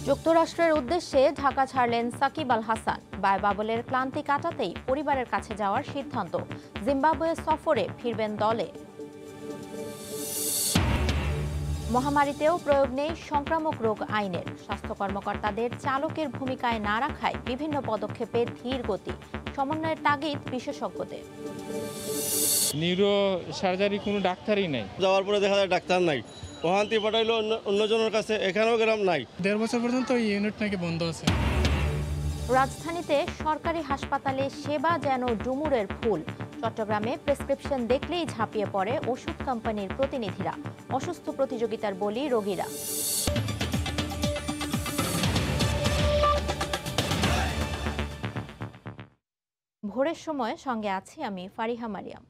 যুক্তরাষ্ট্রের উদ্দেশ্যে ঢাকা ছাড়লেন সাকিব আল হাসান। বায়ুবাবলের ক্লান্তি কাটাতেই পরিবারের কাছে যাওয়ার সিদ্ধান্ত। জিম্বাবুয়ে সফরে ফিরবেন দলে। মহামারীতেও প্রয়োগ নেই সংক্রামক রোগ আইনের। স্বাস্থ্য কর্মকর্তাদের চালকের ভূমিকায় না রাখায় বিভিন্ন পদক্ষেপে ধীর গতি। সমন্বয়ের তাগিদ বিশেষজ্ঞদের। নিউরো সার্জারি কোনো ডাক্তারই নাই, যাওয়ার পরে দেখা যায় ডাক্তার নাই, ওহান্তি পাঠাইলো অন্যজনের কাছে, এখানেও গ্রাম নাই। 1.5 বছর পর্যন্ত এই ইউনিট নাকি বন্ধ আছে। রাজধানীতে সরকারি হাসপাতালে সেবা যেন ডুমুরের ফুল। চট্টগ্রামে প্রেসক্রিপশন দেখলেই ঝাঁপিয়ে পড়ে ওষুধ কোম্পানির প্রতিনিধিরা। অসুস্থ প্রতিযোগিতার বলি রোগীরা। ভোরের সময় সঙ্গে আছি আমি ফারিহা মারিয়াম।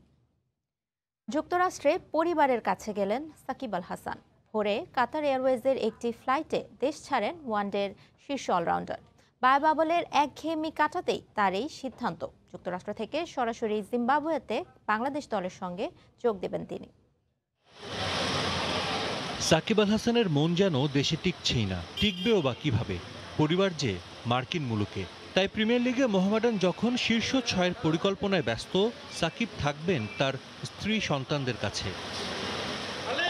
যুক্তরাষ্ট্রে পরিবারের কাছে গেলেন সাকিব আল হাসান। ভোরে কাতার এয়ারওয়েজের একটি ফ্লাইটে দেশ ছাড়েন ওয়ানডের শীর্ষ অলরাউন্ডার। বায়ুবাবলের একঘেয়েমি কাটাতেই তার এই সিদ্ধান্ত। যুক্তরাষ্ট্র থেকে সরাসরি জিম্বাবুয়েতে বাংলাদেশ দলের সঙ্গে যোগ দেবেন তিনি। সাকিব আল হাসানের মন যেন দেশে টিকছেই না, টিকবেও বা কিভাবে? পরিবার যে মার্কিন মুলুকে। তাই প্রিমিয়ার লিগে মোহামেডান যখন শীর্ষ 6-এর পরিকল্পনায় ব্যস্ত, সাকিব থাকবেন তার স্ত্রী সন্তানদের কাছে।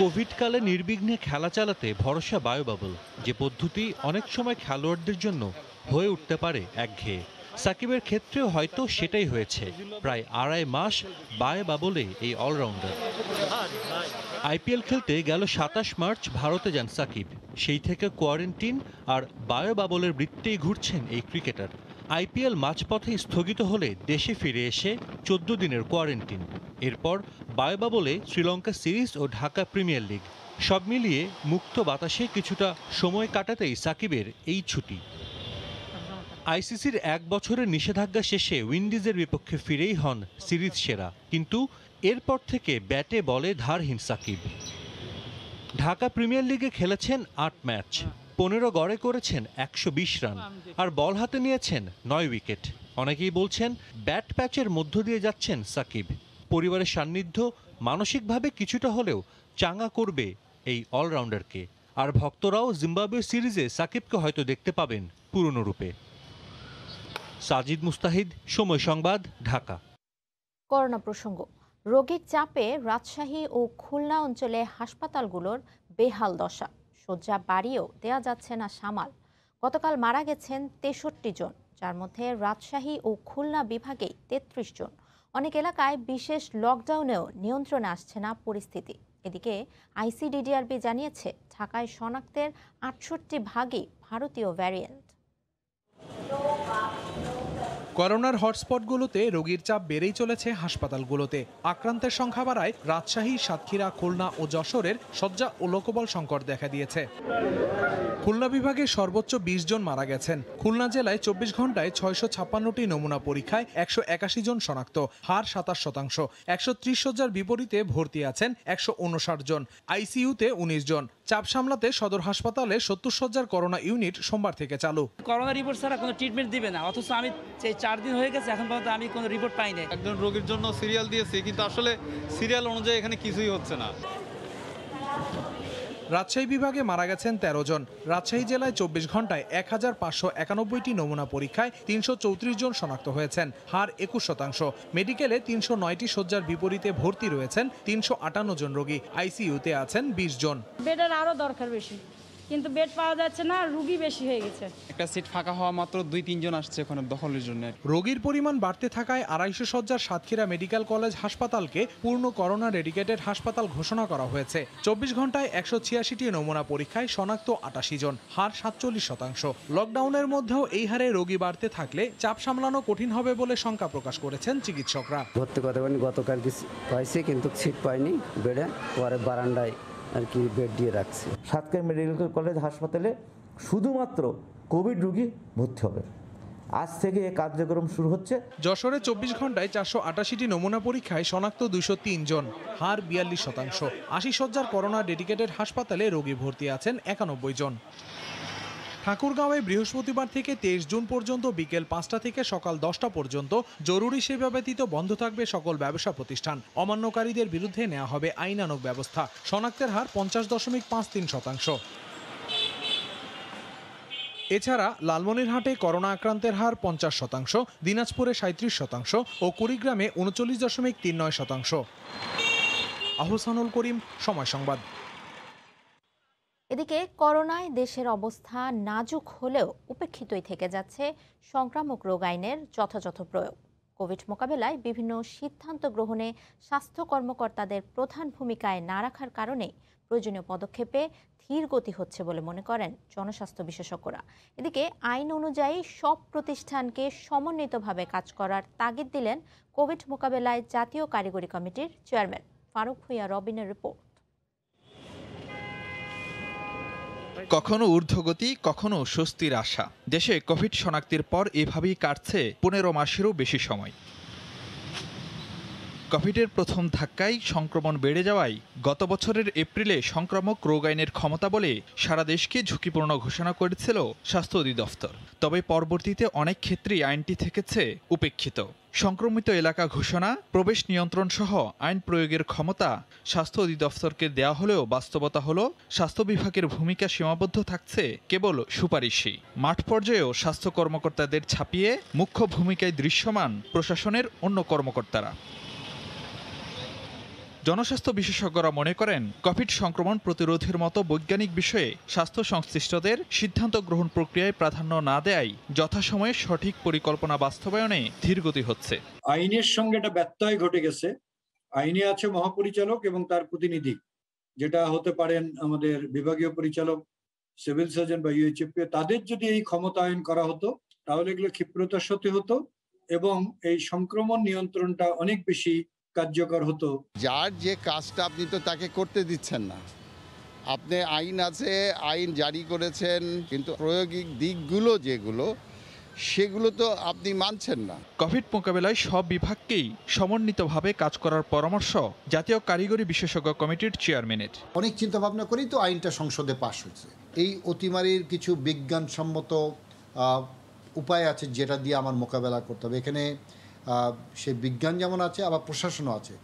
কোভিডকালে নির্বিঘ্নে খেলা চালাতে ভরসা বায়ুবাবল, যে পদ্ধতি অনেক সময় খেলোয়াড়দের জন্য হয়ে উঠতে পারে একঘেয়ে। সাকিবের ক্ষেত্রেও হয়তো সেটাই হয়েছে। প্রায় 2.5 মাস বায়ুবাবলে এই অলরাউন্ডার। আইপিএল খেলতে গেল 27 মার্চ ভারতে যান সাকিব। সেই থেকে কোয়ারেন্টিন আর বায়ুবাবলের বৃত্তেই ঘুরছেন এই ক্রিকেটার। আইপিএল মাঝপথে স্থগিত হলে দেশে ফিরে এসে 14 দিনের কোয়ারেন্টিন। এরপর বায়ুবাবলে শ্রীলঙ্কা সিরিজ ও ঢাকা প্রিমিয়ার লিগ। সব মিলিয়ে মুক্ত বাতাসে কিছুটা সময় কাটাতেই সাকিবের এই ছুটি। আইসিসির 1 বছরের নিষেধাজ্ঞা শেষে উইন্ডিজের বিপক্ষে ফিরেই হন সিরিজ সেরা, কিন্তু এরপর থেকে ব্যাটে বলে ধারহীন সাকিব। ঢাকা প্রিমিয়ার লিগে খেলেছেন 8 ম্যাচ, 15 গড়ে করেছেন 120 রান, আর বল হাতে নিয়েছেন 9 উইকেট। অনেকেই বলছেন ব্যাট প্যাচের মধ্য দিয়ে যাচ্ছেন সাকিব। পরিবারের সান্নিধ্য মানসিকভাবে কিছুটা হলেও চাঙ্গা করবে এই অলরাউন্ডারকে। আর ভক্তরাও জিম্বাবুয়ে সিরিজে সাকিবকে হয়তো দেখতে পাবেন পুরনো রূপে। সাজিদ মুস্তাহিদ, সময় সংবাদ, ঢাকা। করোনা প্রসঙ্গ। রোগীর চাপে রাজশাহী ও খুলনা অঞ্চলে হাসপাতালগুলোর বেহাল দশা। শয্যা বাড়িয়েও দেয়া যাচ্ছে না সামাল। গতকাল মারা গেছেন 63 জন, যার মধ্যে রাজশাহী ও খুলনা বিভাগেই 33 জন। অনেক এলাকায় বিশেষ লকডাউনেও নিয়ন্ত্রণে আসছে না পরিস্থিতি। এদিকে আইসিডিডিআরবি জানিয়েছে ঢাকায় শনাক্তের 68 ভাগই ভারতীয় ভ্যারিয়েন্ট। করোনার হটস্পটগুলোতে রোগীর চাপ বেড়েই চলেছে হাসপাতালগুলোতে। আক্রান্তের সংখ্যা বাড়ায় রাজশাহী, সাতক্ষীরা, খুলনা ও যশোরের শয্যা ও লোকবল সংকট দেখা দিয়েছে। খুলনা বিভাগে সর্বোচ্চ 20 জন মারা গেছেন। খুলনা জেলায় 24 ঘন্টায় 656টি নমুনা পরীক্ষায় 181 জন শনাক্ত, হার 27%। 130 শয্যার বিপরীতে ভর্তি আছেন 159 জন, আইসিইউতে 19 জন। চাপ সামলাতে সদর হাসপাতালে 70 শয্যার করোনা ইউনিট সোমবার থেকে চালু। করোনা রিপোর্ট ছাড়া কোনো ট্রিটমেন্ট দিবে না, অথচ আমি 4 দিন হয়ে গেছে এখন পর্যন্ত আমি কোনো রিপোর্ট পাইনি। একজন রোগীর জন্য সিরিয়াল দিয়েছি, কিন্তু আসলে সিরিয়াল অনুযায়ী এখানে কিছুই হচ্ছে না। রাজশাহী বিভাগে মারা গেছেন 13 জন। রাজশাহী জেলায় 24 ঘন্টায় 1591টি নমুনা পরীক্ষায় 334 জন শনাক্ত হয়েছেন, হার 21%। মেডিকেলে 309টি শয্যার বিপরীতে ভর্তি রয়েছেন 358 জন রোগী, আইসিইউতে আছেন 20 জন। বেডের আরো দরকার বেশি, কিন্তু বেড পাওয়া যাচ্ছে না, রোগী বেশি হয়ে গেছে। একটা সিট ফাঁকা হওয়া মাত্র 2-3 জন আসছে ওখানে দখলের জন্য। রোগীর পরিমাণ বাড়তে থাকায় 250 শয্যার সাতক্ষীরা মেডিকেল কলেজ হাসপাতালকে পূর্ণ করোনা ডেডিকেটেড হাসপাতাল ঘোষণা করা হয়েছে। 24 ঘন্টায় 186টি নমুনা পরীক্ষায় শনাক্ত 88 জন, হার 47%। লকডাউনের মধ্যেও এই হারে রোগী বাড়তে থাকলে চাপ সামলানো কঠিন হবে বলে শঙ্কা প্রকাশ করেছেন চিকিৎসকরা। ভর্তি করতে পারিনি, গতকাল পাইছি কিন্তু সিট পাইনি বেডে, পরে বারান্দায় আর কি বেড দিয়ে রাখছে। সাতক্ষীরা মেডিকেল কলেজ হাসপাতালে শুধুমাত্র কোভিড রোগী ভর্তি হবে। আজ থেকে এই কার্যক্রম শুরু হচ্ছে। যশোরে 24 ঘন্টায় 488টি নমুনা পরীক্ষায় শনাক্ত 203 জন, হার 42%। 80 শয্যার করোনা ডেডিকেটেড হাসপাতালে রোগী ভর্তি আছেন 91 জন। ঠাকুরগাঁওয়ে বৃহস্পতিবার থেকে 23 জুন পর্যন্ত বিকেল 5টা থেকে সকাল 10টা পর্যন্ত জরুরি সেবা ব্যতীত বন্ধ থাকবে সকল ব্যবসা প্রতিষ্ঠান। অমান্যকারীদের বিরুদ্ধে নেওয়া হবে আইনানুগ ব্যবস্থা। শনাক্তের হার 50.53%। এছাড়া লালমনিরহাটে করোনা আক্রান্তের হার 50%, দিনাজপুরে 37% ও কুড়িগ্রামে 39.39%। আহসানুল করিম, সময় সংবাদ। এদিকে করোনায় দেশের অবস্থা নাজুক হলেও উপেক্ষিতই থেকে যাচ্ছে সংক্রামক রোগ আইনের যথাযথ প্রয়োগ। কোভিড মোকাবেলায় বিভিন্ন সিদ্ধান্ত গ্রহণে স্বাস্থ্য কর্মকর্তাদের প্রধান ভূমিকায় না রাখার কারণে প্রয়োজনীয় পদক্ষেপে ধীর গতি হচ্ছে বলে মনে করেন জনস্বাস্থ্য বিশেষজ্ঞরা। এদিকে আইন অনুযায়ী সব প্রতিষ্ঠানকে সমন্বিতভাবে কাজ করার তাগিদ দিলেন কোভিড মোকাবেলায় জাতীয় কারিগরি কমিটির চেয়ারম্যান ফারুক ভূঁইয়া রবিনের রিপোর্ট। কখনো ঊর্ধ্বগতি, কখনো স্বস্তির আশা। দেশে কোভিড শনাক্তির পর এভাবেই কাটছে 15 মাসেরও বেশি সময়। কোভিডের প্রথম ধাক্কায় সংক্রমণ বেড়ে যাওয়ায় গত বছরের এপ্রিলে সংক্রামক রোগ আইনের ক্ষমতা বলে সারা দেশকে ঝুঁকিপূর্ণ ঘোষণা করেছিল স্বাস্থ্য অধিদপ্তর। তবে পরবর্তীতে অনেক ক্ষেত্রেই আইনটি থেকেছে উপেক্ষিত। সংক্রমিত এলাকা ঘোষণা, প্রবেশ নিয়ন্ত্রণ সহ আইন প্রয়োগের ক্ষমতা স্বাস্থ্য অধিদপ্তরকে দেওয়া হলেও বাস্তবতা হলো স্বাস্থ্য বিভাগের ভূমিকা সীমাবদ্ধ থাকছে কেবল সুপারিশই। মাঠ পর্যায়েও স্বাস্থ্য কর্মকর্তাদের ছাপিয়ে মুখ্য ভূমিকায় দৃশ্যমান প্রশাসনের অন্য কর্মকর্তারা। জনস্বাস্থ্য বিশেষজ্ঞরা মনে করেন, কোভিড সংক্রমণ প্রতিরোধের মতো বৈজ্ঞানিক বিষয়ে স্বাস্থ্য সংশ্লিষ্টদের সিদ্ধান্ত গ্রহণ প্রক্রিয়ায় প্রাধান্য না দেয়ায় যথাসময়ে সঠিক পরিকল্পনা বাস্তবায়নে ধীরগতি হচ্ছে। আইনের সঙ্গে একটা ব্যত্যয় ঘটে গেছে। আইনে আছে মহাপরিচালক এবং তার প্রতিনিধি, যেটা হতে পারেন আমাদের বিভাগীয় পরিচালক, সিভিল সার্জন বা ইউএইচএফপি। তাদের যদি এই ক্ষমতায়ন করা হতো তাহলে এগুলো ক্ষিপ্রতার সাথে হতো এবং এই সংক্রমণ নিয়ন্ত্রণটা অনেক বেশি কার্যকর হতো। যার যে কাজটা আপনি তো তাকে করতে দিচ্ছেন না। আপনি আইন আছে, আইন জারি করেছেন, কিন্তু প্রায়োগিক দিকগুলো যেগুলো সেগুলো তো আপনি মানছেন না। কোভিড মোকাবেলায় সব বিভাগকেই সমন্বিতভাবে কাজ করার পরামর্শ জাতীয় কারিগরি বিশেষজ্ঞ কমিটির চেয়ারম্যানের। অনেক চিন্তা ভাবনা করেই তো আইনটা সংসদে পাশ হয়েছে। এই অতিমারির কিছু বিজ্ঞানসম্মত উপায় আছে যেটা দিয়ে আমার মোকাবেলা করতে হবে। এখানে সে বিজ্ঞান যেমন আছে, আবার প্রশাসনও আছে।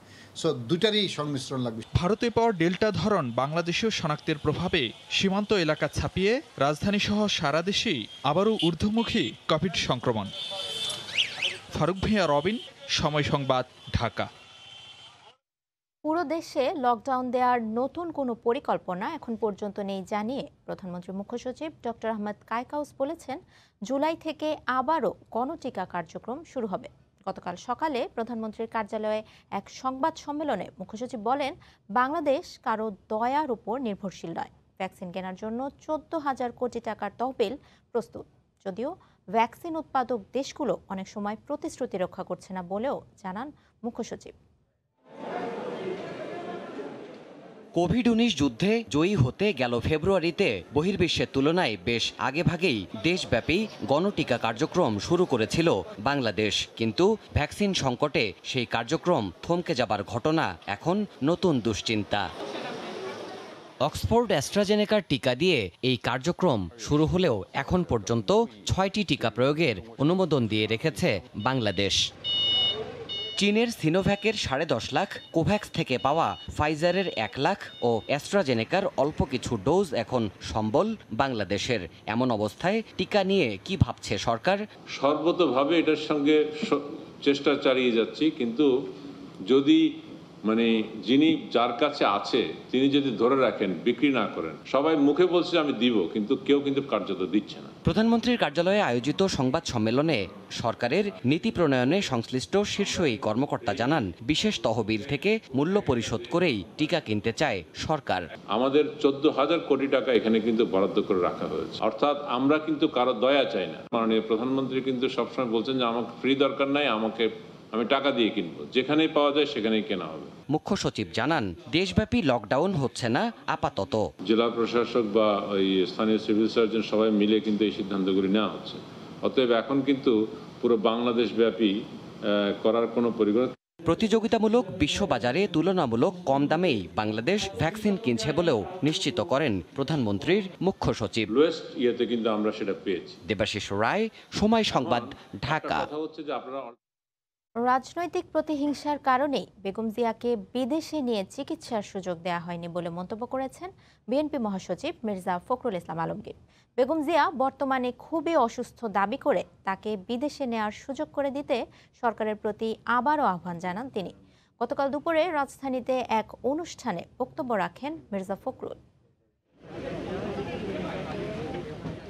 সো দুটারই সংমিশ্রণ লাগবে। ভারতে পাওয়া ডেল্টা ধরন বাংলাদেশেও শনাক্তের প্রভাবে সীমান্ত এলাকা ছাপিয়ে রাজধানী সহ সারা দেশেই আবারও ঊর্ধ্বমুখী কোভিড সংক্রমণ। ফারুক ভূঁইয়া রবিন, সময় সংবাদ, ঢাকা। পুরো দেশে লকডাউন দেওয়ার নতুন কোনো পরিকল্পনা এখন পর্যন্ত নেই জানিয়ে প্রধানমন্ত্রীর মুখ্য সচিব ডক্টর আহমেদ কায়কাউস বলেছেন, জুলাই থেকে আবারও গণটিকা কার্যক্রম শুরু হবে। গতকাল সকালে প্রধানমন্ত্রীর কার্যালয়ে এক সংবাদ সম্মেলনে মুখ্য সচিব বলেন, বাংলাদেশ কারো দয়ার উপর নির্ভরশীল নয়। ভ্যাকসিন কেনার জন্য 14,000 কোটি টাকার তহবিল প্রস্তুত। যদিও ভ্যাকসিন উৎপাদক দেশগুলো অনেক সময় প্রতিশ্রুতি রক্ষা করছে না বলেও জানান মুখ্য সচিব। কোভিড-19 যুদ্ধে জয়ী হতে গেল ফেব্রুয়ারিতে বহির্বিশ্বের তুলনায় বেশ আগেভাগেই দেশব্যাপী গণটিকা কার্যক্রম শুরু করেছিল বাংলাদেশ। কিন্তু ভ্যাকসিন সংকটে সেই কার্যক্রম থমকে যাবার ঘটনা এখন নতুন দুশ্চিন্তা। অক্সফোর্ড অ্যাস্ট্রাজেনেকার টিকা দিয়ে এই কার্যক্রম শুরু হলেও এখন পর্যন্ত 6টি টিকা প্রয়োগের অনুমোদন দিয়ে রেখেছে বাংলাদেশ। চীনের সিনোভ্যাকের 10.5 লাখ, কোভ্যাক্স থেকে পাওয়া ফাইজারের 1 লাখ ও অ্যাস্ট্রাজেনেকার অল্প কিছু ডোজ এখন সম্বল বাংলাদেশের। এমন অবস্থায় টিকা নিয়ে কি ভাবছে সরকার? সর্বতভাবে এটার সঙ্গে চেষ্টা চালিয়ে যাচ্ছি, কিন্তু যদি যিনি যার কাছে আছে তিনি যদি ধরে রাখেন, বিক্রি না করেন, সবাই মুখে বলছে আমি দিব, কিন্তু কেউ কিন্তু কার্যত দিচ্ছে না। প্রধানমন্ত্রীর কার্যালয়ে আয়োজিত সংবাদ সম্মেলনে সরকারের নীতি প্রণয়নে সংশ্লিষ্ট শীর্ষ এই কর্মকর্তা জানান, বিশেষ তহবিল থেকে মূল্য পরিশোধ করেই টিকা কিনতে চায় সরকার। আমাদের 14,000 কোটি টাকা এখানে কিন্তু বরাদ্দ করে রাখা হয়েছে। অর্থাৎ আমরা কিন্তু কারো দয়া চাই না। মাননীয় প্রধানমন্ত্রী কিন্তু সবসময় বলছেন যে আমাকে ফ্রি দরকার নাই, আমি টাকা দিয়ে কিনবো, যেখানেই পাওয়া যায় সেখানেই কেনা হবে। মুখ্য সচিব জানান, দেশব্যাপী লকডাউন হচ্ছে না আপাতত। জেলা প্রশাসক বা ওই স্থানীয় সিভিল সার্জন সবাই মিলে কিন্তু এই সিদ্ধান্তগুলি নেওয়া হচ্ছে। অতএব এখন কিন্তু পুরো বাংলাদেশ ব্যাপী করার কোনো পরিকল্পনা। প্রতিযোগিতামূলক বিশ্ববাজারে তুলনামূলক কম দামেই বাংলাদেশ ভ্যাকসিন কিনছে বলেও নিশ্চিত করেন প্রধানমন্ত্রীর মুখ্য সচিব। লোয়েস্ট ইয়েতে কিন্তু আমরা সেটা পেয়েছি। দেবাশিস রায়, সময় সংবাদ, ঢাকা। কথা হচ্ছে যে আপনারা রাজনৈতিক প্রতিহিংসার কারণেই বেগম জিয়াকে বিদেশে নিয়ে চিকিৎসার সুযোগ দেওয়া হয়নি বলে মন্তব্য করেছেন বিএনপি মহাসচিব মির্জা ফখরুল ইসলাম আলমগীর। বেগম জিয়া বর্তমানে খুবই অসুস্থ দাবি করে তাকে বিদেশে নেওয়ার সুযোগ করে দিতে সরকারের প্রতি আবারও আহ্বান জানান তিনি। গতকাল দুপুরে রাজধানীতে এক অনুষ্ঠানে বক্তব্য রাখেন মির্জা ফখরুল।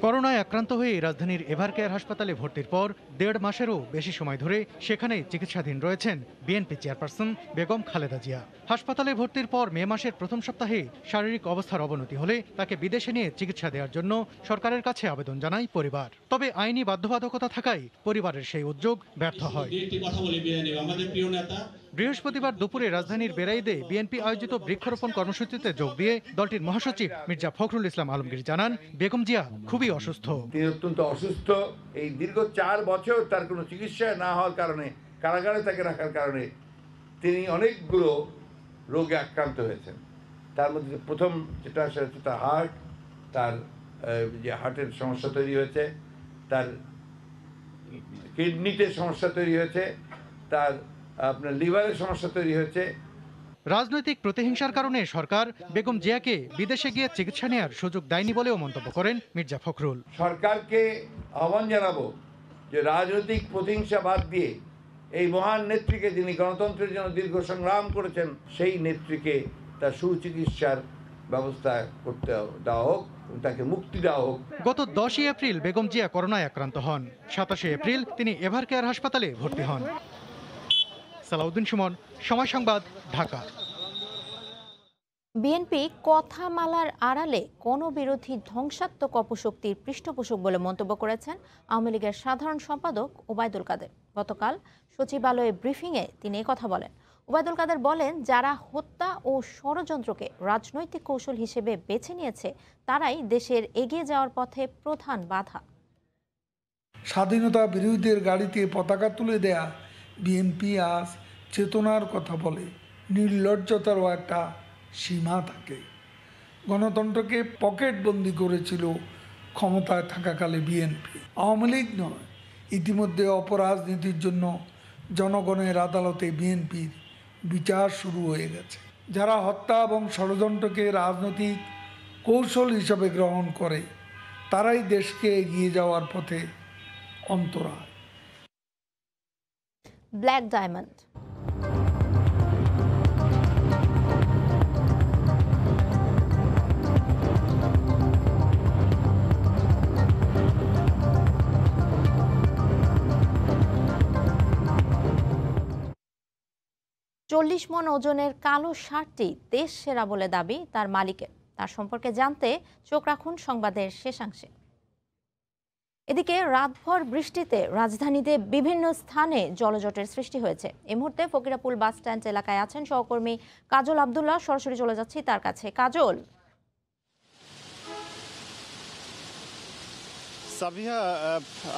করোনায় আক্রান্ত হয়ে রাজধানীর এভারকেয়ার হাসপাতালে ভর্তির পর ১.৫ মাসেরও বেশি সময় ধরে সেখানে চিকিৎসাধীন রয়েছেন বিএনপি চেয়ারপারসন বেগম খালেদা জিয়া। হাসপাতালে ভর্তির পর মে মাসের প্রথম সপ্তাহে শারীরিক অবস্থার অবনতি হলে তাকে বিদেশে নিয়ে চিকিৎসা দেওয়ার জন্য সরকারের কাছে আবেদন জানায় পরিবার। তবে আইনি বাধ্যবাধকতা থাকায় পরিবারের সেই উদ্যোগ ব্যর্থ হয়। বৃহস্পতিবার দুপুরে রাজধানীর বেড়াইদে বিএনপি আয়োজিত বৃক্ষরোপণ কর্মসূচিতে যোগ দিয়ে দলটির মহাসচিব মির্জা ফখরুল ইসলাম আলমগীর জানান, বেগম জিয়া খুবই অসুস্থ। তিনি অত্যন্ত অসুস্থ। এই দীর্ঘ 4 বছর তার কোনো চিকিৎসা না হওয়ার কারণে, কারাগারে তাকে রাখার কারণে তিনি অনেকগুলো রোগে আক্রান্ত হয়েছেন। তার মধ্যে প্রথম যেটা সেটা হচ্ছে তার হার্ট, তার যে হার্টের সমস্যা তৈরি হয়েছে, তার কিডনিতে সমস্যা তৈরি হয়েছে, তার আপনার লিভারের সমস্যা তৈরি হয়েছে। রাজনৈতিক প্রতিহিংসার কারণে সরকার বেগম জিয়াকে বিদেশে গিয়ে চিকিৎসা নেওয়ার সুযোগ দেয়নি বলেও মন্তব্য করেন মির্জা ফখরুল। সরকারকে আহ্বান জানাবো যে রাজনৈতিক প্রতিহিংসা বাদ দিয়ে এই মহান নেত্রীকে, যিনি গণতন্ত্রের জন্য দীর্ঘ সংগ্রাম করেছেন, সেই নেত্রীকে তার সুচিকিৎসার ব্যবস্থা করতে দেওয়া হোক, তাকে মুক্তি দেওয়া হোক। গত 10 এপ্রিল বেগম জিয়া করোনায় আক্রান্ত হন। 27 এপ্রিল তিনি এভারকেয়ার হাসপাতালে ভর্তি হন। সালাউদ্দিন সুমন, সময় সংবাদ, ঢাকা। বিএনপি কথামালার আড়ালে গণবিরোধী ধ্বংসাত্মক অপশক্তির পৃষ্ঠপোষক বলে মন্তব্য করেছেন আওয়ামী লীগের সাধারণ সম্পাদক ওবায়দুল কাদের। গতকাল সচিবালয়ে ব্রিফিংয়ে তিনি কথা বলেন। ওবায়দুল কাদের বলেন, যারা হত্যা ও ষড়যন্ত্রকে রাজনৈতিক কৌশল হিসেবে বেছে নিয়েছে তারাই দেশের এগিয়ে যাওয়ার পথে প্রধান বাধা। স্বাধীনতা বিরোধীদের গাড়িতে পতাকা তুলে দেয়া বিএনপি আজ চেতনার কথা বলে। নির্লজ্জতারও একটা সীমা থাকে। গণতন্ত্রকে পকেটবন্দি করেছিল ক্ষমতায় থাকাকালে বিএনপি, আওয়ামী লীগ নয়। ইতিমধ্যে অপরাজনীতির জন্য জনগণের আদালতে বিএনপির বিচার শুরু হয়ে গেছে। যারা হত্যা এবং ষড়যন্ত্রকে রাজনৈতিক কৌশল হিসাবে গ্রহণ করে তারাই দেশকে এগিয়ে যাওয়ার পথে অন্তরায়। Black diamond. চল্লিশ মণ ওজনের কালো ষাঁড়টি দেশ সেরা বলে দাবি তার মালিকের। তার সম্পর্কে জানতে চোখ রাখুন সংবাদের শেষাংশে। এদিকে রাতভর বৃষ্টিতে রাজধানীতে বিভিন্ন স্থানে জলজটের সৃষ্টি হয়েছে। এই মুহূর্তে ফকিরাপুল বাস স্ট্যান্ড এলাকায় আছেন সহকর্মী কাজল আব্দুল্লাহ। সরাসরি চলে যাচ্ছি তার কাছে। কাজল। সাবিহা,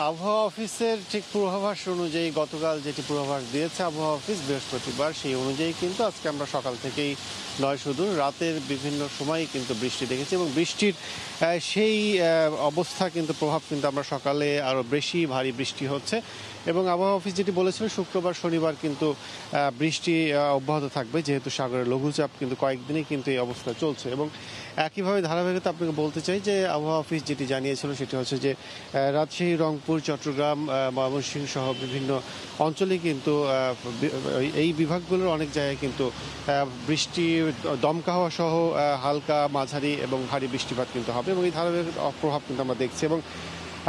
আবহাওয়া অফিসের ঠিক পূর্বাভাস অনুযায়ী গতকাল যেটি পূর্বাভাস দিয়েছে আবহাওয়া অফিস বৃহস্পতিবার, সেই অনুযায়ী কিন্তু আজকে আমরা সকাল থেকেই নয় শুধু রাতের বিভিন্ন সময় কিন্তু বৃষ্টি দেখেছি এবং বৃষ্টির সেই অবস্থা কিন্তু প্রভাব কিন্তু আমরা সকালে আরও বেশি ভারী বৃষ্টি হচ্ছে এবং আবহাওয়া অফিস যেটি বলেছিল শুক্রবার শনিবার কিন্তু বৃষ্টি অব্যাহত থাকবে, যেহেতু সাগরের লঘুচাপ কিন্তু কয়েকদিনই কিন্তু এই অবস্থা চলছে। এবং একইভাবে ধারাবাহিকতা আপনাকে বলতে চাই যে আবহাওয়া অফিস যেটি জানিয়েছিল সেটি হচ্ছে যে রাজশাহী, রংপুর, চট্টগ্রাম, ময়মনসিংহ সহ বিভিন্ন অঞ্চলে কিন্তু এই বিভাগগুলোর অনেক জায়গায় কিন্তু বৃষ্টি, দমকা হওয়া সহ হালকা, মাঝারি এবং ভারী বৃষ্টিপাত কিন্তু হবে এবং এই ধারাবাহিক প্রভাব কিন্তু আমরা দেখছি। এবং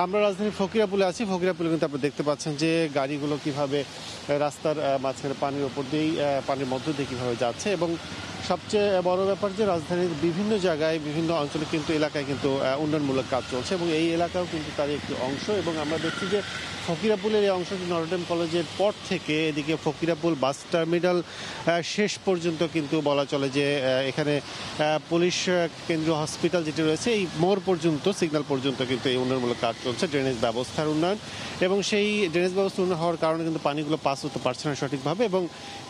আমরা রাজধানীর ফকিরাপুলে আছি। ফকিরাপুলে কিন্তু আপনি দেখতে পাচ্ছেন যে গাড়িগুলো কিভাবে রাস্তার মাঝখানে পানির ওপর দিয়েই, পানির মধ্য দিয়ে কীভাবে যাচ্ছে এবং সবচেয়ে বড় ব্যাপার যে রাজধানীর বিভিন্ন জায়গায়, বিভিন্ন অঞ্চলে কিন্তু এলাকায় কিন্তু উন্নয়নমূলক কাজ চলছে এবং এই এলাকাও কিন্তু তার একটি অংশ। এবং আমরা দেখছি যে ফকিরাপুলের এই অংশটি নটরডেম কলেজের পর থেকে এদিকে ফকিরাপুল বাস টার্মিনাল শেষ পর্যন্ত কিন্তু বলা চলে যে এখানে পুলিশ কেন্দ্রীয় হসপিটাল যেটি রয়েছে এই মোড় পর্যন্ত, সিগন্যাল পর্যন্ত কিন্তু এই উন্নয়নমূলক কাজ চলছে, ড্রেনেজ ব্যবস্থার উন্নয়ন। এবং সেই ড্রেনেজ ব্যবস্থা উন্নয়ন হওয়ার কারণে কিন্তু পানিগুলো পাস হতে পারছে না সঠিকভাবে এবং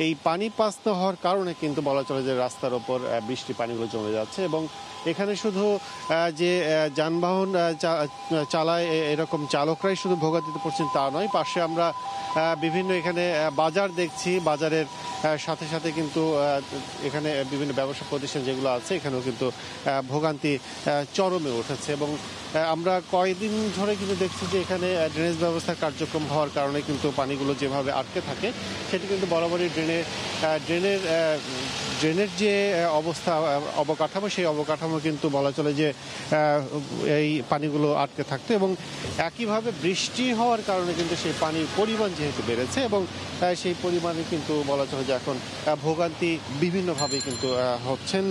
এই পানি পাস না হওয়ার কারণে কিন্তু বলা চলে যে রাস্তার ওপর বৃষ্টি পানিগুলো জমে যাচ্ছে এবং এখানে শুধু যে যানবাহন চালায় এরকম চালকরাই শুধু ভোগান্তিতে পড়ছেন তা নয়, পাশে আমরা বিভিন্ন এখানে বাজার দেখছি, বাজারের সাথে সাথে কিন্তু এখানে বিভিন্ন ব্যবসা প্রতিষ্ঠান যেগুলো আছে এখানেও কিন্তু ভোগান্তি চরমে উঠেছে। এবং আমরা কয়েকদিন ধরে কিন্তু দেখছি যে এখানে ড্রেনেজ ব্যবস্থার কার্যক্রম হওয়ার কারণে কিন্তু পানিগুলো যেভাবে আটকে থাকে সেটি কিন্তু বরাবরই ড্রেনের যে অবস্থা অবকাঠামো সেই অবকাঠামো কিন্তু বলা চলে যে এই পানিগুলো আটকে থাকতো। এবং একইভাবে বৃষ্টি হওয়ার কারণে কিন্তু সেই পানির পরিমাণ যেহেতু বেড়েছে এবং সেই পরিমাণে কিন্তু বলা চলে যে এখন ভোগান্তি বিভিন্নভাবে কিন্তু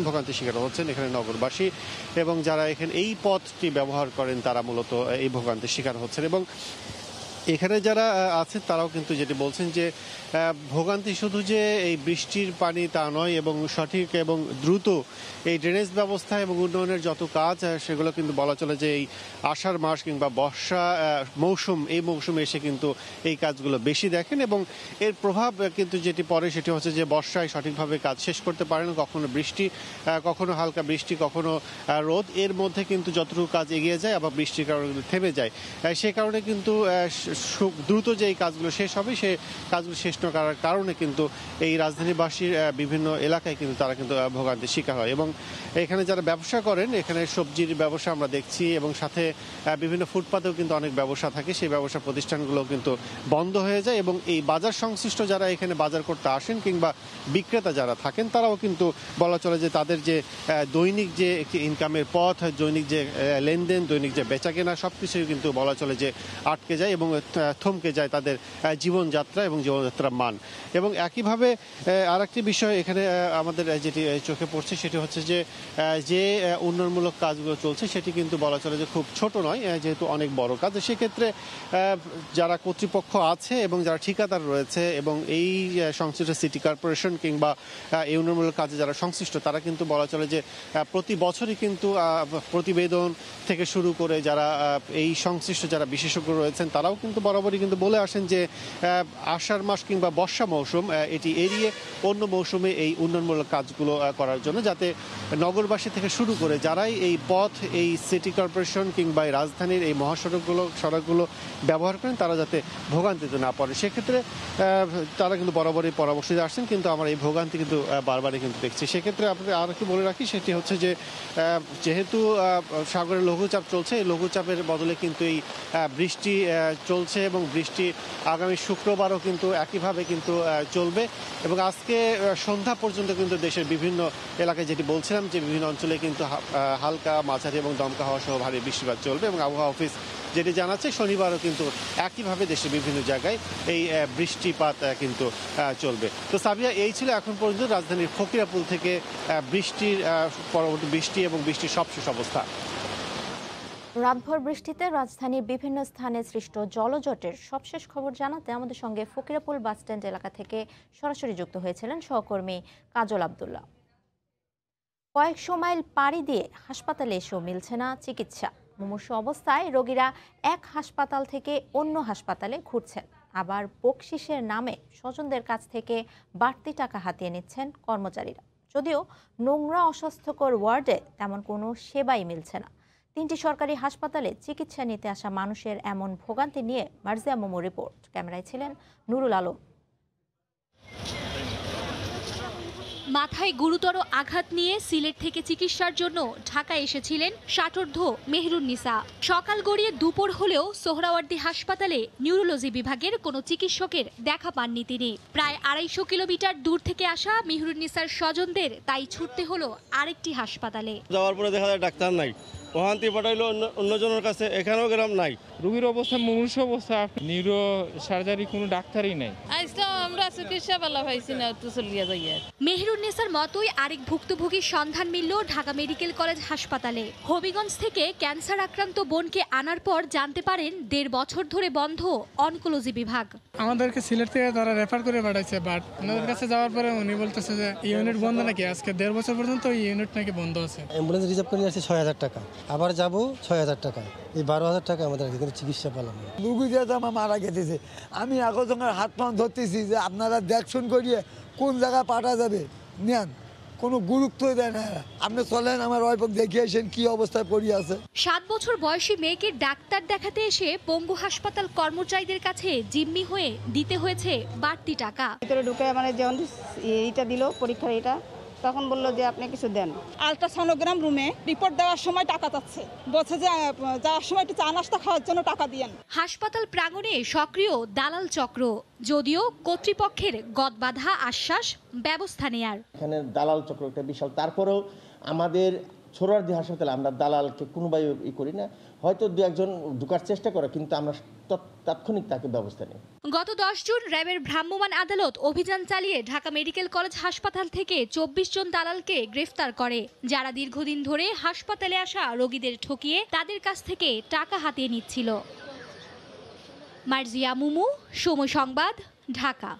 ভোগান্তি শিকার হচ্ছেন এখানে নগরবাসী এবং যারা এখানে এই পথটি ব্যবহার করেন তারা মূলত এই ভোগান্তির শিকার হচ্ছেন। এবং এখানে যারা আছেন তারাও কিন্তু যেটি বলছেন যে ভোগান্তি শুধু যে এই বৃষ্টির পানি তা নয়, এবং সঠিক এবং দ্রুত এই ড্রেনেজ ব্যবস্থা এবং উন্নয়নের যত কাজ সেগুলো কিন্তু বলা চলে যে এই আষাঢ় মাস কিংবা বর্ষা মৌসুম, এই মৌসুমে এসে কিন্তু এই কাজগুলো বেশি দেখেন। এবং এর প্রভাব কিন্তু যেটি পড়ে সেটি হচ্ছে যে বর্ষায় সঠিকভাবে কাজ শেষ করতে পারেন, কখনো বৃষ্টি, কখনো হালকা বৃষ্টি, কখনো রোদ, এর মধ্যে কিন্তু যতটুকু কাজ এগিয়ে যায় আবার বৃষ্টির কারণে থেমে যায়। সে কারণে কিন্তু দ্রুত যে এই কাজগুলো শেষ হবে সে কাজগুলো শেষ না করার কারণে কিন্তু এই রাজধানীবাসীর বিভিন্ন এলাকায় কিন্তু তারা কিন্তু ভোগান্তির শিকার হয়। এবং এখানে যারা ব্যবসা করেন, এখানে সবজির ব্যবসা আমরা দেখছি এবং সাথে বিভিন্ন ফুটপাতেও কিন্তু অনেক ব্যবসা থাকে, সেই ব্যবসা প্রতিষ্ঠানগুলো কিন্তু বন্ধ হয়ে যায়। এবং এই বাজার সংশ্লিষ্ট যারা এখানে বাজার করতে আসেন কিংবা বিক্রেতা যারা থাকেন তারাও কিন্তু বলা চলে যে তাদের যে দৈনিক যে একটি ইনকামের পথ, দৈনিক যে লেনদেন, দৈনিক যে বেচাকেনা সব কিছুই কিন্তু বলা চলে যে আটকে যায় এবং থমকে যায় তাদের জীবনযাত্রা এবং জীবনযাত্রার মান। এবং একইভাবে আরেকটি বিষয় এখানে আমাদের যেটি চোখে পড়ছে সেটি হচ্ছে যে উন্নয়নমূলক কাজগুলো চলছে সেটি কিন্তু বলা চলে যে খুব ছোট নয়, যেহেতু অনেক বড় কাজ। সেক্ষেত্রে যারা কর্তৃপক্ষ আছে এবং যারা ঠিকাদার রয়েছে এবং এই সংশ্লিষ্ট সিটি কর্পোরেশন কিংবা এই উন্নয়নমূলক কাজে যারা সংশ্লিষ্ট তারা কিন্তু বলা চলে যে প্রতি বছরই কিন্তু প্রতিবেদন থেকে শুরু করে যারা এই সংশ্লিষ্ট যারা বিশেষজ্ঞ রয়েছেন তারাও কিন্তু বরাবরই কিন্তু বলে আসেন যে আষাঢ় মাস কিংবা বর্ষা মৌসুম এটি এড়িয়ে অন্য মৌসুমে এই উন্নয়নমূলক কাজগুলো করার জন্য, যাতে নগরবাসী থেকে শুরু করে যারাই এই পথ, এই সিটি কর্পোরেশন কিংবা এই রাজধানীর এই সড়কগুলো ব্যবহার করেন তারা যাতে ভোগান্তিতে না পড়ে। সেক্ষেত্রে তারা কিন্তু বরাবরই পরামর্শ দিয়ে আসছেন, কিন্তু আমরা এই ভোগান্তি কিন্তু বারবারই কিন্তু দেখছি। সেক্ষেত্রে আপনাকে আর একটু বলে রাখি, সেটি হচ্ছে যে যেহেতু সাগরের লঘুচাপ চলছে, এই লঘুচাপের বদলে কিন্তু এই বৃষ্টি চলছে এবং বৃষ্টি আগামী শুক্রবারও কিন্তু একইভাবে কিন্তু চলবে। এবং আজকে সন্ধ্যা পর্যন্ত কিন্তু দেশের বিভিন্ন এলাকায় যেটি বলছিলাম যে বিভিন্ন অঞ্চলে কিন্তু হালকা, মাঝারি এবং দমকা হওয়া সহ ভারী বৃষ্টিপাত চলবে। এবং আবহাওয়া অফিস যেটি জানাচ্ছে শনিবারও কিন্তু একইভাবে দেশের বিভিন্ন জায়গায় এই বৃষ্টিপাত কিন্তু চলবে। তো সাবিয়া, এই ছিল এখন পর্যন্ত রাজধানীর ফকিরাপুল থেকে পরবর্তী বৃষ্টি এবং বৃষ্টির সবশেষ অবস্থা। রাতভর বৃষ্টিতে রাজধানীর বিভিন্ন স্থানে সৃষ্ট জলজটের সবশেষ খবর জানাতে আমাদের সঙ্গে ফকিরাপুল বাসস্ট্যান্ড এলাকা থেকে সরাসরি যুক্ত হয়েছিলেন সহকর্মী কাজল আব্দুল্লাহ। কয়েকশো মাইল পাড়ি দিয়ে হাসপাতালে এসেও মিলছে না চিকিৎসা। মুমূর্ষু অবস্থায় রোগীরা এক হাসপাতাল থেকে অন্য হাসপাতালে ঘুরছেন, আবার বকশিসের নামে স্বজনদের কাছ থেকে বাড়তি টাকা হাতিয়ে নিচ্ছেন কর্মচারীরা। যদিও নোংরা অস্বাস্থ্যকর ওয়ার্ডে তেমন কোনো সেবাই মিলছে না। 3টি সরকারি হাসপাতালে চিকিৎসা নিতে আসা মানুষের এমন ভোগান্তি নিয়ে মার্জিয়া মোমোর রিপোর্ট। ক্যামেরায় ছিলেন নুরুল আলম। মাথায় গুরুতর আঘাত নিয়ে সিলেট থেকে চিকিৎসার জন্য ঢাকায় এসেছিলেন ষাটোর্ধ্ব মেহরুন্নিসা। সকাল গড়িয়ে দুপুর হলেও সোহরাওয়ার্দী হাসপাতালে নিউরোলজি বিভাগের কোনো চিকিৎসকের দেখা পাননি তিনি। প্রায় 250 কিলোমিটার দূর থেকে আসা মেহরুন্নিসার স্বজনদের তাই ছুটতে হলো আরেকটি হাসপাতালে। যাওয়ার পরে দেখা যায় ডাক্তার নাই, ওখানটি পাঠাইলো অন্যজনের কাছে, এখানেও গ্রাম নাই। রোগীর অবস্থা মুমূর্ষু অবস্থা, নিউরো সার্জারি কোনো ডাক্তারই নাই। আমরা চিকিৎসা পালা পাইছি না, তো চলিয়া যাই। মেহরুন্নিসার মতোই আরেক ভুক্তভোগীর সন্ধান মিলল ঢাকা মেডিকেল কলেজ হাসপাতালে। হবিগঞ্জ থেকে ক্যান্সার আক্রান্ত বোনকে আনার পর জানতে পারেন 1.5 বছর ধরে বন্ধ অনকোলজি বিভাগ। আমাদেরকে সিলেট থেকে তারা রেফার করে পাঠাইছে, বাট ওনাদের কাছে যাওয়ার পরে উনি বলতেছে যে ইউনিট বন্ধ নাকি, আজকে 1.5 বছর পর্যন্ত এই ইউনিট নাকি বন্ধ আছে। অ্যাম্বুলেন্স রিজার্ভ করে আসছে 6,000 টাকা, আবার যাবো 6,000 টাকা, এই 12,000 টাকা আমাদের কিন্তু চিকিৎসা পেলাম না। রুগী দিয়ে আমার মারা গেছে, আমি এখন হাত পা ধরতেছি যে আপনারা দেখশুন করিয়ে কোন জায়গায় পাঠা যাবে নেন, কোনো গুরুত্বই দেয় না। আপনি চলেন আমার ওয়াইফকে দেখিয়ে আসেন কি অবস্থায় পড়ে আছে। 7 বছর বয়সী মেয়েকে ডাক্তার দেখাতে এসে পঙ্গু হাসপাতাল কর্মচারীদের কাছে জিম্মি হয়ে দিতে হয়েছে বাড়তি টাকা। ভিতরে ঢুকে মানে যখন এইটা দিল পরীক্ষার এটা, তখন বললো যে আপনি কিছু দেন। আলট্রাসনোগ্রাম রুমে রিপোর্ট দেওয়ার সময় টাকা চাচ্ছে, বলছে যে যাওয়ার সময় একটু চা নাস্তা খাওয়ার জন্য টাকা দিয়েন। হাসপাতাল প্রাঙ্গণে সক্রিয় দালাল চক্র, যদিও কর্তৃপক্ষের গদবাঁধা আশ্বাস ব্যবস্থা নেয়ার। এখানে দালাল চক্র একটা বিশাল, তারপরেও আমাদের সোহরাওয়ার্দী হাসপাতালে আমরা দালালকে কোনোভাবে করি না, হয়তো দু একজন ঢোকার চেষ্টা করে, কিন্তু আমরা তাৎক্ষণিক তাকে ব্যবস্থা নিই। গত 10 জুন র্যাবের ভ্রাম্যমাণ আদালত অভিযান চালিয়ে ঢাকা মেডিকেল কলেজ হাসপাতাল থেকে 24 জন দালালকে গ্রেফতার করে, যারা দীর্ঘদিন ধরে হাসপাতালে আসা রোগীদের ঠকিয়ে তাদের কাছ থেকে টাকা হাতিয়ে নিচ্ছিল। মার্জিয়া মুমু, সময় সংবাদ, ঢাকা।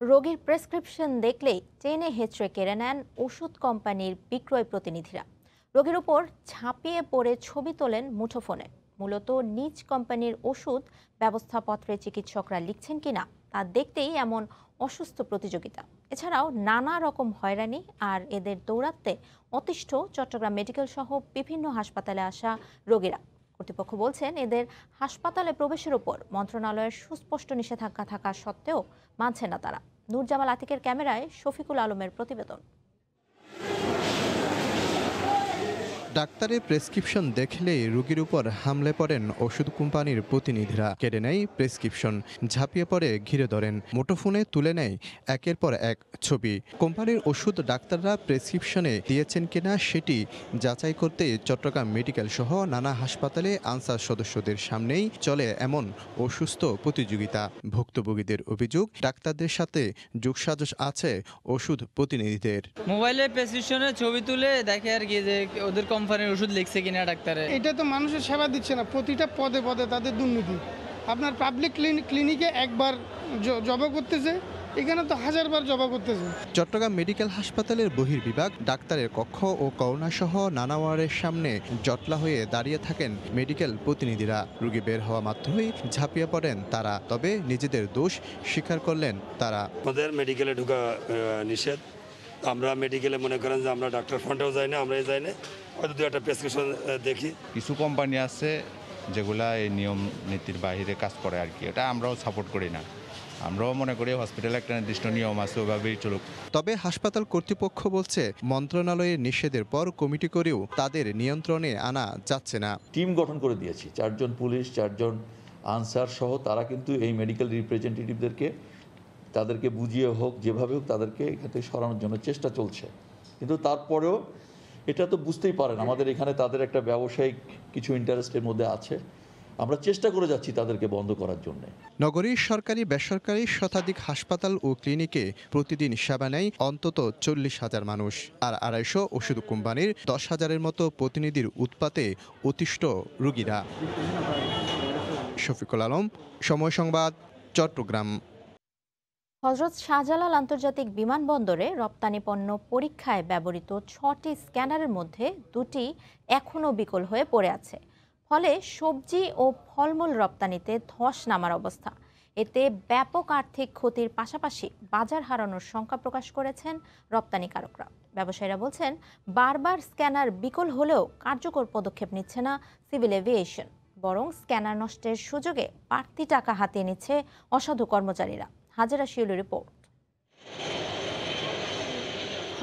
রোগীর প্রেসক্রিপশন দেখলেই টেনে হেঁচড়ে কেড়ে নেন ওষুধ কোম্পানির বিক্রয় প্রতিনিধিরা। রোগীর উপর ঝাঁপিয়ে পড়ে ছবি তোলেন মুঠোফোনে। মূলত নিজ কোম্পানির ওষুধ ব্যবস্থাপত্রে চিকিৎসকরা লিখছেন কিনা তা দেখতেই এমন অসুস্থ প্রতিযোগিতা। এছাড়াও নানা রকম হয়রানি আর এদের দৌরাত্মে অতিষ্ঠ চট্টগ্রাম মেডিকেল সহ বিভিন্ন হাসপাতালে আসা রোগীরা। কর্তৃপক্ষ বলছেন, এদের হাসপাতালে প্রবেশের উপর মন্ত্রণালয়ের সুস্পষ্ট নিষেধাজ্ঞা থাকা সত্ত্বেও মানছে না তারা। নূরজামাল আতিকের ক্যামেরায় শফিকুল আলমের প্রতিবেদন। ডাক্তারের প্রেসক্রিপশন দেখলেই রোগীর উপর হামলে পড়েন ওষুধ কোম্পানির প্রতিনিধিরা। কেড়ে নেয় প্রেসক্রিপশন, ঝাঁপিয়ে পড়ে ঘিরে ধরেন, মুঠোফোনে তুলে নেয় একের পর এক ছবি। কোম্পানির ওষুধ ডাক্তাররা প্রেসক্রিপশনে দিয়েছেন কিনা সেটি যাচাই করতে চট্টগ্রাম মেডিকেল সহ নানা হাসপাতালে আনসার সদস্যদের সামনেই চলে এমন অসুস্থ প্রতিযোগিতা। ভুক্তভোগীদের অভিযোগ, ডাক্তারদের সাথে যোগসাজশ আছে ওষুধ প্রতিনিধিদের। মোবাইলে প্রেসক্রিপশনে ছবি তুলে দেখে আর কি যে ওদের কোম্পানির ওষুধ লিখছে কিনা ডাক্তারে। এটা তো মানুষের সেবা দিচ্ছে না, প্রতিটা পদে পদে তাদের দুর্নীতি। আপনার পাবলিক ক্লিনিকে একবার জবা করতেছে, এখানে তো হাজারবার জবা করতেছে। চট্টগ্রাম মেডিকেল হাসপাতালের বহির্বিভাগ, ডাক্তারের কক্ষ ও করোনা সহ নানা ওয়ার্ডের সামনে জটলা হয়ে দাঁড়িয়ে থাকেন মেডিকেল প্রতিনিধিরা। রোগী বের হওয়া মাত্রই ঝাঁপিয়ে পড়েন তারা, তবে নিজেদের দোষ স্বীকার করলেন তারা। আমাদের মেডিকেলে ঢোকা নিষেধ। আমরা মেডিকেলে মনে করেন যে আমরা ডাক্তার ফ্রন্টেও যাই না, আমরাই যাই না, হয়তো দু একটা প্রেসক্রিপশন দেখি। কিছু কোম্পানি আছে যেগুলা এই নিয়ম নীতির বাইরে কাজ করে আর কি, এটা আমরাও সাপোর্ট করি না। আমরাও মনে করি হসপিটালে একটা নির্দিষ্ট নিয়ম আছে, ওভাবেই চলুক। তবে হাসপাতাল কর্তৃপক্ষ বলছে, মন্ত্রণালয়ের নিষেধের পর কমিটি করেও তাদের নিয়ন্ত্রণে আনা যাচ্ছে না। টিম গঠন করে দিয়েছি, 4 জন পুলিশ, 4 জন আনসার সহ তারা কিন্তু এই মেডিকেল রিপ্রেজেন্টেটিভদেরকে তাদেরকে বুঝিয়ে হোক যেভাবে হোক তাদেরকে এখান থেকে সরানোর জন্য চেষ্টা চলছে। কিন্তু তারপরেও এটা তো বুঝতেই পারেন আমাদের এখানে তাদের একটা ব্যবসায়িক কিছু ইন্টারেস্টের মধ্যে আছে। আমরা চেষ্টা করে যাচ্ছি তাদেরকে বন্ধ করার জন্য। নগরীর সরকারি বেসরকারি শতাধিক হাসপাতাল ও ক্লিনিকে প্রতিদিন সেবা নেয় অন্তত 40,000 মানুষ। আর 250 ওষুধ কোম্পানির 10,000-এর মতো প্রতিনিধির উৎপাতে অতিষ্ঠ রোগীরা। শফিকুল আলম, সময় সংবাদ, চট্টগ্রাম। হযরত শাহজালাল আন্তর্জাতিক বিমানবন্দরে রপ্তানি পণ্য পরীক্ষায় ব্যবহৃত 6টি স্ক্যানারের মধ্যে 2টি এখনও বিকল হয়ে পড়ে আছে। ফলে সবজি ও ফলমূল রপ্তানিতে ধস নামার অবস্থা। এতে ব্যাপক আর্থিক ক্ষতির পাশাপাশি বাজার হারানোর শঙ্কা প্রকাশ করেছেন রপ্তানিকারকরা। ব্যবসায়ীরা বলছেন, বারবার স্ক্যানার বিকল হলেও কার্যকর পদক্ষেপ নিচ্ছে না সিভিল এভিয়েশন, বরং স্ক্যানার নষ্টের সুযোগে বাড়তি টাকা হাতিয়ে নিচ্ছে অসাধু কর্মচারীরা। হাজেরা শিউলি রিপোর্ট।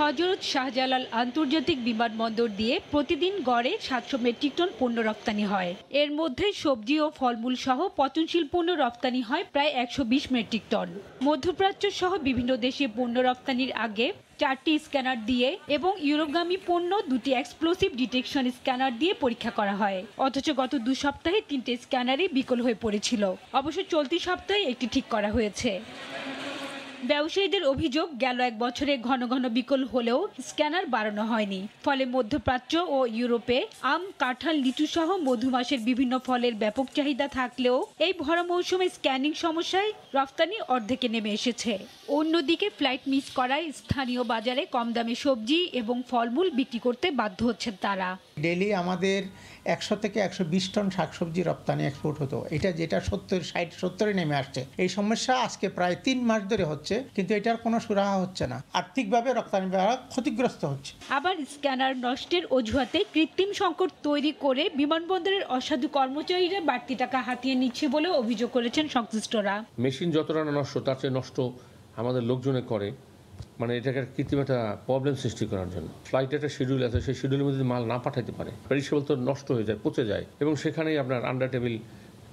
হযরত শাহজালাল আন্তর্জাতিক বিমানবন্দর দিয়ে প্রতিদিন গড়ে 700 মেট্রিক টন পণ্য রপ্তানি হয়। এর মধ্যে সবজি ও ফলমূল সহ পচনশীল পণ্য রপ্তানি হয় প্রায় 120 মেট্রিক টন। মধ্যপ্রাচ্য সহ বিভিন্ন দেশে পণ্য রপ্তানির আগে 4টি স্ক্যানার দিয়ে এবং ইউরোপগামী পণ্য 2টি এক্সপ্লোসিভ ডিটেকশন স্ক্যানার দিয়ে পরীক্ষা করা হয়। অথচ গত 2 সপ্তাহে 3টে স্ক্যানারই বিকল হয়ে পড়েছিল। অবশ্য চলতি সপ্তাহে একটি ঠিক করা হয়েছে। ব্যবসায়ীদের অভিযোগ, গেল 1 বছরে ঘন ঘন বিকল হলেও স্ক্যানার বাড়ানো হয়নি। ফলে মধ্যপ্রাচ্য ও ইউরোপে আম, কাঁঠাল, লিচু সহ মধুমাসের বিভিন্ন ফলের ব্যাপক চাহিদা থাকলেও এই ভরা মৌসুমে স্ক্যানিং সমস্যায় রপ্তানি অর্ধেকে নেমে এসেছে। অন্যদিকে ফ্লাইট মিস করায় স্থানীয় বাজারে কম দামে সবজি এবং ফলমূল বিক্রি করতে বাধ্য হচ্ছেন তারা। ডেইলি আমাদের 100 থেকে 120 টন শাকসবজি রপ্তানি এক্সপোর্ট হতো, এটা যেটা 70-60-70-এ নেমে আসছে। এই সমস্যা আজকে প্রায় 3 মাস ধরে হচ্ছে, কিন্তু এটার কোনো সুরাহা হচ্ছে না। আর্থিকভাবে রপ্তানি বিভাগ ক্ষতিগ্রস্ত হচ্ছে। আবার স্ক্যানার নষ্টের অজুহাতে কৃত্রিম সংকট তৈরি করে বিমানবন্দরের অসাধু কর্মচারীরা বাড়তি টাকা হাতিয়ে নিচ্ছে বলে অভিযোগ করেছেন সংশ্লিষ্টরা। মেশিন যতটা নষ্ট তার চেয়ে নষ্ট আমাদের লোকজনে করে, মানে এটাকে কৃত্রিম একটা প্রবলেম সৃষ্টি করার জন্য। ফ্লাইট একটা শিডিউল আছে, সেই শিডিউলের মধ্যে মাল না পাঠাতে পারে, পেরিশেবল তো নষ্ট হয়ে যায়, পচে যায়, এবং সেখানেই আপনার আন্ডার টেবিল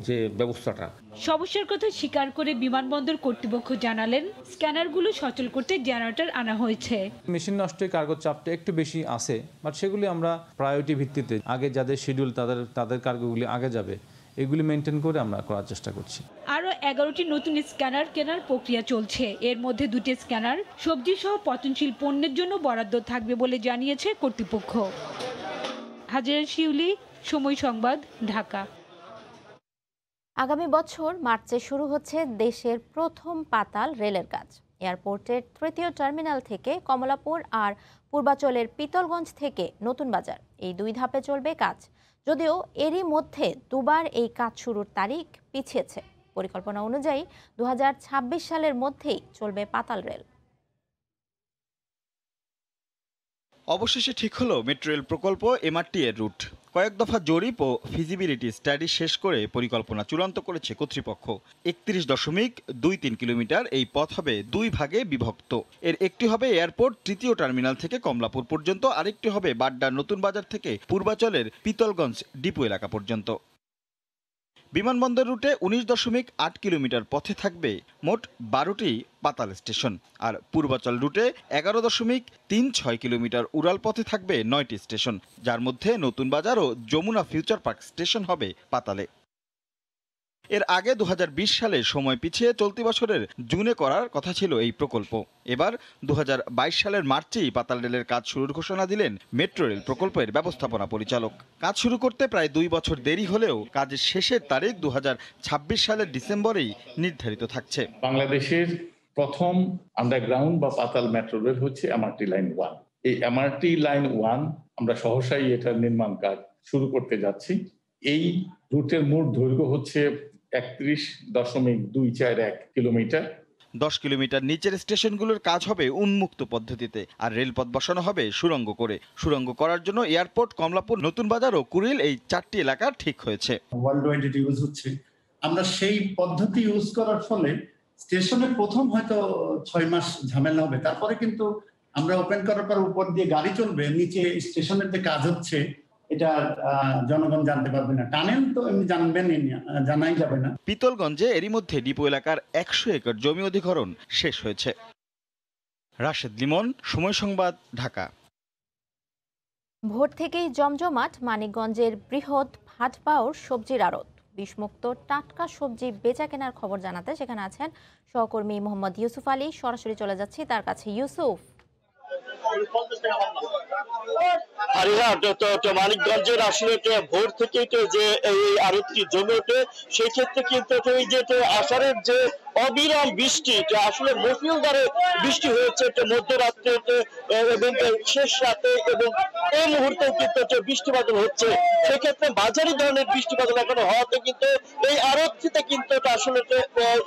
যে ব্যবস্থাটা। সমস্যার কথা স্বীকার করে বিমানবন্দর কর্তৃপক্ষ জানালেন, স্ক্যানারগুলো সচল করতে জেনারেটর আনা হয়েছে। মেশিন নষ্টে কার্গো চাপটা একটু বেশি আছে, বাট সেগুলি আমরা প্রায়োরিটি ভিত্তিতে আগে যাদের শিডিউল তাদের কার্গোগুলি আগে যাবে এগুলি মেনটেন করে আমরা করার চেষ্টা করছি। আরও 11টি নতুন স্ক্যানার কেনার প্রক্রিয়া চলছে। এর মধ্যে 2টি স্ক্যানার সবজি সহ পচনশীল পণ্যের জন্য বরাদ্দ থাকবে বলে জানিয়েছে কর্তৃপক্ষ। হাজেরা শিউলি, সময় সংবাদ, ঢাকা। আগামী বছর মার্চে শুরু হচ্ছে দেশের প্রথম পাতাল রেলের কাজ। এয়ারপোর্টের 3য় টার্মিনাল থেকে কমলাপুর আর পূর্বাচলের পিতলগঞ্জ থেকে নতুন বাজার, এই 2 ধাপে চলবে কাজ। যদিও এরই মধ্যে দুবার এই কাজ শুরুর তারিখ পিছিয়েছে। পরিকল্পনা অনুযায়ী 2026 সালের মধ্যেই চলবে পাতাল রেল। অবশেষে ঠিক হলো মেট্রো রেল প্রকল্প এমআরটি এর রুট। কয়েক দফা জরিপ ও ফিজিবিলিটি স্টাডি শেষ করে পরিকল্পনা চূড়ান্ত করেছে কর্তৃপক্ষ। 31.23 কিলোমিটার এই পথ হবে 2 ভাগে বিভক্ত। এর একটি হবে এয়ারপোর্ট 3য় টার্মিনাল থেকে কমলাপুর পর্যন্ত, আরেকটি হবে বাড্ডার নতুন বাজার থেকে পূর্বাচলের পিতলগঞ্জ ডিপো এলাকা পর্যন্ত। বিমানবন্দর রুটে 19.8 কিলোমিটার পথে থাকবে মোট 12টি পাতাল স্টেশন, আর পূর্বাচল রুটে 11.36 কিলোমিটার উড়াল পথে থাকবে 9টি স্টেশন, যার মধ্যে নতুন বাজার ও যমুনা ফিউচার পার্ক স্টেশন হবে পাতালে। এর আগে 2020 সালে সময় পিছিয়ে চলতি বছরের জুনে করার কথা ছিল এই প্রকল্প। এবার 2022 সালের মার্চেই পাতাল রেলের কাজ শুরুর ঘোষণা দিলেন মেট্রো রেল প্রকল্পের ব্যবস্থাপনা পরিচালক। কাজ শুরু করতে প্রায় 2 বছর দেরি হলেও কাজের শেষের তারিখ 2026 সালের ডিসেম্বরেই নির্ধারিত থাকছে। বাংলাদেশের প্রথম আন্ডারগ্রাউন্ড বা পাতাল মেট্রো রেল হচ্ছে এমআরটি লাইন 1। এই এমআরটি লাইন 1 আমরা সহসাই এটার নির্মাণ কাজ শুরু করতে যাচ্ছি। এই রুটের মোট দৈর্ঘ্য হচ্ছে 31.241 কিলোমিটার। 10 কিলোমিটার নিচের স্টেশনগুলোর কাজ হবে উন্মুক্ত পদ্ধতিতে, আর রেলপথ বসানো হবে সুড়ঙ্গ করে। সুড়ঙ্গ করার জন্য এয়ারপোর্ট, কমলাপুর, নতুন বাজার ও কুড়িল এই 4টি এলাকা ঠিক হয়েছে। ওয়ার্ল্ড ওয়াইড এটি ইউজ হচ্ছে। আমরা সেই পদ্ধতি ইউজ করার ফলে স্টেশনে প্রথম হয়তো 6 মাস ঝামেলা হবে, তারপরে কিন্তু আমরা ওপেন করার পর উপর দিয়ে গাড়ি চলবে, নিচে স্টেশনের যে কাজ হচ্ছে এটা জনগণ জানতে পারবে না। টানেল তো এমনি জানাই যাবে না। পিতলগঞ্জে এরই মধ্যে ডিপো এলাকার 100 একর জমি অধিগ্রহণ শেষ হয়েছে। রাশেদ লিমন, সময় সংবাদ, ঢাকা। ভোর থেকেই জমজমাট মানিকগঞ্জের বৃহৎ ভাটপাড় সবজির আড়ত। বিষমুক্ত টাটকা সবজি বেচা কেনার খবর জানাতে সেখানে আছেন সহকর্মী মোহাম্মদ ইউসুফ আলী। সরাসরি চলে যাচ্ছি তার কাছে। ইউসুফ, মানিকগঞ্জের আসলে ভোর থেকে যে এই আড়তটি জমে ওঠে, সেই ক্ষেত্রে কিন্তু এই যে আষাঢ়ের যে অবিরাম বৃষ্টি, আসলে মফিলদারে বৃষ্টি হয়েছে মধ্যরাত্রে এবং শেষ রাতে, এবং এই মুহূর্তে কিন্তু বৃষ্টি বাদল হচ্ছে। সেক্ষেত্রে মাঝারি ধরনের বৃষ্টি বাদল এখনো হওয়াতে কিন্তু এই আড়তটিতে কিন্তু আসলে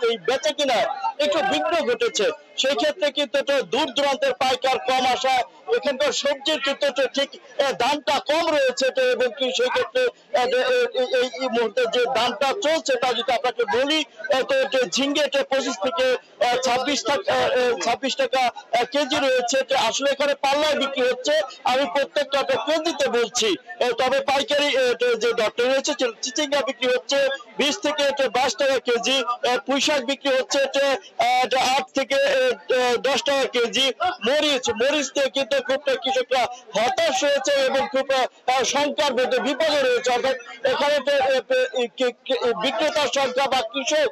এই বেচা কিনা একটু বিঘ্ন ঘটেছে। সেই ক্ষেত্রে কিন্তু দূর দূরান্তের পাইকার কম আসা, এখানকার সবজির কিন্তু ঠিক দামটা কম রয়েছে, এবং কি সেই ক্ষেত্রে এই মুহূর্তে যে দামটা চলছে তা যদি আপনাকে বলি, ঝিঙ্গে 25 থেকে 26 টাকা কেজি রয়েছে। আসলে এখানে পাল্লায় বিক্রি হচ্ছে, আমি প্রত্যেকটা কেজিতে বলছি। তবে পাইকারি যে দরটা রয়েছে, চিচিঙ্গা বিক্রি হচ্ছে 20 থেকে 22 টাকা কেজি, পুঁইশাক বিক্রি হচ্ছে 8 থেকে 10 টাকা কেজি। মরিচ দিয়ে কিন্তু খুব কৃষকরা হতাশ হয়েছে এবং খুব সংখ্যার মধ্যে বিপদে রয়েছে। অর্থাৎ এখানে বিক্রেতার সংখ্যা বা কৃষক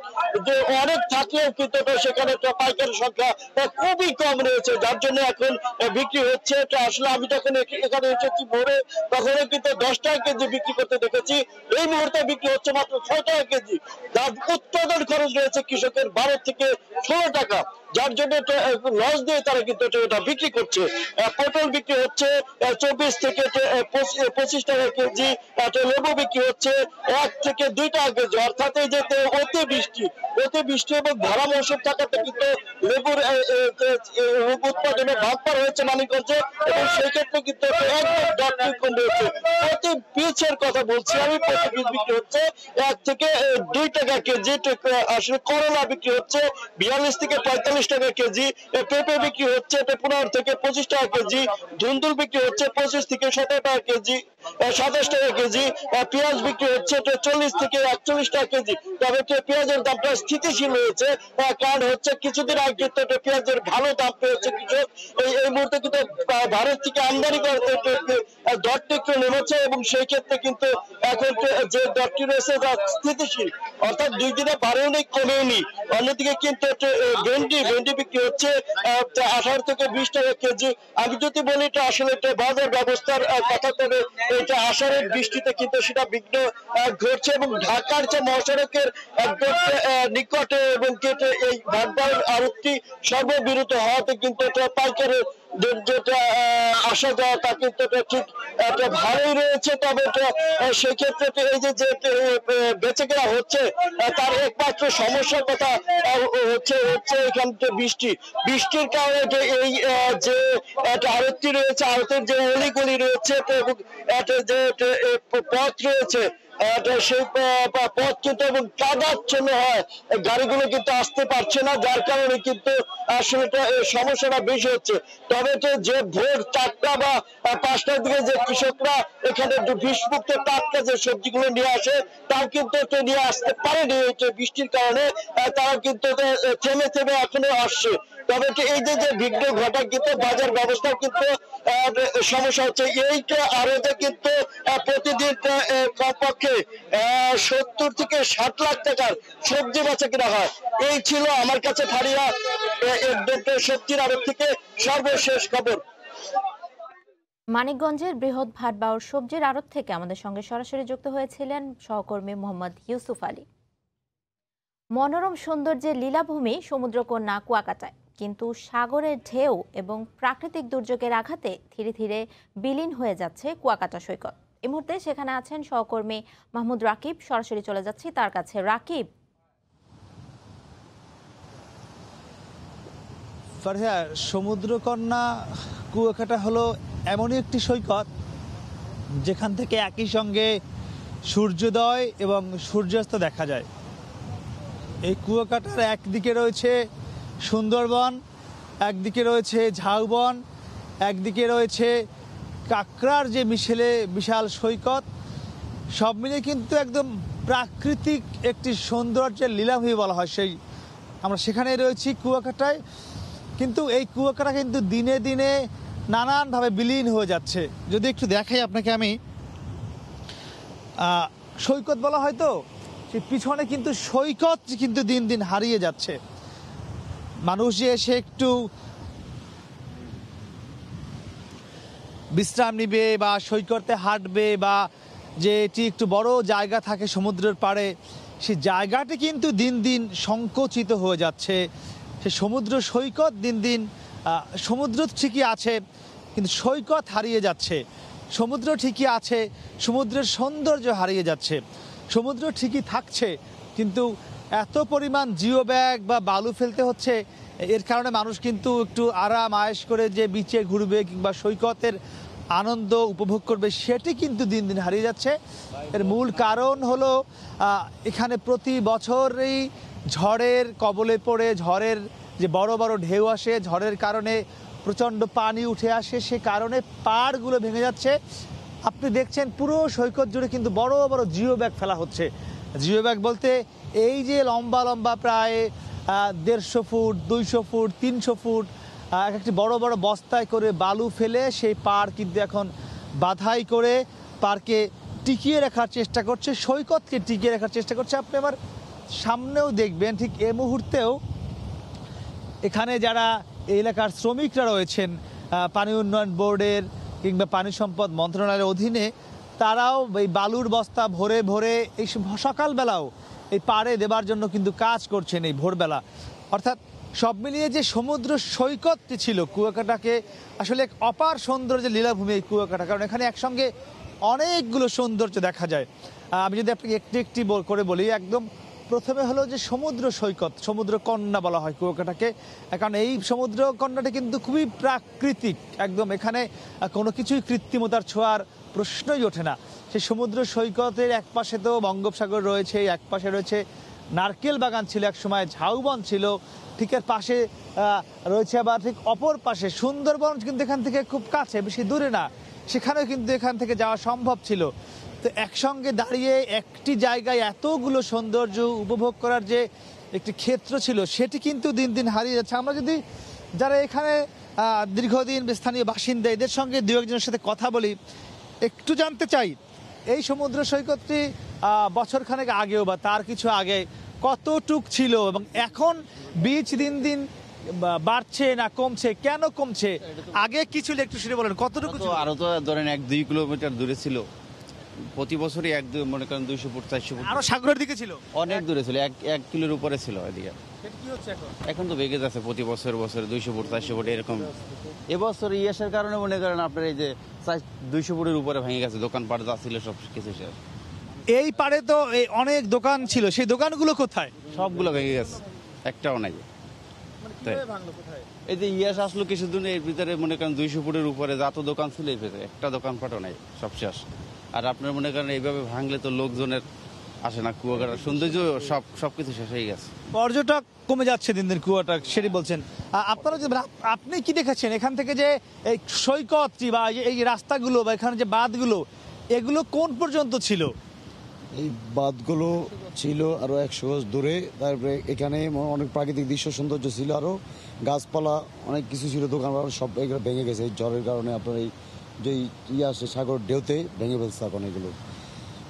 যে অনেক থাকলেও কিন্তু সেখানে পাইকারি সংখ্যা খুবই কম রয়েছে, যার জন্য এখন বিক্রি হচ্ছে। আসলে আমি যখন এখানে এসেছি ভোরে, তখন কিন্তু 10 টাকা কেজি বিক্রি করতে দেখেছি। এই মুহূর্তে বিক্রি হচ্ছে মাত্র 6 টাকা কেজি, যার উৎপাদন খরচ রয়েছে কৃষকের 12 থেকে 16 টাকা, যার জন্য লস দিয়ে তারা কিন্তু এটা বিক্রি করছে। পটল বিক্রি হচ্ছে 24 থেকে 25 টাকা কেজি, লেবু বিক্রি হচ্ছে 1 থেকে 2 টাকা কেজি। অর্থাৎ এই যে অতি বৃষ্টি এবং ভরা মৌসুম থাকাতে কিন্তু লেবুর উৎপাদনে বাম্পার হয়েছে মানিকগঞ্জে, এবং সেই ক্ষেত্রে কিন্তু একদম দর কম রয়েছে। প্রতি পিসের কথা বলছি আমি, প্রতি পিস বিক্রি হচ্ছে 1 থেকে 2 টাকা কেজি। আসলে করলা বিক্রি হচ্ছে 42 থেকে 45 টাকা কেজি, পেঁপে বিক্রি হচ্ছে 15 থেকে 25 টাকা কেজি, ধুন্দুল বিক্রি হচ্ছে 25 থেকে 17 টাকা কেজি, 27 টাকা কেজি, পেঁয়াজ বিক্রি হচ্ছে 40 থেকে 41 টাকা কেজি। তবে পেঁয়াজের দামটা স্থিতিশীল হয়েছে, কারণ হচ্ছে কিছুদিন আগে কিন্তু পেঁয়াজের ভালো দাম পেয়েছে কৃষক। এই মুহূর্তে কিন্তু ভারত থেকে আমদানি করতে দরটি একটু নেমেছে, এবং সেই ক্ষেত্রে কিন্তু এখন যে দরটি রয়েছে তা স্থিতিশীল, অর্থাৎ 2 দিনে বাড়েওনি কমেওনি। অন্যদিকে কিন্তু ভেন্ডি বিক্রি হচ্ছে 18 থেকে 20 টাকা কেজি। আমি যদি বলি এটা আসলে বাজার ব্যবস্থার কথা, তবে এটা আষাঢ়ের বৃষ্টিতে কিন্তু সেটা বিঘ্ন ঘটছে, এবং ঢাকার যে মহাসড়কের একদম নিকটে এবং এই ভাগবাড় আড়তটি সর্ববিরত হওয়াতে কিন্তু এটা পাইকারের যেটা আসা যাওয়া তা কিন্তু ঠিক একটা ভালোই রয়েছে। তবে সেই ক্ষেত্রে এই যে বেঁচে কেনা হচ্ছে তার একমাত্র সমস্যার কথা হচ্ছে এখান থেকে বৃষ্টির কারণে যে এই যে আড়তটি রয়েছে, আড়তের যে অলিগলি রয়েছে এবং যে পথ রয়েছে সেই পথ কিন্তু এবং কাদাচ্ছন্ন হয়, গাড়িগুলো কিন্তু আসতে পারছে না, যার কারণে কিন্তু আসলে সমস্যাটা বেশি হচ্ছে। তবে যে ভোর 4টা বা 5টার দিকে যে কৃষকরা এখানে বিষমুক্ত টাটকা যে সবজিগুলো নিয়ে আসে, তার কিন্তু নিয়ে আসতে পারেনি বৃষ্টির কারণে। তারা কিন্তু থেমে এখনো আসছে। তবে এই যে বিঘ্ন ঘটা কিন্তু বাজার ব্যবস্থা কিন্তু সমস্যা হচ্ছে। এইটা আড়তে কিন্তু প্রতিদিন কমপক্ষে 70 থেকে 60 লাখ টাকার সবজি বেচা কিনা হয়। এই ছিল আমার কাছে ফারিয়া সবজির আড়ত থেকে সর্বশেষ খবর। মানিকগঞ্জের বৃহৎ ভাটবাউর সবজির আড়ত থেকে আমাদের সঙ্গে সরাসরি যুক্ত হয়েছিলেন সহকর্মী মোহাম্মদ ইউসুফ আলী। মনোরম সৌন্দর্যের লীলাভূমি সমুদ্রকন্যা কুয়াকাটায়, কিন্তু সাগরের ঢেউ এবং প্রাকৃতিক দুর্যোগের আঘাতে ধীরে ধীরে বিলীন হয়ে যাচ্ছে কুয়াকাটা সৈকত। এই মুহূর্তে সেখানে আছেন সহকর্মী মাহমুদ রাকিব, সরাসরি চলে যাচ্ছি তার কাছে। রাকিব, ফারহা, সমুদ্রকন্যা কুয়াকাটা হলো এমনই একটি সৈকত যেখান থেকে একই সঙ্গে সূর্যোদয় এবং সূর্যাস্ত দেখা যায়। এই কুয়াকাটার একদিকে রয়েছে সুন্দরবন, একদিকে রয়েছে ঝাউবন, একদিকে রয়েছে কাঁকড়ার যে বিশাল সৈকত। সব মিলে কিন্তু একদম প্রাকৃতিক একটি সৌন্দর্যের লীলাভূমি বলা হয়। আমরা সেখানে রয়েছি কুয়াকাটায়, কিন্তু এই কুয়াকাটা কিন্তু দিনে দিনে নানানভাবে বিলীন হয়ে যাচ্ছে। যদি একটু দেখাই আপনাকে আমি, সৈকত বলা হয় তো, সেই পিছনে কিন্তু সৈকত কিন্তু দিন দিন হারিয়ে যাচ্ছে। মানুষ যে এসে একটু বিশ্রাম নিবে বা সৈকতে হাঁটবে, বা যে এটি একটু বড় জায়গা থাকে সমুদ্রের পাড়ে, সেই জায়গাটি কিন্তু দিন দিন সংকুচিত হয়ে যাচ্ছে। সে সমুদ্র সৈকত দিন দিন, সমুদ্র ঠিকই আছে কিন্তু সৈকত হারিয়ে যাচ্ছে। সমুদ্র ঠিকই আছে, সমুদ্রের সৌন্দর্য হারিয়ে যাচ্ছে। সমুদ্র ঠিকই থাকছে, কিন্তু এত পরিমাণ জিও ব্যাগ বা বালু ফেলতে হচ্ছে, এর কারণে মানুষ কিন্তু একটু আরাম আয়েশ করে যে বিচে ঘুরবে কিংবা সৈকতের আনন্দ উপভোগ করবে, সেটি কিন্তু দিন দিন হারিয়ে যাচ্ছে। এর মূল কারণ হলো এখানে প্রতি বছরই ঝড়ের কবলে পড়ে, ঝড়ের যে বড় বড় ঢেউ আসে, ঝড়ের কারণে প্রচণ্ড পানি উঠে আসে, সে কারণে পাড়গুলো ভেঙে যাচ্ছে। আপনি দেখছেন পুরো সৈকত জুড়ে কিন্তু বড় বড় জিও ব্যাগ ফেলা হচ্ছে। জিও ব্যাগ বলতে এই যে লম্বা লম্বা প্রায় 150 ফুট, 200 ফুট, 300 ফুট একটি বড় বড় বস্তায় করে বালু ফেলে সেই পাড় কিন্তু এখন বাধাই করে পাড়কে টিকিয়ে রাখার চেষ্টা করছে, সৈকতকে টিকিয়ে রাখার চেষ্টা করছে। আপনি আবার সামনেও দেখবেন ঠিক এই মুহূর্তেও এখানে যারা এই এলাকার শ্রমিকরা রয়েছেন, পানি উন্নয়ন বোর্ডের কিংবা পানি সম্পদ মন্ত্রণালয়ের অধীনে, তারাও এই বালুর বস্তা ভরে ভরে এই সকালবেলাও এই পাড়ে দেবার জন্য কিন্তু কাজ করছেন এই ভোরবেলা। অর্থাৎ সব মিলিয়ে যে সমুদ্র সৈকতটি ছিল কুয়াকাটাকে আসলে এক অপার সৌন্দর্যের লীলাভূমি এই কুয়াকাটা, কারণ এখানে একসঙ্গে অনেকগুলো সৌন্দর্য দেখা যায়। আমি যদি আপনাকে একটি একটি করে বলি, একদম প্রথমে হলো যে সমুদ্র সৈকত, সমুদ্র কন্যা বলা হয় কুয়াকাটাকে, কারণ এই সমুদ্র কন্যাটা কিন্তু খুবই প্রাকৃতিক, একদম এখানে কোনো কিছুই কৃত্রিমতার ছোঁয়ার প্রশ্নই ওঠে না। সেই সমুদ্র সৈকতের এক পাশে তো বঙ্গোপসাগর রয়েছে, এক পাশে রয়েছে নারকেল বাগান ছিল এক সময়, ঝাউবন ছিল, ঠিক এর পাশে রয়েছে আবার ঠিক অপর পাশে সুন্দরবন, কিন্তু এখান থেকে খুব কাছে, বেশি দূরে না, সেখানেও কিন্তু এখান থেকে যাওয়া সম্ভব ছিল। তো একসঙ্গে দাঁড়িয়ে একটি জায়গায় এতগুলো সৌন্দর্য উপভোগ করার যে একটি ক্ষেত্র ছিল, সেটি কিন্তু দিন দিন হারিয়ে যাচ্ছে। আমরা যদি যারা এখানে দীর্ঘদিন স্থানীয় বাসিন্দা, এদের সঙ্গে দু একজনের সাথে কথা বলি, একটু জানতে চাই এই সমুদ্র সৈকতটি বছরখানেক আগেও বা তার কিছু আগে কতটুক ছিল এবং এখন বিচ দিন দিন বাড়ছে না কমছে, কেন কমছে, আগে কি ছিল একটু শুনে বলেন, কতটুকু? আরো তো ধরেন 1-2 কিলোমিটার দূরে ছিল, প্রতি বছরই মনে করেন 200 ফুট 400 ফুট। আরো সাগরের দিকে ছিল, অনেক দূরে ছিল, 1 কিলোর উপরে ছিল এদিকে। কি হচ্ছে এখন? এখন তো বেগে যাচ্ছে প্রতি বছর 200 ফুট 400 ফুট এরকম। এবছর ইয়াসের কারণে মনে করেন আপনার এই যে 200 ফুটের উপরে ভেঙে গেছে, দোকানপাট যা ছিল সব কিছু শেষ। এই পারে তো অনেক দোকান ছিল, সেই দোকানগুলো কোথায়? সবগুলো ভেঙে গেছে, একটাও নাই। এই যে ইয়াস আসলো কিছুদিন, এর ভিতরে মনে করেন 200 ফুটের উপরে যত দোকান ছিল এর ভিতরে একটা দোকানপাটও নাই, সব শেষ। আর আপনার মনে করেন এইভাবে ভাঙলে তো লোকজনের আসে না, কুয়াকাটার সৌন্দর্য সবকিছু শেষ হয়ে গেছে। পর্যটক কমে যাচ্ছে দিন দিন কুয়াকাটা, সেটি বলছেন আপনারা। যে আপনি কি দেখেছেন এখান থেকে যে এই সৈকতটি বা এই রাস্তাগুলো বা এখানে যে বাঁধগুলো, এগুলো কোন পর্যন্ত ছিল? এই বাঁধগুলো ছিল আরো 100 গজ দূরে। তারপরে এখানে অনেক প্রাকৃতিক দৃশ্য সৌন্দর্য ছিল, আরো গাছপালা অনেক কিছু ছিল, দোকানপাট সব এগুলো ভেঙে গেছে ঝড়ের কারণে। আপনার এই যে আসে সাগর ঢেউতে ভেঙে ফেলছে, এখন এগুলো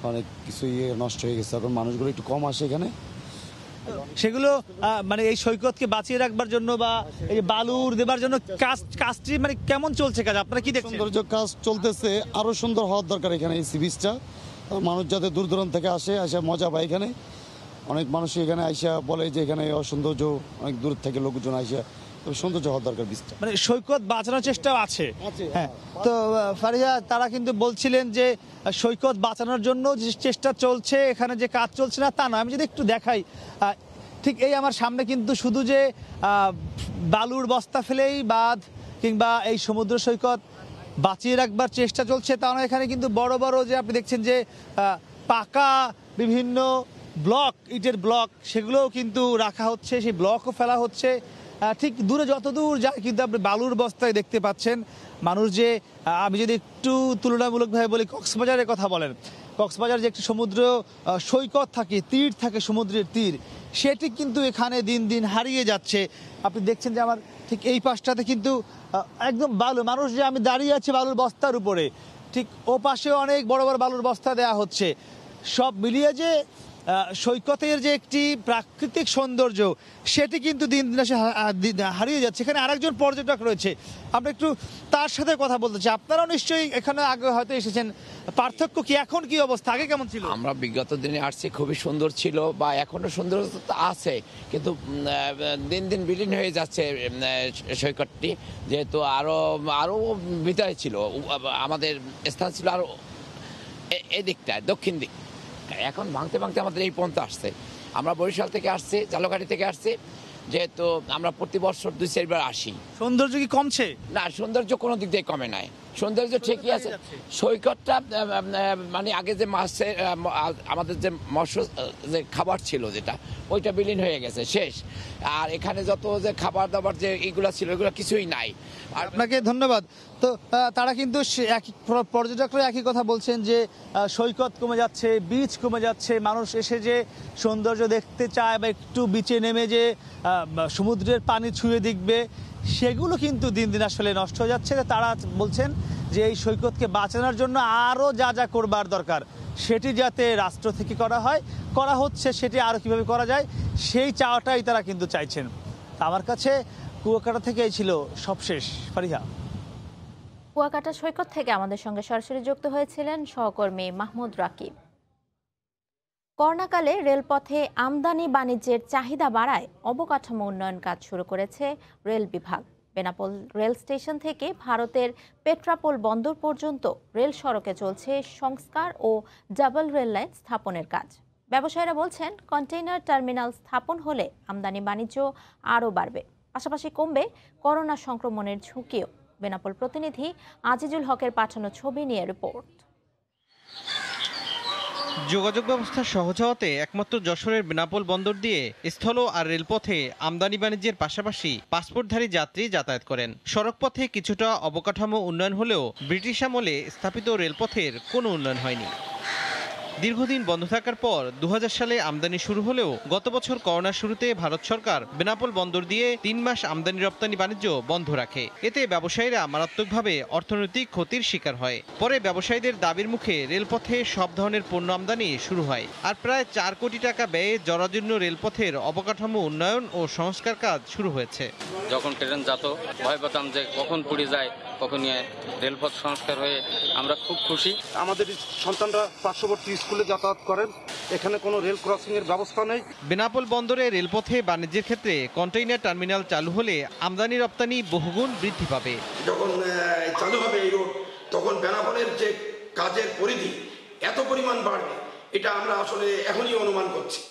অনেক কিছু নষ্ট হয়ে গেছে, এখন মানুষগুলো একটু কম আসে এখানে। সেগুলো মানে এই সৈকতকে বাঁচিয়ে রাখবার জন্য বা এই বালুর দেবার জন্য কাজটি মানে কেমন চলছে কাজ, আপনারা কি দেখছেন? সৌন্দর্য কাজ চলতেছে, আরো সুন্দর হওয়ার দরকার এখানে এই সি বিচটা। মানুষ যাতে দূর দূরান্ত থেকে আসে মজা পায় এখানে। অনেক মানুষ এখানে আইসা বলে যে এখানে অসৌন্দর্য, অনেক দূর থেকে লোকজন আইসা, সৌন্দর্য হওয়ার দরকার বিচটা। মানে সৈকত বাঁচানোর চেষ্টাও আছে। হ্যাঁ, তো ফারিয়া তারা কিন্তু বলছিলেন যে সৈকত বাঁচানোর জন্য যে চেষ্টা চলছে, এখানে যে কাজ চলছে না তা নয়। আমি যদি একটু দেখাই, ঠিক এই আমার সামনে কিন্তু শুধু যে বালুর বস্তা ফেলেই বাঁধ কিংবা এই সমুদ্র সৈকত বাঁচিয়ে রাখবার চেষ্টা চলছে তা নয়, এখানে কিন্তু বড় বড় যে আপনি দেখছেন যে পাকা বিভিন্ন ব্লক, ইটের ব্লক, সেগুলোও কিন্তু রাখা হচ্ছে, সেই ব্লকও ফেলা হচ্ছে। ঠিক দূরে যত দূর যায় কিন্তু আপনি বালুর বস্তায় দেখতে পাচ্ছেন মানুষ। যে আমি যদি একটু তুলনামূলকভাবে বলি, কক্সবাজারের কথা বলেন, কক্সবাজার যে একটি সমুদ্র সৈকত থাকে, তীর থাকে, সমুদ্রের তীর, সেটি কিন্তু এখানে দিন দিন হারিয়ে যাচ্ছে। আপনি দেখছেন যে আমার ঠিক এই পাশটাতে কিন্তু একদম বালু, মানুষ যে আমি দাঁড়িয়ে আছি বালুর বস্তার উপরে, ঠিক ও পাশে অনেক বড় বড় বালুর বস্তা দেয়া হচ্ছে। সব মিলিয়ে যে সৈকতের যে একটি প্রাকৃতিক সৌন্দর্য, সেটি কিন্তু দিন দিন হারিয়ে যাচ্ছে। এখানে আরেকজন পর্যটক রয়েছে, আমরা একটু তার সাথে কথা বলতে চাই। আপনারাও নিশ্চয়ই এখানে আগে হয়তো এসেছেন, পার্থক্য কি, এখন কি অবস্থা, আগে কেমন ছিল? আমরা বিগত দিনে আসছি, খুবই সুন্দর ছিল বা এখনো সুন্দর আছে, কিন্তু দিন দিন বিলীন হয়ে যাচ্ছে সৈকতটি, যেহেতু আরো ভিতরে ছিল, আমাদের স্থান ছিল আরো এদিকটায় দক্ষিণ দিক। এখন ভাঙতে ভাঙতে আমাদের এই পর্যন্ত আসছে। আমরা বরিশাল থেকে আসছি, ঝালকাঠি থেকে আসছি, যেহেতু আমরা প্রতি বছর 2-4 বার আসি। সৌন্দর্য কি কমছে? না, সৌন্দর্য কোনো দিক দিয়ে কমে নাই, সৌন্দর্য ঠিকই আছে। সৈকতটা মানে আগে যে মাছের আমাদের যে মৎস্য যে খাবার ছিল, যেটা ওইটা বিলীন হয়ে গেছে, শেষ। আর এখানে যত যে খাবার দাবার যে এগুলো ছিল, এগুলো কিছুই নাই। আপনাকে ধন্যবাদ। তো তারা কিন্তু একই পর্যটকরা একই কথা বলছেন যে সৈকত কমে যাচ্ছে, বিচ কমে যাচ্ছে, মানুষ এসে যে সৌন্দর্য দেখতে চায় বা একটু বিচে নেমে যে সমুদ্রের পানি ছুঁয়ে দেখবে, সেগুলো কিন্তু দিন দিন আসলে নষ্ট হয়ে যাচ্ছে। তারা বলছেন যে এই সৈকতকে বাঁচানোর জন্য আরও যা যা করবার দরকার, সেটি যাতে রাষ্ট্র থেকে করা হচ্ছে, সেটি আরও কীভাবে করা যায়, সেই চাওয়াটাই তারা কিন্তু চাইছেন। আমার কাছে কুয়াকাটা থেকে এই ছিল সবশেষ। ফারিহা। কুয়াকাটা সৈকত থেকে আমাদের সঙ্গে সরাসরি যুক্ত হয়েছিলেন সহকর্মী মাহমুদ রাকিব। করোনাকালে রেলপথে আমদানি বাণিজ্যের চাহিদা বাড়ায় অবকাঠামো উন্নয়ন কাজ শুরু করেছে রেল বিভাগ। বেনাপোল রেল স্টেশন থেকে ভারতের পেট্রাপোল বন্দর পর্যন্ত রেল সড়কে চলছে সংস্কার ও ডাবল রেল লাইন স্থাপনের কাজ। ব্যবসায়ীরা বলছেন, কন্টেইনার টার্মিনাল স্থাপন হলে আমদানি বাণিজ্য আরও বাড়বে, পাশাপাশি কমবে করোনা সংক্রমণের ঝুঁকিও। বেনাপোল প্রতিনিধি আজিজুল হকের পাঠানো ছবি নিয়ে রিপোর্ট। যোগাযোগ ব্যবস্থা সহজ হওয়াতে একমাত্র যশোরের বেনাপোল বন্দর দিয়ে স্থল আর রেলপথে আমদানি বাণিজ্যের পাশাপাশি পাসপোর্টধারী যাত্রী যাতায়াত করেন। সড়কপথে কিছুটা অবকাঠামো উন্নয়ন হলেও ব্রিটিশ আমলে স্থাপিত রেলপথের কোনো উন্নয়ন হয়নি। দীর্ঘদিন বন্ধ থাকার পর 2000 সালে আমদানি শুরু হলেও গত বছর করোনার শুরুতে ভারত সরকার বেনাপোল বন্দর দিয়ে 3 মাস আমদানি রপ্তানি বাণিজ্য বন্ধ রাখে। এতে ব্যবসায়ীরা মারাত্মকভাবে অর্থনৈতিক ক্ষতির শিকার হয়। পরে ব্যবসায়ীদের দাবির মুখে রেলপথে সব ধরনের পণ্য আমদানি শুরু হয়। আর প্রায় 4 কোটি টাকা ব্যয়ে জরাজীর্ণ রেলপথের অবকাঠামো উন্নয়ন ও সংস্কার কাজ শুরু হয়েছে। যখন ট্রেন যেত ভয় পেতাম যে কখন পুড়ে যায়, কখন রেলপথ সংস্কার হয়ে আমরা খুব খুশি। আমাদের সন্তানরা পার্শ্ববর্তী স্কুলে যাতায়াত করেন, এখানে কোনো রেল ক্রসিং এর ব্যবস্থা নেই। বেনাপোল বন্দরে রেলপথে বাণিজ্যের ক্ষেত্রে কন্টেইনার টার্মিনাল চালু হলে আমদানি রপ্তানি বহুগুণ বৃদ্ধি পাবে। যখন চালু হবে এই রোড, তখন বেনাপোলের যে কাজের পরিধি এত পরিমাণ বাড়বে, এটা আমরা আসলে এখনই অনুমান করছি।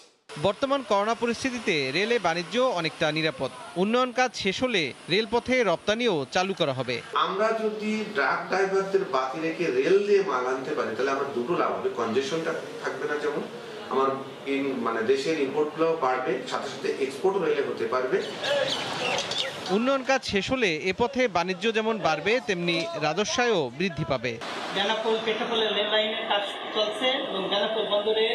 বর্তমান করোনা পরিস্থিতিতে রেলে বাণিজ্য অনেকটা নিরাপদ। উন্নয়ন কাজ শেষ হলে রেলপথে রপ্তানিও চালু করা হবে। আমরা যদি ট্রাক ড্রাইভারদের বাকি রেখে রেল দিয়ে মাল আনতে পারি, তাহলে আমার দুটো লাভ হবে। কনজেশনটা থাকবে না, যেমন আমার দেশের ইম্পোর্টগুলো বাড়বে, সাথে সাথে এক্সপোর্টও রেলে হতে পারবে। উন্নয়ন কাজ শেষ হলে এ পথে বাণিজ্য যেমন বাড়বে, তেমনি রাজস্বও বৃদ্ধি পাবে। বেনাপোল পেট্রাপোলের রেল লাইনের কাজ চলছে এবং বেনাপোল বন্দরে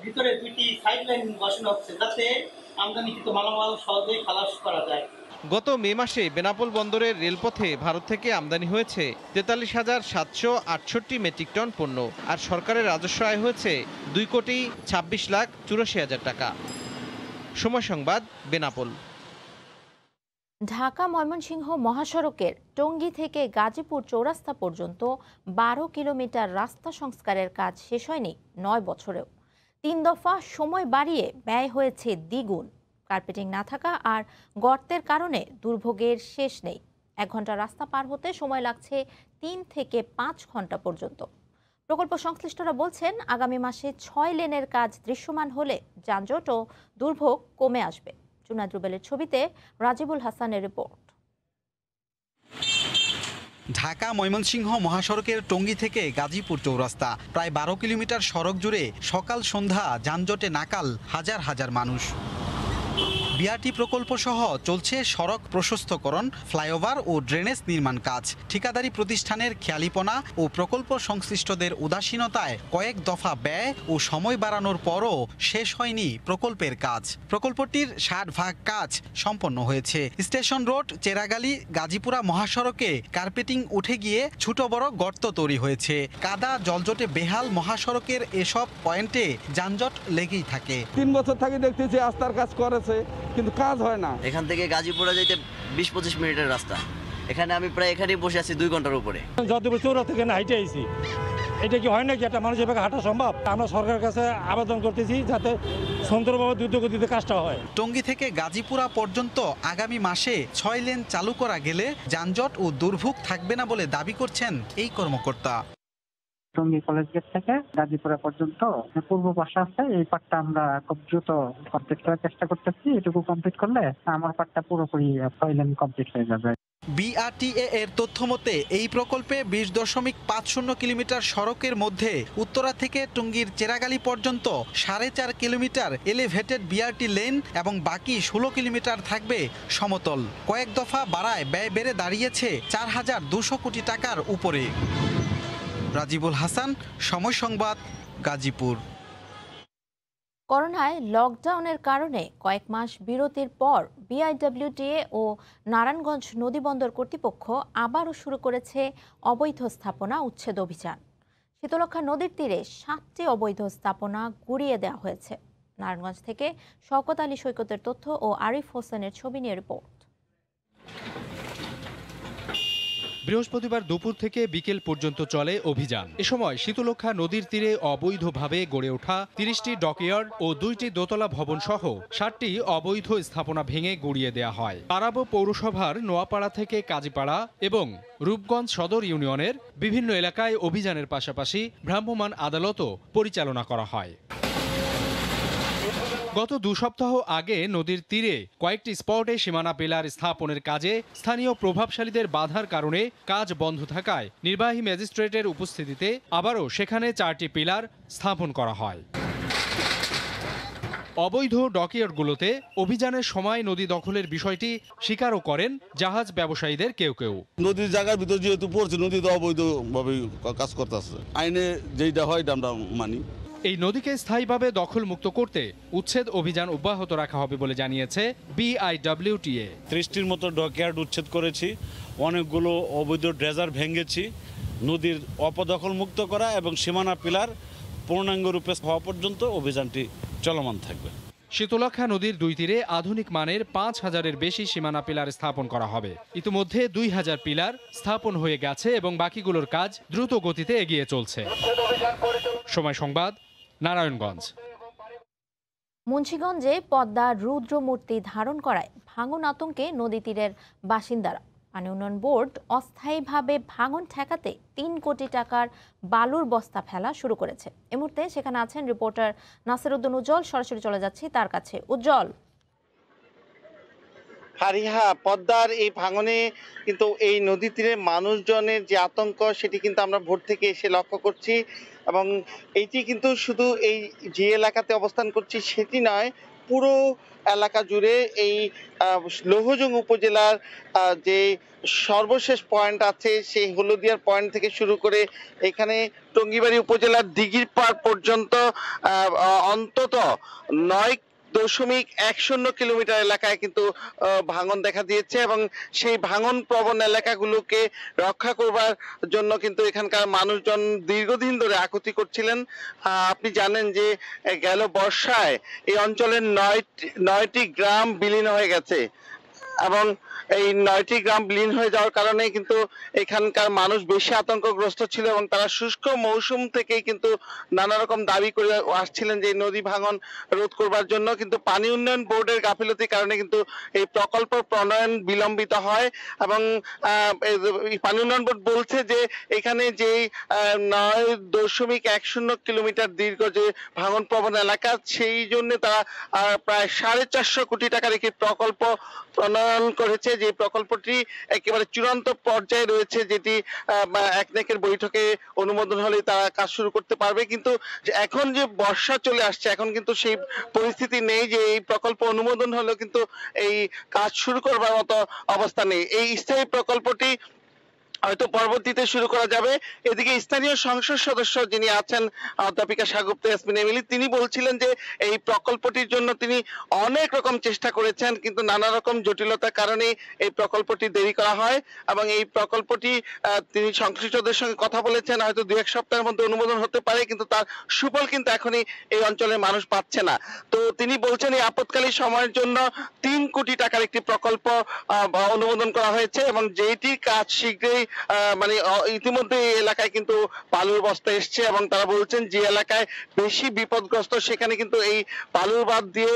ভিতরে 2টি সাইড লাইন বসানো হচ্ছে, যাতে আমদানিকৃত মালামাল সহজেই খালাস করা যায়। গত মে মাসে বেনাপোল বন্দরের রেলপথে ভারত থেকে আমদানি হয়েছে 43,768 মেট্রিক টন পণ্য, আর সরকারের রাজস্ব আয় হয়েছে 2,26,84,000 টাকা। সময় সংবাদ, বেনাপোল। ঢাকা ময়মনসিংহ মহাসড়কের টঙ্গী থেকে গাজীপুর চৌরাস্তা পর্যন্ত 12 কিলোমিটার রাস্তা সংস্কারের কাজ শেষ হয়নি 9 বছরেও। 3 দফা সময় বাড়িয়ে ব্যয় হয়েছে দ্বিগুণ। কার্পেটিং না থাকা আর গর্তের কারণে দুর্ভোগের শেষ নেই। 1 ঘন্টা রাস্তা পার হতে সময় লাগছে 3 থেকে 5 ঘন্টা পর্যন্ত। প্রকল্প সংশ্লিষ্টরা বলছেন, আগামী মাসে 6 লেনের কাজ দৃশ্যমান হলে যানজট ও দুর্ভোগ কমে আসবে। জুনাদ রুবেলের ছবিতে রাজিবুল হাসানের রিপোর্ট। ঢাকা ময়মনসিংহ মহাসড়কের টঙ্গী থেকে গাজীপুর চৌরাস্তা প্রায় 12 কিলোমিটার সড়ক জুড়ে সকাল সন্ধ্যা যানজটে নাকাল হাজার হাজার মানুষ। বিআরটি প্রকল্প সহ চলছে সড়ক প্রশস্তকরণ, ফ্লাইওভার ও ড্রেনেজ নির্মাণ কাজ। ঠিকাদারি প্রতিষ্ঠানের খেয়ালিপনা ও প্রকল্প সংশ্লিষ্টদের উদাসীনতায় কয়েক দফা ব্যয় ও সময় বাড়ানোর পরও শেষ হয়নি প্রকল্পের কাজ। প্রকল্পটির 60 ভাগ কাজ সম্পন্ন হয়েছে। স্টেশন রোড, চেরাগালি, গাজীপুরা মহাসড়কে কার্পেটিং উঠে গিয়ে ছোট বড় গর্ত তৈরি হয়েছে। কাদা জলজটে বেহাল মহাসড়কের এসব পয়েন্টে যানজট লেগেই থাকে। 3 বছর থেকে দেখতেছি রাস্তার কাজ করেছে, কিন্তু কাজ হয় না। এখান থেকে গাজীপুরে যেতে 20-25 মিনিটের রাস্তা, এখানে আমি প্রায় এখানেই বসে আছি 2 ঘন্টার উপরে। যতবার চৌরা থেকে হাইটে আইছি, এটা কি হয় নাকি একটা মানুষের হাঁটা সম্ভব? আমরা সরকারের কাছে আবেদন করতেছি যাতে সুন্দরভাবে দ্রুতগতিতে কাজটা হয়। টঙ্গী থেকে গাজীপুরা পর্যন্ত আগামী মাসে 6 লেন চালু করা গেলে যানজট ও দুর্ভোগ থাকবে না বলে দাবি করছেন এই কর্মকর্তা। টঙ্গী কলেজ গেট থেকে গাজীপুরা পর্যন্ত পূর্ব পাশে আছে, এই পার্টটা আমরা খুব দ্রুত কমপ্লিট করার চেষ্টা করতেছি। এটুকু কমপ্লিট করলে আমার পার্টটা পুরোপুরি 6 লেন কমপ্লিট হয়ে যাবে। বিআরটিএ এর তথ্য মতে এই প্রকল্পে 20.50 কিলোমিটার সড়কের মধ্যে উত্তরা থেকে টঙ্গীর চেরাগালি পর্যন্ত 4.5 কিলোমিটার এলিভেটেড বিআরটি লেন এবং বাকি 16 কিলোমিটার থাকবে সমতল। কয়েক দফা বাড়ায় ব্যয় বেড়ে দাঁড়িয়েছে 4,200 কোটি টাকার উপরে। রাজিবুল হাসান, সময় সংবাদ, গাজীপুর। করোনায় লকডাউনের কারণে কয়েক মাস বিরতির পর বিআইডব্লিউটিএ ও নারায়ণগঞ্জ নদীবন্দর কর্তৃপক্ষ আবারও শুরু করেছে অবৈধ স্থাপনা উচ্ছেদ অভিযান। শীতলক্ষ্যা নদীর তীরে 7টি অবৈধ স্থাপনা গুড়িয়ে দেওয়া হয়েছে। নারায়ণগঞ্জ থেকে শওকত আলী সৈকতের তথ্য ও আরিফ হোসেনের ছবি নিয়ে রিপোর্ট। বৃহস্পতিবার দুপুর থেকে বিকেল পর্যন্ত চলে অভিযান। এ সময় শীতলক্ষ্যা নদীর তীরে অবৈধভাবে গড়ে ওঠা 30টি ডকইয়ার্ড ও 2টি দোতলা ভবন সহ 60টি অবৈধ স্থাপনা ভেঙে গুড়িয়ে দেওয়া হয়। পারাবো পৌরসভার নোয়াপাড়া থেকে কাজীপাড়া এবং রূপগঞ্জ সদর ইউনিয়নের বিভিন্ন এলাকায় অভিযানের পাশাপাশি ভ্রাম্যমাণ আদালতও পরিচালনা করা হয়। গত 2 সপ্তাহ আগে নদীর তীরে কয়েকটি স্পটে সীমানা পিলার স্থাপনের কাজে স্থানীয় প্রভাবশালীদের বাধার কারণে কাজ বন্ধ থাকায় নির্বাহী ম্যাজিস্ট্রেটের উপস্থিতিতে আবারও সেখানে 4টি পিলার স্থাপন করা হয়। অবৈধ ডকইয়ার্ডগুলোতে অভিযানের সময় নদী দখলের বিষয়টি স্বীকারও করেন জাহাজ ব্যবসায়ীদের কেউ কেউ। নদীর জায়গার ভিতর যেহেতু পড়ছে, নদী তো অবৈধভাবে কাজ করতেছে, আইনে যেটা হয় আমরা মানি। এই নদীকে স্থায়ীভাবে দখলমুক্ত করতে উচ্ছেদ অভিযান অব্যাহত রাখা হবে বলে জানিয়েছে BIWTA। 30টির মতো ডকইয়ার্ড উচ্ছেদ করেছি, অনেকগুলো অবৈধ ড্রেজার ভেঙেছি। নদীর অপদখল মুক্ত করা এবং সীমানা পিলার পূর্ণাঙ্গ রূপে হওয়া পর্যন্ত অভিযানটি চলমান থাকবে। শীতলক্ষ্যা নদীর 2 তীরে আধুনিক মানের 5000-এর বেশি সীমানা পিলার স্থাপন করা হবে। ইতিমধ্যে 2000 পিলার স্থাপন হয়ে গেছে এবং বাকিগুলোর কাজ দ্রুত গতিতে এগিয়ে চলছে। সময় সংবাদ, নারায়ণগঞ্জ। মুন্সিগঞ্জে পদ্মার রুদ্র মূর্তি ধারণ করায় ভাঙন আতঙ্কে নদী তীরের বাসিন্দারা। পানি উন্নয়ন বোর্ড অস্থায়ীভাবে ভাঙন ঠেকাতে 3 কোটি টাকার বালুর বস্তা ফেলা শুরু করেছে। এই মুহূর্তে সেখানে আছেন রিপোর্টার নাসিরউদ্দিন উজ্জ্বল। সরাসরি চলে যাচ্ছি তার কাছে। উজ্জ্বল, হারিহা পদ্মার এই ভাঙনে কিন্তু এই নদী তীরে মানুষজনের যে আতঙ্ক সেটি কিন্তু আমরা ভোর থেকে এসে লক্ষ্য করছি, এবং এইটি কিন্তু শুধু এই যে এলাকাতে অবস্থান করছি সেটি নয়, পুরো এলাকা জুড়ে এই লৌহজং উপজেলার যে সর্বশেষ পয়েন্ট আছে সেই হলদিয়ার পয়েন্ট থেকে শুরু করে এখানে টঙ্গিবাড়ি উপজেলার দিঘিরপাড় পর্যন্ত অন্তত 9.10 কিলোমিটার এলাকায় কিন্তু ভাঙন দেখা দিয়েছে, এবং সেই ভাঙন প্রবণ এলাকাগুলোকে রক্ষা করবার জন্য কিন্তু এখানকার মানুষজন দীর্ঘদিন ধরে আকুতি করছিলেন। আপনি জানেন যে গেল বর্ষায় এই অঞ্চলের 9টি গ্রাম বিলীন হয়ে গেছে, এবং এই 9টি গ্রাম বিলীন হয়ে যাওয়ার কারণে কিন্তু এখানকার মানুষ বেশি আতঙ্কগ্রস্ত ছিল, এবং তারা শুষ্ক মৌসুম থেকেই কিন্তু নানা রকম দাবি করে আসছিলেন যে নদী ভাঙন রোধ করবার জন্য। কিন্তু পানি উন্নয়ন বোর্ডের গাফিলতির কারণে কিন্তু এই প্রকল্প প্রণয়ন বিলম্বিত হয়, এবং পানি উন্নয়ন বোর্ড বলছে যে এখানে যে 9.10 কিলোমিটার দীর্ঘ যে ভাঙন প্রবণ এলাকা, সেই জন্য তারা প্রায় 450 কোটি টাকার একটি প্রকল্প প্রণয়ন করেছে। যে প্রকল্পটি একেবারে চূড়ান্ত পর্যায়ে রয়েছে, যেটি একনেকের বৈঠকে অনুমোদন হলে তারা কাজ শুরু করতে পারবে। কিন্তু এখন যে বর্ষা চলে আসছে, এখন কিন্তু সেই পরিস্থিতি নেই যে এই প্রকল্প অনুমোদন হলেও কিন্তু এই কাজ শুরু করবার মতো অবস্থা নেই। এই স্থায়ী প্রকল্পটি হয়তো পরবর্তীতে শুরু করা যাবে। এদিকে স্থানীয় সংসদ সদস্য যিনি আছেন অধ্যাপিকা সাগুপ্তা ইয়াসমিন এমিলি, তিনি বলছিলেন যে এই প্রকল্পটির জন্য তিনি অনেক রকম চেষ্টা করেছেন, কিন্তু নানা রকম জটিলতার কারণে এই প্রকল্পটি দেরি করা হয়, এবং এই প্রকল্পটি তিনি সংশ্লিষ্টদের সঙ্গে কথা বলেছেন, হয়তো 2-1 সপ্তাহের মধ্যে অনুমোদন হতে পারে, কিন্তু তার সুফল কিন্তু এখনই এই অঞ্চলের মানুষ পাচ্ছে না। তো তিনি বলছেন এই আপৎকালীন সময়ের জন্য 3 কোটি টাকার একটি প্রকল্প অনুমোদন করা হয়েছে, এবং যেটির কাজ শীঘ্রই মানে ইতিমধ্যে এই এলাকায় কিন্তু বালুর বস্তা এসছে, এবং তারা বলছেন যে এলাকায় বেশি বিপদগ্রস্ত সেখানে কিন্তু এই বালুর বাঁধ দিয়ে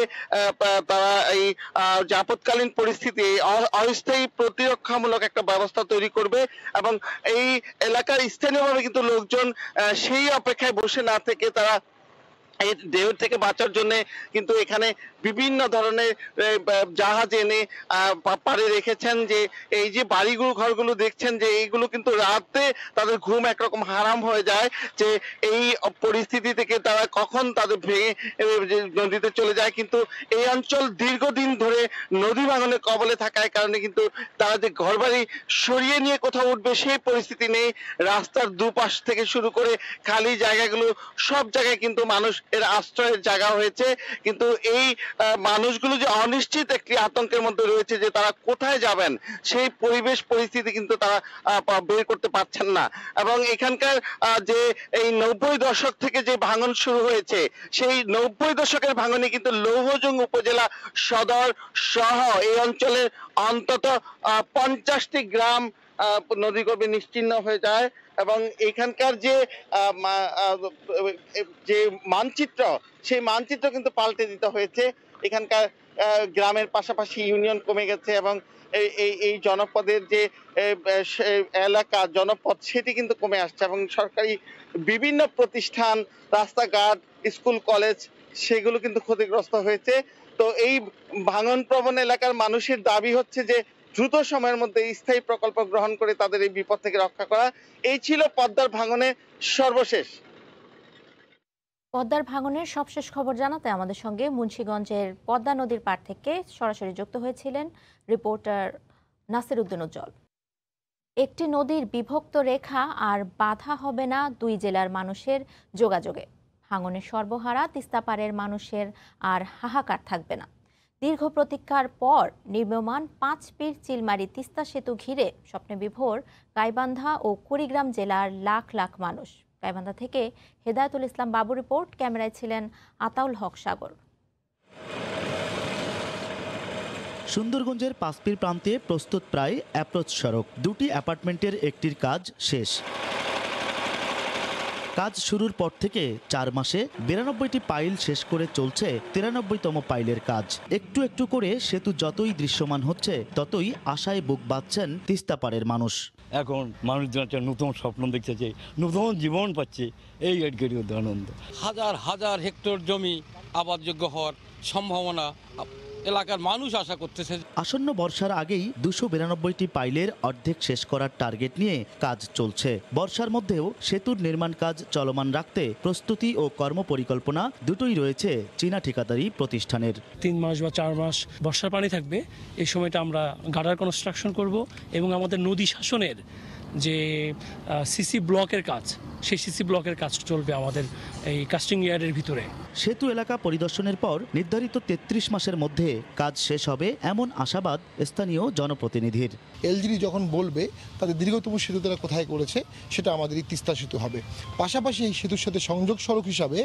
তারা এই আপৎকালীন পরিস্থিতি অস্থায়ী প্রতিরক্ষামূলক একটা ব্যবস্থা তৈরি করবে, এবং এই এলাকার স্থানীয়ভাবে কিন্তু লোকজন সেই অপেক্ষায় বসে না থেকে তারা এই ঢেউ থেকে বাঁচার জন্য কিন্তু এখানে বিভিন্ন ধরনের জাহাজ এনে পাড়ে রেখেছেন। যে এই যে বাড়িগুলো ঘরগুলো দেখছেন যে এইগুলো কিন্তু রাতে তাদের ঘুম একরকম হারাম হয়ে যায়, যে এই পরিস্থিতি থেকে তারা কখন তাদের ভেঙে নদীতে চলে যায়। কিন্তু এই অঞ্চল দীর্ঘদিন ধরে নদী ভাঙনের কবলে থাকার কারণে কিন্তু তারা যে ঘরবাড়ি সরিয়ে নিয়ে কোথাও উঠবে সেই পরিস্থিতি নেই। রাস্তার দুপাশ থেকে শুরু করে খালি জায়গাগুলো সব জায়গায় কিন্তু মানুষ এর আশ্রয়ের জায়গা হয়েছে, কিন্তু এই মানুষগুলো যে অনিশ্চিত একটি আতঙ্কের মধ্যে রয়েছে যে তারা কোথায় যাবেন, সেই পরিবেশ পরিস্থিতি কিন্তু তারা বের করতে পারছেন না। এবং এখানকার যে এই 90 দশক থেকে যে ভাঙন শুরু হয়েছে, সেই 90 দশকের ভাঙনে কিন্তু লৌহজং উপজেলা সদর সহ এই অঞ্চলের অন্তত 50টি গ্রাম নদীগর্ভে নিশ্চিহ্ন হয়ে যায় এবং এখানকার যে মানচিত্র সেই মানচিত্র কিন্তু পাল্টে দিতে হয়েছে। এখানকার গ্রামের পাশাপাশি ইউনিয়ন কমে গেছে এবং এই জনপদের যে এলাকা জনপদ সেটি কিন্তু কমে আসছে এবং সরকারি বিভিন্ন প্রতিষ্ঠান, রাস্তাঘাট, স্কুল, কলেজ সেগুলো কিন্তু ক্ষতিগ্রস্ত হয়েছে। তো এই ভাঙন প্রবণ এলাকার মানুষের দাবি হচ্ছে যে দ্রুত সময়ের মধ্যে স্থায়ী প্রকল্প গ্রহণ করে তাদের এই বিপদ থেকে রক্ষা করা। এই ছিল পদ্মার ভাঙনের সর্বশেষ। পদ্মার ভাঙনের সবশেষ খবর জানাতে আমাদের সঙ্গে মুন্সিগঞ্জের পদ্মা নদীর পাড় থেকে সরাসরি যুক্ত হয়েছিলেন রিপোর্টার নাসির উদ্দিন উজ্জ্বল। একটি নদীর বিভক্ত রেখা আর বাধা হবে না দুই জেলার মানুষের যোগাযোগে। ভাঙনের সর্বহারা তিস্তাপাড়ের মানুষের আর হাহাকার থাকবে না। দীর্ঘ প্রতীক্ষার পর নির্মীয়মান 5 পীর চিলমারি তিস্তা সেতু ঘিরে স্বপ্নে বিভোর গাইবান্ধা ও কুড়িগ্রাম জেলার লাখ লাখ মানুষ। গাইবান্ধা থেকে হেদায়েতুল ইসলাম বাবু রিপোর্ট, ক্যামেরায় ছিলেন আতাউল হক সাগর। সুন্দরগঞ্জের পাঁচপীর প্রান্তে প্রস্তুত প্রায় অ্যাপ্রোচ সড়ক। দুটি অ্যাপার্টমেন্টের একটির কাজ শেষ। কাজ শুরুর পর থেকে 4 মাসে 92টি পাইল শেষ করে চলছে 93তম পাইলের কাজ। একটু একটু করে সেতু যতই দৃশ্যমান হচ্ছে ততই আশায় বুক বাঁধছেন তিস্তাপাড়ের মানুষ। এখন মানুষজন একটা নতুন স্বপ্ন দেখতেছে, নতুন জীবন পাচ্ছে, এই এডগেরি আনন্দ। হাজার হাজার হেক্টর জমি আবাদযোগ্য হওয়ার সম্ভাবনা এলাকার মানুষ আশা করতেছে। আসন্ন বর্ষার আগেই 292টি পাইলের অর্ধেক শেষ করার টার্গেট নিয়ে কাজ চলছে। বর্ষার মধ্যেও সেতুর নির্মাণ কাজ চলমান রাখতে প্রস্তুতি ও কর্মপরিকল্পনা দুটোই রয়েছে চীনা ঠিকাদারি প্রতিষ্ঠানের। 3 মাস বা 4 মাস বর্ষার পানি থাকবে, এই সময়টা আমরা গার্ডার কনস্ট্রাকশন করব এবং আমাদের নদী শাসনের যে সিসি ব্লকের কাজ, সেই সিসি ব্লকের কাজ চলবে আমাদের এই কাস্টিং ইয়ার্ডের ভিতরে। সেতু এলাকা পরিদর্শনের পর নির্ধারিত 33 মাসের মধ্যে কাজ শেষ হবে এমন আশাবাদ স্থানীয় জনপ্রতিনিধির। এলজিডি যখন বলবে তাদের দীর্ঘতম সেতু তারা কোথায় করেছে সেটা আমাদের এই তিস্তা সেতু হবে। পাশাপাশি এই সেতুর সাথে সংযোগ সড়ক হিসাবে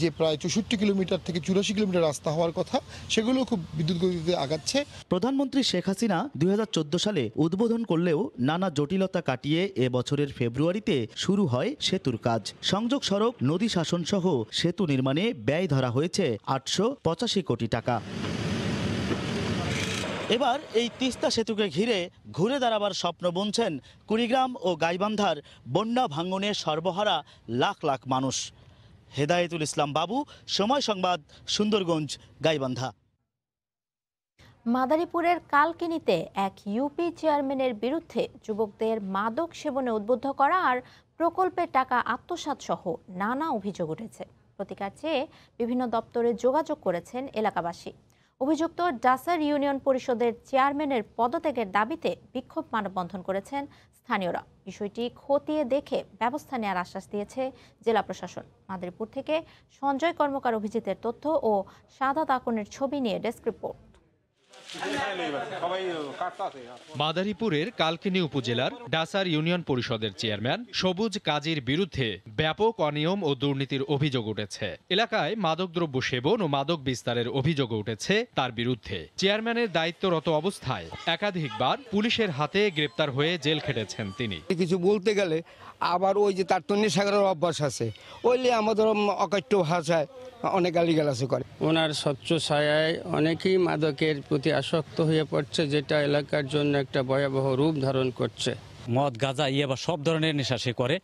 যে প্রায় 64 কিলোমিটার থেকে 84 কিলোমিটার রাস্তা হওয়ার কথা, সেগুলো খুব বিদ্যুৎ গতিতে আগাচ্ছে। প্রধানমন্ত্রী শেখ হাসিনা 2014 সালে উদ্বোধন করলেও নানা জটিলতা কাটিয়ে এবছরের ফেব্রুয়ারিতে শুরু হয় সেতুর কাজ। সংযোগ সড়ক, নদী শাসন সহ সেতু নির্মাণে ব্যয় ধরা হয়েছে 885 কোটি টাকা। এবার এই তিস্তা সেতুকে ঘিরে ঘুরে দাঁড়াবার স্বপ্ন বুনছেন কুড়িগ্রাম ও গাইবান্ধার বন্যা ভাঙনে সর্বহারা লাখ লাখ মানুষ। হেদায়েতুল ইসলাম বাবু, সময় সংবাদ, সুন্দরগঞ্জ, গাইবান্ধা। মাদারীপুরের কালকিনিতে এক ইউপি চেয়ারম্যানের বিরুদ্ধে যুবকদের মাদক সেবনে উদ্বুদ্ধ করা আর প্রকল্পের টাকা আত্মসাৎ সহ নানা অভিযোগ উঠেছে। প্রতিকার চেয়ে বিভিন্ন দপ্তরে যোগাযোগ করেছেন এলাকাবাসী। অভিযুক্ত ডাসার ইউনিয়ন পরিষদের চেয়ারম্যানের পদত্যাগের দাবিতে বিক্ষোভ মানববন্ধন করেছেন স্থানীয়রা। বিষয়টি খতিয়ে দেখে ব্যবস্থা নেওয়ার আশ্বাস দিয়েছে জেলা প্রশাসন। মাদারীপুর থেকে সঞ্জয় কর্মকার অভিজিতের তথ্য ও সাদাত আকনের ছবি নিয়ে ডেস্ক রিপোর্ট। মাদারীপুরের কালকিনি উপজেলার ডাসার ইউনিয়ন পরিষদের চেয়ারম্যান সবুজ কাজীর বিরুদ্ধে ব্যাপক অনিয়ম ও দুর্নীতির অভিযোগ উঠেছে। এলাকায় মাদকদ্রব্য সেবন ও মাদক বিস্তারের অভিযোগ উঠেছে তার বিরুদ্ধে। চেয়ারম্যানের দায়িত্বরত অবস্থায় একাধিকবার পুলিশের হাতে গ্রেপ্তার হয়ে জেল খেটেছেন তিনি। কিছু বলতে গেলে আবার ওই যে তার তো নেশাগারের অভ্যাস আছে, ওইলে আমাদের অকাট্য ভাষায় অনেক গালিগালাজ করে। ওনার স্বচ্ছ ছায়ায় অনেকেই মাদকের প্রতি আসক্ত হয়ে পড়ছে, যেটা এলাকার জন্য একটা ভয়াবহ রূপ ধারণ করছে। মদ, গাঁজা, বা সব ধরনের নেশা সে করে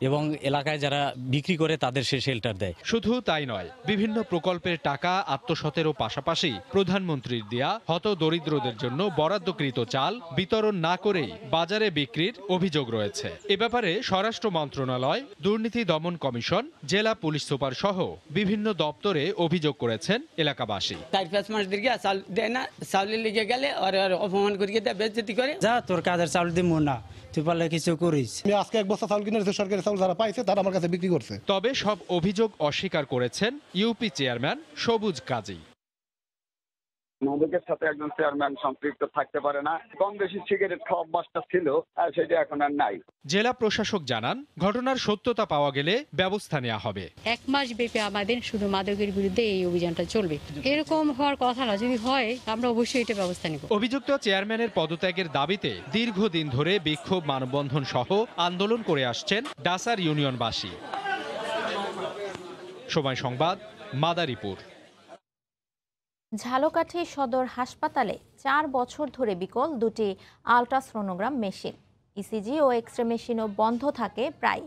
এবং এলাকায় যারা বিক্রি করে তাদের সে শেল্টার দেয়। শুধু তাই নয়, বিভিন্ন প্রকল্পের টাকা আত্মসাতেরও পাশাপাশি প্রধানমন্ত্রীর দেয়া হত দরিদ্রদের জন্য বরাদ্দকৃত চাল বিতরণ না করেই বাজারে বিক্রির অভিযোগ রয়েছে। এ ব্যাপারে স্বরাষ্ট্র মন্ত্রণালয়, দুর্নীতি দমন কমিশন, জেলা পুলিশ সুপার সহ বিভিন্ন দপ্তরে অভিযোগ করেছেন এলাকাবাসী। 4-5 মাস দিকে চাল দেয় না, চাউলের লিগে গেলে আর অপমান করিয়ে দেয়, বেজ্জতি করে। যা তোর কাজের চাউল দিব না, তুই পারলে কিছু করিস। আমি আজকে 1 বস্তা চাউল কিনেছি, সরকারি চাউল যারা পাইছে তারা আমার কাছে বিক্রি করছে। তবে সব অভিযোগ অস্বীকার করেছেন ইউপি চেয়ারম্যান সবুজ কাজী। মাদকের সাথে একজন চেয়ারম্যান সম্পৃক্ত থাকতে পারে না। কম বেশি সিগারেট খাওয়া অভ্যাসটা ছিল, সেটা এখন আর নাই। জেলা প্রশাসক জানান, ঘটনার সত্যতা পাওয়া গেলে ব্যবস্থা নেওয়া হবে। 1 মাস ব্যাপী আমাদের শুধু মাদকের বিরুদ্ধে এই অভিযানটা চলবে। এরকম হওয়ার কথা না, যদি হয় আমরা অবশ্যই এটা ব্যবস্থা নেব। অভিযুক্ত চেয়ারম্যানের পদত্যাগের দাবিতে দীর্ঘদিন ধরে বিক্ষোভ, মানববন্ধন সহ আন্দোলন করে আসছেন ডাসার ইউনিয়নবাসী। সময় সংবাদ, মাদারীপুর। ঝালকাঠি সদর হাসপাতালে 4 বছর ধরে বিকল 2টি আল্ট্রাসোনোগ্রাম মেশিন, ইসিজি ও এক্সরে মেশিনও বন্ধ থাকে প্রায়।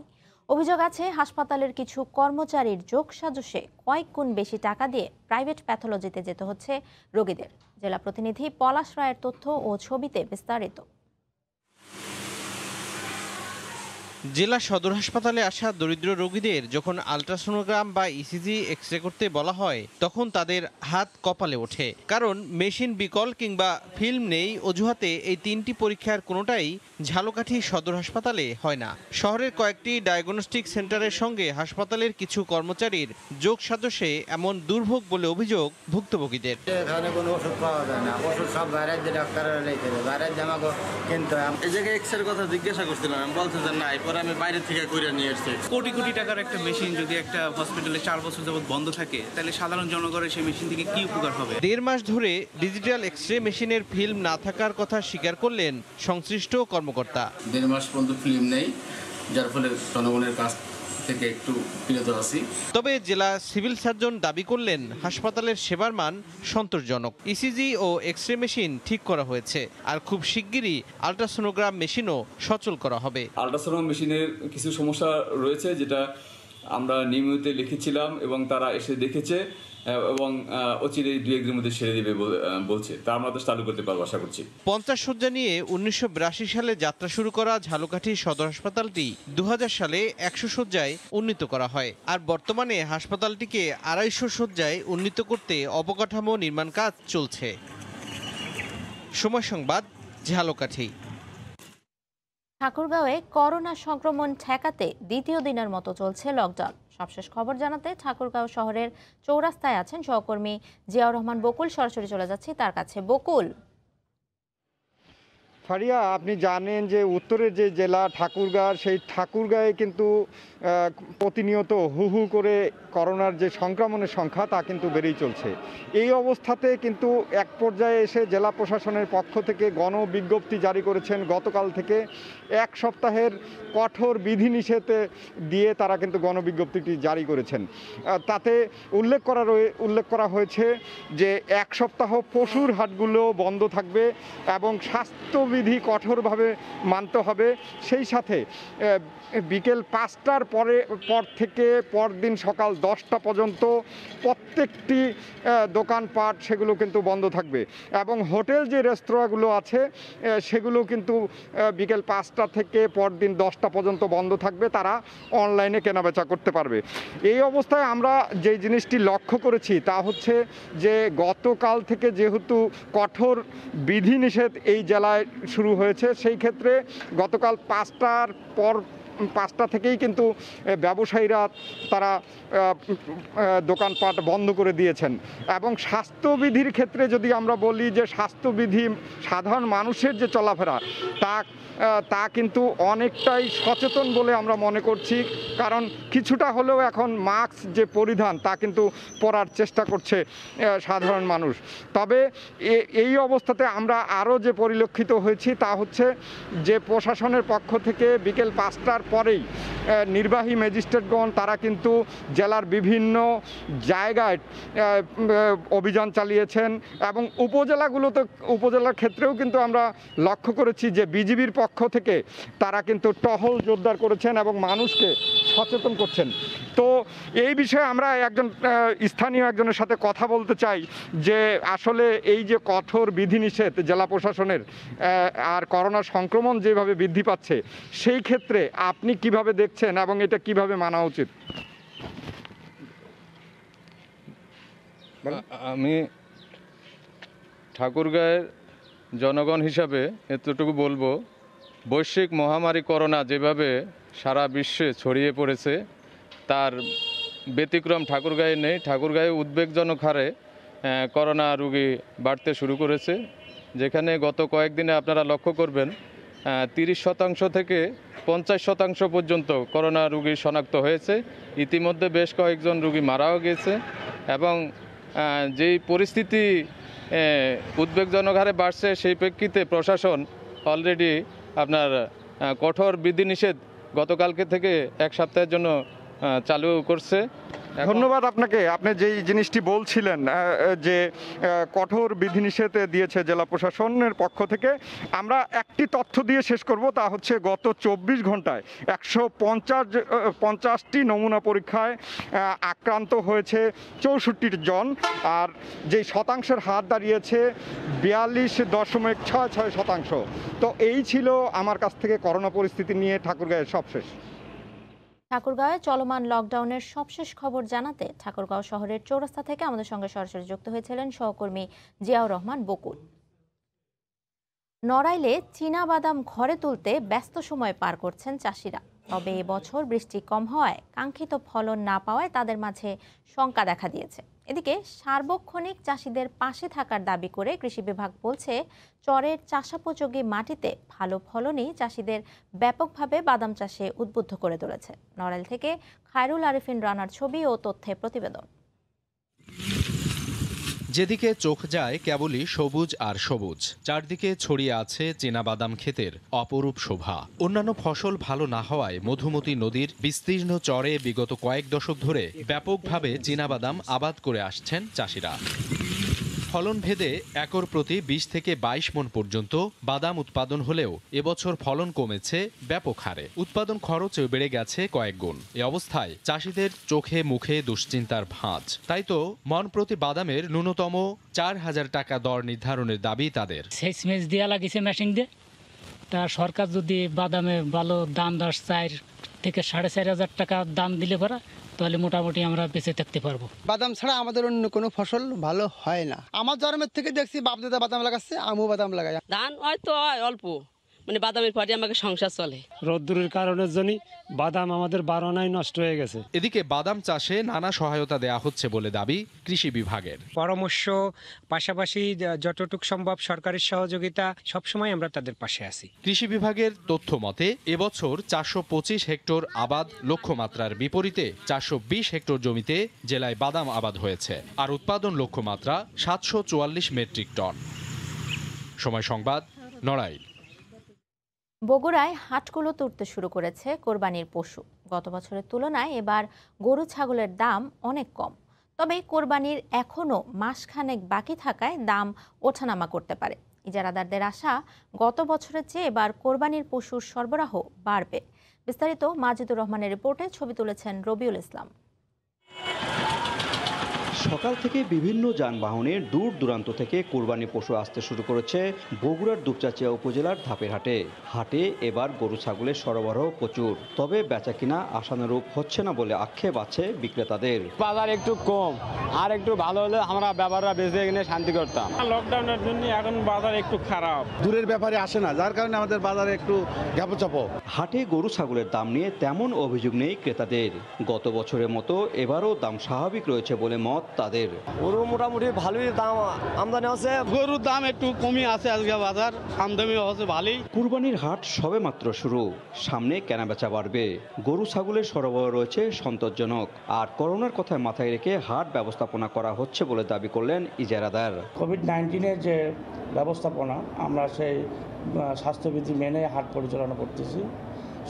অভিযোগ আছে হাসপাতালের কিছু কর্মচারীর যোগসাজশে কয়েক গুণ বেশি টাকা দিয়ে প্রাইভেট প্যাথোলজিতে যেতে হচ্ছে রোগীদের। জেলা প্রতিনিধি পলাশ রায়ের তথ্য ও ছবিতে বিস্তারিত। জেলা সদর হাসপাতালে আসা দরিদ্র রোগীদের যখন আল্ট্রাসোনোগ্রাম বা ইসিজি এক্সরে করতে বলা হয়, তখন তাদের হাত কপালে ওঠে। কারণ মেশিন বিকল কিংবা ফিল্ম নেই অজুহাতে এই 3টি পরীক্ষার কোনোটাই ঝালকাঠি সদর হাসপাতালে হয় না। শহরের কয়েকটি ডায়াগনস্টিক সেন্টারের সঙ্গে হাসপাতালের কিছু কর্মচারীর যোগ সাজশে এমন দুর্ভোগ বলে অভিযোগ ভুক্তভোগীদের। এখানে কোনো ওষুধ পাওয়া যায় না, ওষুধ সব বাইরের যে ডাক্তাররা লিখে দেয়, বাইরের জামাকে কিনতে হয়। এই জায়গায় এক্সরের কথা জিজ্ঞাসা করছিলাম, আমি বলছে যে না, এরপর আমি বাইরে থেকে কইরা নিয়ে আসছি। কোটি কোটি টাকার একটা মেশিন যদি একটা হসপিটালে 4 বছর যাবত বন্ধ থাকে, তাহলে সাধারণ জনগণের সেই মেশিন থেকে কি উপকার হবে? 1.5 মাস ধরে ডিজিটাল এক্সরে মেশিনের ফিল্ম না থাকার কথা স্বীকার করলেন সংশ্লিষ্ট কর্মকর্তা। 1.5 মাস পর্যন্ত ফিল্ম নেই, যার ফলে জনগণের কাছ থেকে একটু বিরত আছি। তবে জেলা সিভিল সার্জন দাবি করলেন হাসপাতালের সেবার মান সন্তোষজনক। ইসিজি ও এক্সরে মেশিন ঠিক করা হয়েছে, আর খুব শিগগিরই আল্ট্রাসোনোগ্রাম মেশিনও সচল করা হবে। আল্ট্রাসোনোগ্রাম মেশিনের কিছু সমস্যা রয়েছে, যেটা আমরা নিয়মিত লিখেছিলাম এবং তারা এসে দেখেছে এবং অচিরেই 2-1 দিনের মধ্যে সেরে দেবে বলছে। তা আমরা তো চালু করতে পারবো আশা করছি। 50 শয্যা নিয়ে 1982 সালে যাত্রা শুরু করা ঝালকাঠি সদর হাসপাতালটি 2000 সালে 100 শয্যায় উন্নীত করা হয়। আর বর্তমানে হাসপাতালটিকে 250 শয্যায় উন্নীত করতে অবকাঠামো নির্মাণ কাজ চলছে। সময় সংবাদ, ঝালকাঠি। ঠাকুরগাঁওয়ে করোনা সংক্রমণ ঠেকাতে দ্বিতীয় দিনের মতো চলছে লকডাউন। সবশেষ খবর জানাতে ঠাকুরগাঁও শহরের চৌরাস্তায় আছেন সহকর্মী জিয়াউর রহমান বকুল। সরাসরি চলে যাচ্ছি তার কাছে। বকুল, ফারিয়া, আপনি জানেন যে উত্তরের যে জেলা ঠাকুরগাঁও, সেই ঠাকুরগাঁয়ে কিন্তু প্রতিনিয়ত হু হু করে করোনার যে সংক্রমণের সংখ্যা তা কিন্তু বেড়েই চলছে। এই অবস্থাতে কিন্তু এক পর্যায়ে এসে জেলা প্রশাসনের পক্ষ থেকে গণবিজ্ঞপ্তি জারি করেছেন। গতকাল থেকে 1 সপ্তাহের কঠোর বিধিনিষেধ দিয়ে তারা কিন্তু গণবিজ্ঞপ্তিটি জারি করেছেন। তাতে উল্লেখ করা হয়েছে যে 1 সপ্তাহ পশুর হাটগুলো বন্ধ থাকবে এবং স্বাস্থ্যবিধি কঠোরভাবে মানতে হবে। সেই সাথে বিকেল 5টার পর থেকে পরদিন সকাল 10টা পর্যন্ত প্রত্যেকটি দোকানপাট সেগুলো কিন্তু বন্ধ থাকবে এবং হোটেল যে রেস্তোরাঁগুলো আছে সেগুলো কিন্তু বিকেল 5টা থেকে পরদিন 10টা পর্যন্ত বন্ধ থাকবে। তারা অনলাইনে কেনাবেচা করতে পারবে। এই অবস্থায় আমরা যে জিনিসটি লক্ষ্য করেছি তা হচ্ছে যে গতকাল থেকে যেহেতু কঠোর বিধিনিষেধ এই জেলায় শুরু হয়েছে, সেই ক্ষেত্রে গতকাল 5টা থেকেই কিন্তু ব্যবসায়ীরা তারা দোকানপাট বন্ধ করে দিয়েছেন। এবং স্বাস্থ্যবিধির ক্ষেত্রে যদি আমরা বলি যে স্বাস্থ্যবিধি সাধারণ মানুষের যে চলাফেরা তা কিন্তু অনেকটাই সচেতন বলে আমরা মনে করছি। কারণ কিছুটা হলেও এখন মাস্ক যে পরিধান তা কিন্তু পরার চেষ্টা করছে সাধারণ মানুষ। তবে এই অবস্থাতে আমরা আরও যে পরিলক্ষিত হয়েছি তা হচ্ছে যে প্রশাসনের পক্ষ থেকে বিকেল 5টার পরেই নির্বাহী ম্যাজিস্ট্রেটগণ তারা কিন্তু জেলার বিভিন্ন জায়গায় অভিযান চালিয়েছেন এবং উপজেলার ক্ষেত্রেও কিন্তু আমরা লক্ষ্য করেছি যে বিজিবির পক্ষ থেকে তারা কিন্তু টহল জোরদার করেছেন এবং মানুষকে সচেতন করছেন। তো এই বিষয়ে আমরা স্থানীয় একজনের সাথে কথা বলতে চাই যে আসলে এই যে কঠোর বিধিনিষেধ জেলা প্রশাসনের আর করোনা সংক্রমণ যেভাবে বৃদ্ধি পাচ্ছে, সেই ক্ষেত্রে আপনি কিভাবে দেখছেন এবং এটা কিভাবে মানা উচিত? আমি ঠাকুরগাঁয়ের জনগণ হিসাবে এতটুকু বলবো, বৈশ্বিক মহামারী করোনা যেভাবে সারা বিশ্বে ছড়িয়ে পড়েছে তার ব্যতিক্রম ঠাকুরগাঁয়ে নেই। ঠাকুরগাঁয়ে উদ্বেগজনক হারে করোনা রোগী বাড়তে শুরু করেছে, যেখানে গত কয়েকদিনে আপনারা লক্ষ্য করবেন 30% থেকে 50% পর্যন্ত করোনা রোগী শনাক্ত হয়েছে। ইতিমধ্যে বেশ কয়েকজন রোগী মারাও গেছে এবং যেই পরিস্থিতি উদ্বেগজনক হারে বাড়ছে সেই প্রেক্ষিতে প্রশাসন অলরেডি আপনার কঠোর বিধিনিষেধ গতকালকে থেকে এক সপ্তাহের জন্য চালু করছে। ধন্যবাদ আপনাকে। আপনি যেই জিনিসটি বলছিলেন যে কঠোর বিধিনিষেধ দিয়েছে জেলা প্রশাসনের পক্ষ থেকে, আমরা একটি তথ্য দিয়ে শেষ করব, তা হচ্ছে গত 24 ঘন্টায় 150টি নমুনা পরীক্ষায় আক্রান্ত হয়েছে 64 জন, আর যেই শতাংশের হার দাঁড়িয়েছে 42.66%। তো এই ছিল আমার কাছ থেকে করোনা পরিস্থিতি নিয়ে ঠাকুরগাঁয়ের সবশেষ। ঠাকুরগাঁওয়ে চলমান লকডাউনের সবশেষ খবর জানাতে ঠাকুরগাঁও শহরের চৌরাস্তা থেকে আমাদের সঙ্গে সরাসরি যুক্ত হয়েছিলেন সহকর্মী জিয়াউর রহমান বকুল। নড়াইলে চীনা বাদাম ঘরে তুলতে ব্যস্ত সময় পার করছেন চাষিরা। তবে এবছর বৃষ্টি কম হওয়ায় কাঙ্ক্ষিত ফলন না পাওয়ায় তাদের মাঝে শঙ্কা দেখা দিয়েছে। এদিকে সার্বক্ষণিক চাষিদের পাশে থাকার দাবি করে কৃষি বিভাগ বলছে, চরের চাষাপোযোগী মাটিতে ভালো ফলনই চাষিদের ব্যাপকভাবে বাদাম চাষে উদ্বুদ্ধ করে তুলেছে। নড়াইল থেকে খায়রুল আরিফিন রানার ছবি ও তথ্যে প্রতিবেদন। যেদিকে চোখ যায় কেবলই সবুজ আর সবুজ, চারদিকে ছড়িয়ে আছে চীনাবাদাম ক্ষেতের অপরূপ শোভা। অন্যান্য ফসল ভালো না হওয়ায় মধুমতি নদীর বিস্তীর্ণ চরে বিগত কয়েক দশক ধরে ব্যাপকভাবে চীনাবাদাম আবাদ করে আসছেন চাষিরা। ফলন ভেদে একর প্রতি 20 থেকে 22 মণ পর্যন্ত বাদাম উৎপাদন হলেও এবছর ফলন কমেছে ব্যাপক হারে। উৎপাদন খরচও বেড়ে গেছে কয়েক গুণ। এ অবস্থায় চাষিদের চোখে মুখে দুশ্চিন্তার ভাঁজ। তাই তো মন প্রতি বাদামের ন্যূনতম 4000 টাকা দর নির্ধারণের দাবি তাদের। সেচ দেওয়া লাগিয়েছে মেশিন দিয়ে, তা সরকার যদি বাদামে ভালো দাম 4 থেকে 4500 টাকা দাম দিলে পরা, তাহলে মোটামুটি আমরা বেঁচে থাকতে পারবো। বাদাম ছাড়া আমাদের অন্য কোনো ফসল ভালো হয় না। আমার জন্মের থেকে দেখছি বাপ দাদা বাদাম লাগাচ্ছে, আমিও বাদাম লাগাই। ধান হয়তো হয় অল্প, মানে বাদামের পরে আমাকে সংসার চলে। রোদ্দুরের কারণের জন্য বাদাম আমাদের বারোনায় নষ্ট হয়ে গেছে। এদিকে বাদাম চাষে নানা সহায়তা দেয়া হচ্ছে বলে দাবি কৃষি বিভাগের। পরামর্শ, পাশাপাশি যতটুকু সম্ভব সরকারের সহযোগিতা, সবসময় আমরা তাদের পাশে আছি। কৃষি বিভাগের তথ্য মতে এবছর 425 হেক্টর আবাদ লক্ষ্যমাত্রার বিপরীতে 420 হেক্টর জমিতে জেলায় বাদাম আবাদ হয়েছে, আর উৎপাদন লক্ষ্যমাত্রা 744 মেট্রিক টন। সময় সংবাদ, নড়াইল। বগুড়ায় হাটগুলো তুলতে শুরু করেছে কোরবানির পশু। গত বছরের তুলনায় এবার গরু ছাগলের দাম অনেক কম। তবে কোরবানির এখনও মাসখানেক বাকি থাকায় দাম ওঠানামা করতে পারে। ইজারাদারদের আশা, গত বছরের চেয়ে এবার কোরবানির পশুর সরবরাহ বাড়বে। বিস্তারিত মাজিদুর রহমানের রিপোর্টে ছবি তুলেছেন রবিউল ইসলাম। সকাল থেকে বিভিন্ন যানবাহনের দূর দূরান্ত থেকে কোরবানি পশু আসতে শুরু করেছে বগুড়ার দুপচাচিয়া উপজেলার ধাপের হাটে। হাটে এবার গরু ছাগলের সরবরাহ প্রচুর, তবে বেচা কিনা আশানুরূপ হচ্ছে না বলে আক্ষেপ আছে বিক্রেতাদের। বাজার একটু কম, আর একটু ভালো হলে আমরা ব্যাপাররা বেঁচে কিনে শান্তি করতাম। লকডাউনের জন্য এখন বাজার একটু খারাপ, দূরের ব্যাপারে আসে না, যার কারণে আমাদের বাজারে একটু ঝাপচাপো। হাটে গরু ছাগলের দাম নিয়ে তেমন অভিযোগ নেই ক্রেতাদের। গত বছরের মতো এবারও দাম স্বাভাবিক রয়েছে বলে মত তাদের। গরু মোটামুটি ভালোই দাম আমদানি আছে, গরুর দাম একটু কমই আছে, আজকে বাজার আমদানি হচ্ছে ভালোই। কুরবানির হাট সবে মাত্র শুরু, সামনে কেনাবেচা বাড়বে। গরু ছাগলের সরবরাহ রয়েছে সন্তোষজনক, আর করোনার কথা মাথায় রেখে হাট ব্যবস্থাপনা করা হচ্ছে বলে দাবি করলেন ইজারাদার। কোভিড-19-এর যে ব্যবস্থাপনা, আমরা সেই স্বাস্থ্যবিধি মেনে হাট পরিচালনা করতেছি।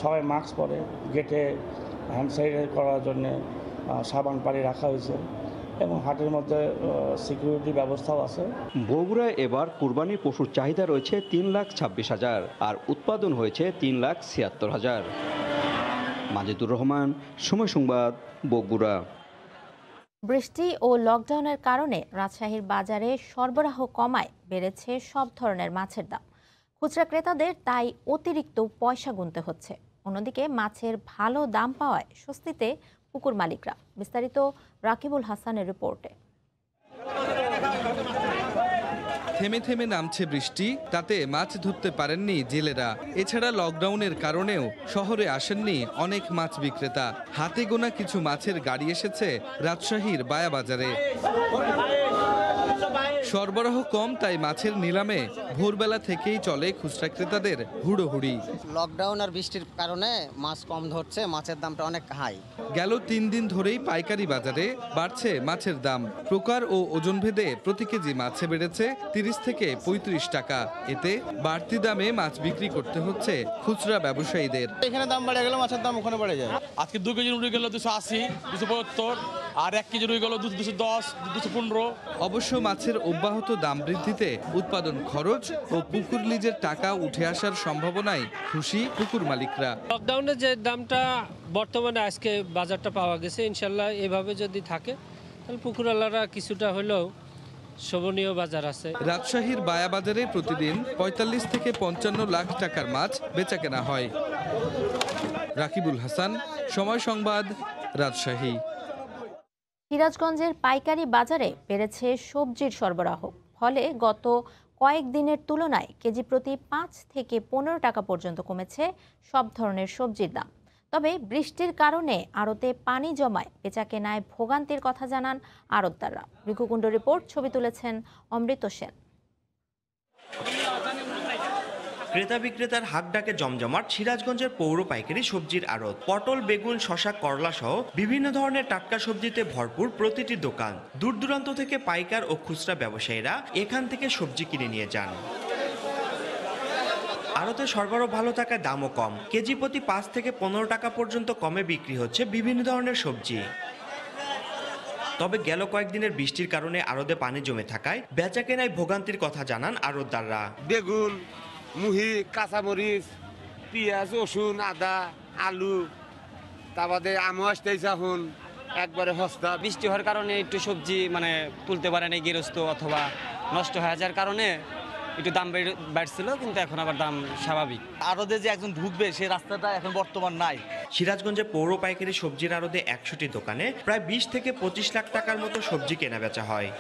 সবাই মাস্ক পরে, গেটে হ্যান্ড স্যানিটাইজ করার জন্য সাবান পানি রাখা হয়েছে এবং হাটের মধ্যে সিকিউরিটি ব্যবস্থাও আছে। বগুড়ায় এবার কুরবানি পশুর চাহিদা রয়েছে 3,26,000 আর উৎপাদন হয়েছে 3,76,000। মাজিদুর রহমান, সময় সংবাদ, বগুড়া। বৃষ্টি ও লকডাউনের কারণে রাজশাহীর বাজারে সরবরাহ কমায় বেড়েছে সব ধরনের মাছের দাম। খুচরা ক্রেতাদের তাই অতিরিক্ত পয়সা গুনতে হচ্ছে। অন্যদিকে মাছের ভালো দাম পাওয়ায় স্বস্তিতে পুকুর মালিকরা। বিস্তারিত রাকিবুল হাসানের রিপোর্টে। থেমে থেমে নামছে বৃষ্টি, তাতে মাছ ধরতে পারেননি জেলেরা। এছাড়া লকডাউনের কারণেও শহরে আসেননি অনেক মাছ বিক্রেতা। হাতে গোনা কিছু মাছের গাড়ি এসেছে রাজশাহীর বায়া বাজারে। সরবরাহ কম, তাই মাছের নিলামে ভোরবেলা থেকেই চলে খুচরা ক্রেতাদের হুড়োহুড়ি। লকডাউন আর বৃষ্টির কারণে মাছ কম ধরছে, মাছের দামটা অনেক হাই। গেল 3 দিন ধরেই পাইকারি বাজারে বাড়ছে মাছের দাম। প্রকার ও ওজন ভেদে প্রতি কেজি মাছে বেড়েছে 30 থেকে 35 টাকা। এতে বাড়তি দামে মাছ বিক্রি করতে হচ্ছে খুচরা ব্যবসায়ীদের। এখানে দাম বাড়ে গেলে মাছের দাম ওখানে বেড়ে যায়। আজকে 2 কেজি রুই গেল 280, 275, আর 1 কেজি রুই গেল 210, 215। অবশ্য মাছের অব্যাহত দাম বৃদ্ধিতে উৎপাদন খরচ ও পুকুর লিজের টাকা উঠে আসার সম্ভাবনায় খুশি পুকুর মালিকরা। লকডাউনের যে দামটা বর্তমানে আজকে বাজারটা পাওয়া গেছে, ইনশাল্লাহ এভাবে যদি থাকে তাহলে পুকুরওয়ালারা কিছুটা হলেও শোভনীয় বাজার আছে। রাজশাহীর বায়া বাজারে প্রতিদিন 45 থেকে 55 লাখ টাকার মাছ বেচাকেনা হয়। রাকিবুল হাসান, সময় সংবাদ, রাজশাহী। সিরাজগঞ্জের পাইকারি বাজারে বেড়েছে সবজির সরবরাহ, ফলে গত কয়েকদিনের তুলনায় কেজি প্রতি 5 থেকে 15 টাকা পর্যন্ত কমেছে সব ধরনের সবজির দাম। তবে বৃষ্টির কারণে আড়তে পানি জমায় বেচাকেনায় ভোগান্তির কথা জানান আড়তদাররা। রিকুকুণ্ড রিপোর্ট, ছবি তুলেছেন অমৃত সেন। ক্রেতা বিক্রেতার হাক ডাকে জমজমাট সিরাজগঞ্জের পৌর পাইকারি সবজির আড়ত। পটল, বেগুন, শসা, করলা সহ বিভিন্ন ধরনের টাটকা সবজিতে ভরপুর প্রতিটি দোকান। দূর দূরান্ত থেকে পাইকার ও খুচরা ব্যবসায়ীরা এখান থেকে সবজি কিনে নিয়ে যান। আড়তে সরবরাহ ভালো থাকায় দামও কম। কেজি প্রতি 5 থেকে 15 টাকা পর্যন্ত কমে বিক্রি হচ্ছে বিভিন্ন ধরনের সবজি। তবে গেল কয়েকদিনের বৃষ্টির কারণে আড়তে পানি জমে থাকায় বেচাকেনায় ভোগান্তির কথা জানান আড়তদাররা। বেগুন, মুহি, কাঁচামরিচ, পেঁয়াজ, রসুন, আদা, আলু, তারপরে আমও আসতেছে এখন একবারে সস্তা। বৃষ্টি হওয়ার কারণে একটু সবজি তুলতে পারে না গৃহস্থ, অথবা নষ্ট হয়ে যাওয়ার কারণে একটু দাম বাড়ছিল, কিন্তু এখন আবার দাম স্বাভাবিক। আড়তে যে একজন ঢুকবে সে রাস্তাটা এখন বর্তমান নাই। সিরাজগঞ্জে পৌর পাইকারি সবজির আড়তে 100টি দোকানে প্রায় 20 থেকে 25 লাখ টাকার মতো সবজি কেনা বেচা হয়।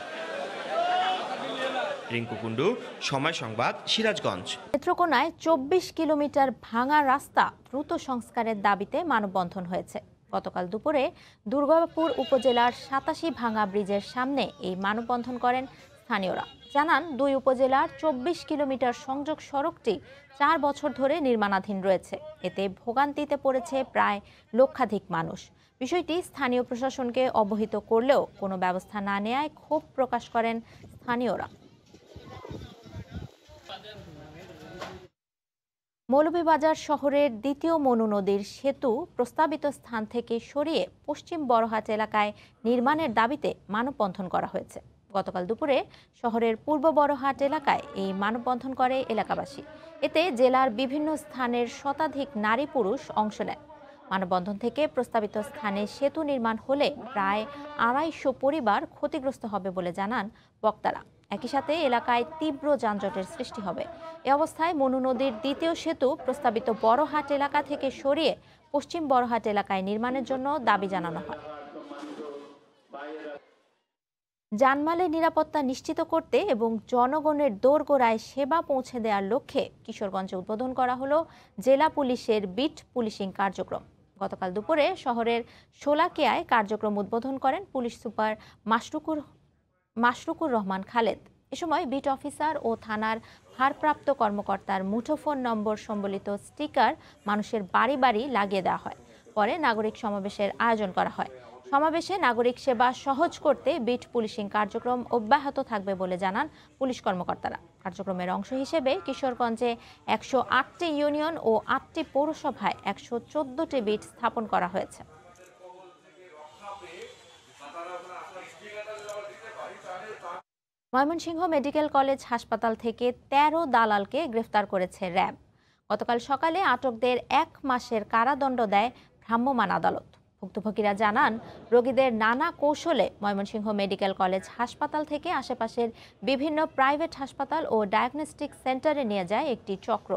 রিঙ্কু কুণ্ডু, সময় সংবাদ, সিরাজগঞ্জ। নেত্রকোনায় 24 কিলোমিটার ভাঙা রাস্তা দ্রুত সংস্কারের দাবিতে মানববন্ধন হয়েছে। গতকাল দুপুরে দুর্গাপুর উপজেলার 87 ভাঙা ব্রিজের সামনে এই মানববন্ধন করেন স্থানীয়রা। জানান, 2 উপজেলার 24 কিলোমিটার সংযোগ সড়কটি 4 বছর ধরে নির্মাণাধীন রয়েছে। এতে ভোগান্তিতে পড়েছে প্রায় লক্ষাধিক মানুষ। বিষয়টি স্থানীয় প্রশাসনকে অবহিত করলেও কোনো ব্যবস্থা না নেওয়ায় ক্ষোভ প্রকাশ করেন স্থানীয়রা। মৌলভীবাজার শহরের দ্বিতীয় মনু নদীর সেতু প্রস্তাবিত স্থান থেকে সরিয়ে পশ্চিম বড়হাট এলাকায় নির্মাণের দাবিতে মানববন্ধন করা হয়েছে। গতকাল দুপুরে শহরের পূর্ব বড়হাট এলাকায় এই মানববন্ধন করে এলাকাবাসী। এতে জেলার বিভিন্ন স্থানের শতাধিক নারী পুরুষ অংশ নেন। মানববন্ধন থেকে প্রস্তাবিত স্থানে সেতু নির্মাণ হলে প্রায় 250 পরিবার ক্ষতিগ্রস্ত হবে বলে জানান বক্তারা। একই সাথে এলাকায় তীব্র যানজটের সৃষ্টি হবে। এ অবস্থায় মনু নদীর দ্বিতীয় সেতু প্রস্তাবিত বড়হাট এলাকা থেকে সরিয়ে পশ্চিম বড়হাট এলাকায় নির্মাণের জন্য দাবি জানানো হয়। জানমালের নিরাপত্তা নিশ্চিত করতে এবং জনগণের দোরগোড়ায় সেবা পৌঁছে দেওয়ার লক্ষ্যে কিশোরগঞ্জে উদ্বোধন করা হলো জেলা পুলিশের বিট পুলিশিং কার্যক্রম। গতকাল দুপুরে শহরের শোলাকিয়ায় কার্যক্রম উদ্বোধন করেন পুলিশ সুপার মাশরুকুর রহমান খালেদ। এ সময় বিট অফিসার ও থানার ভারপ্রাপ্ত কর্মকর্তার মুঠোফোন নম্বর সম্বলিত স্টিকার মানুষের বাড়ি বাড়ি লাগিয়ে দেওয়া হয়। পরে নাগরিক সমাবেশের আয়োজন করা হয়। সমাবেশে নাগরিক সেবা সহজ করতে বিট পুলিশিং কার্যক্রম অব্যাহত থাকবে বলে জানান পুলিশ কর্মকর্তারা। কার্যক্রমের অংশ হিসেবে কিশোরগঞ্জে 108টি ইউনিয়ন ও 8টি পৌরসভায় 114টি বিট স্থাপন করা হয়েছে। ময়মনসিংহ মেডিকেল কলেজ হাসপাতাল থেকে 13 দালালকে গ্রেফতার করেছে র্যাব। গতকাল সকালে আটকদের 1 মাসের কারাদণ্ড দেয় ভ্রাম্যমাণ আদালত। ভুক্তভোগীরা জানান, রোগীদের নানা কৌশলে ময়মনসিংহ মেডিকেল কলেজ হাসপাতাল থেকে আশেপাশের বিভিন্ন প্রাইভেট হাসপাতাল ও ডায়াগনস্টিক সেন্টারে নিয়ে যায় একটি চক্র।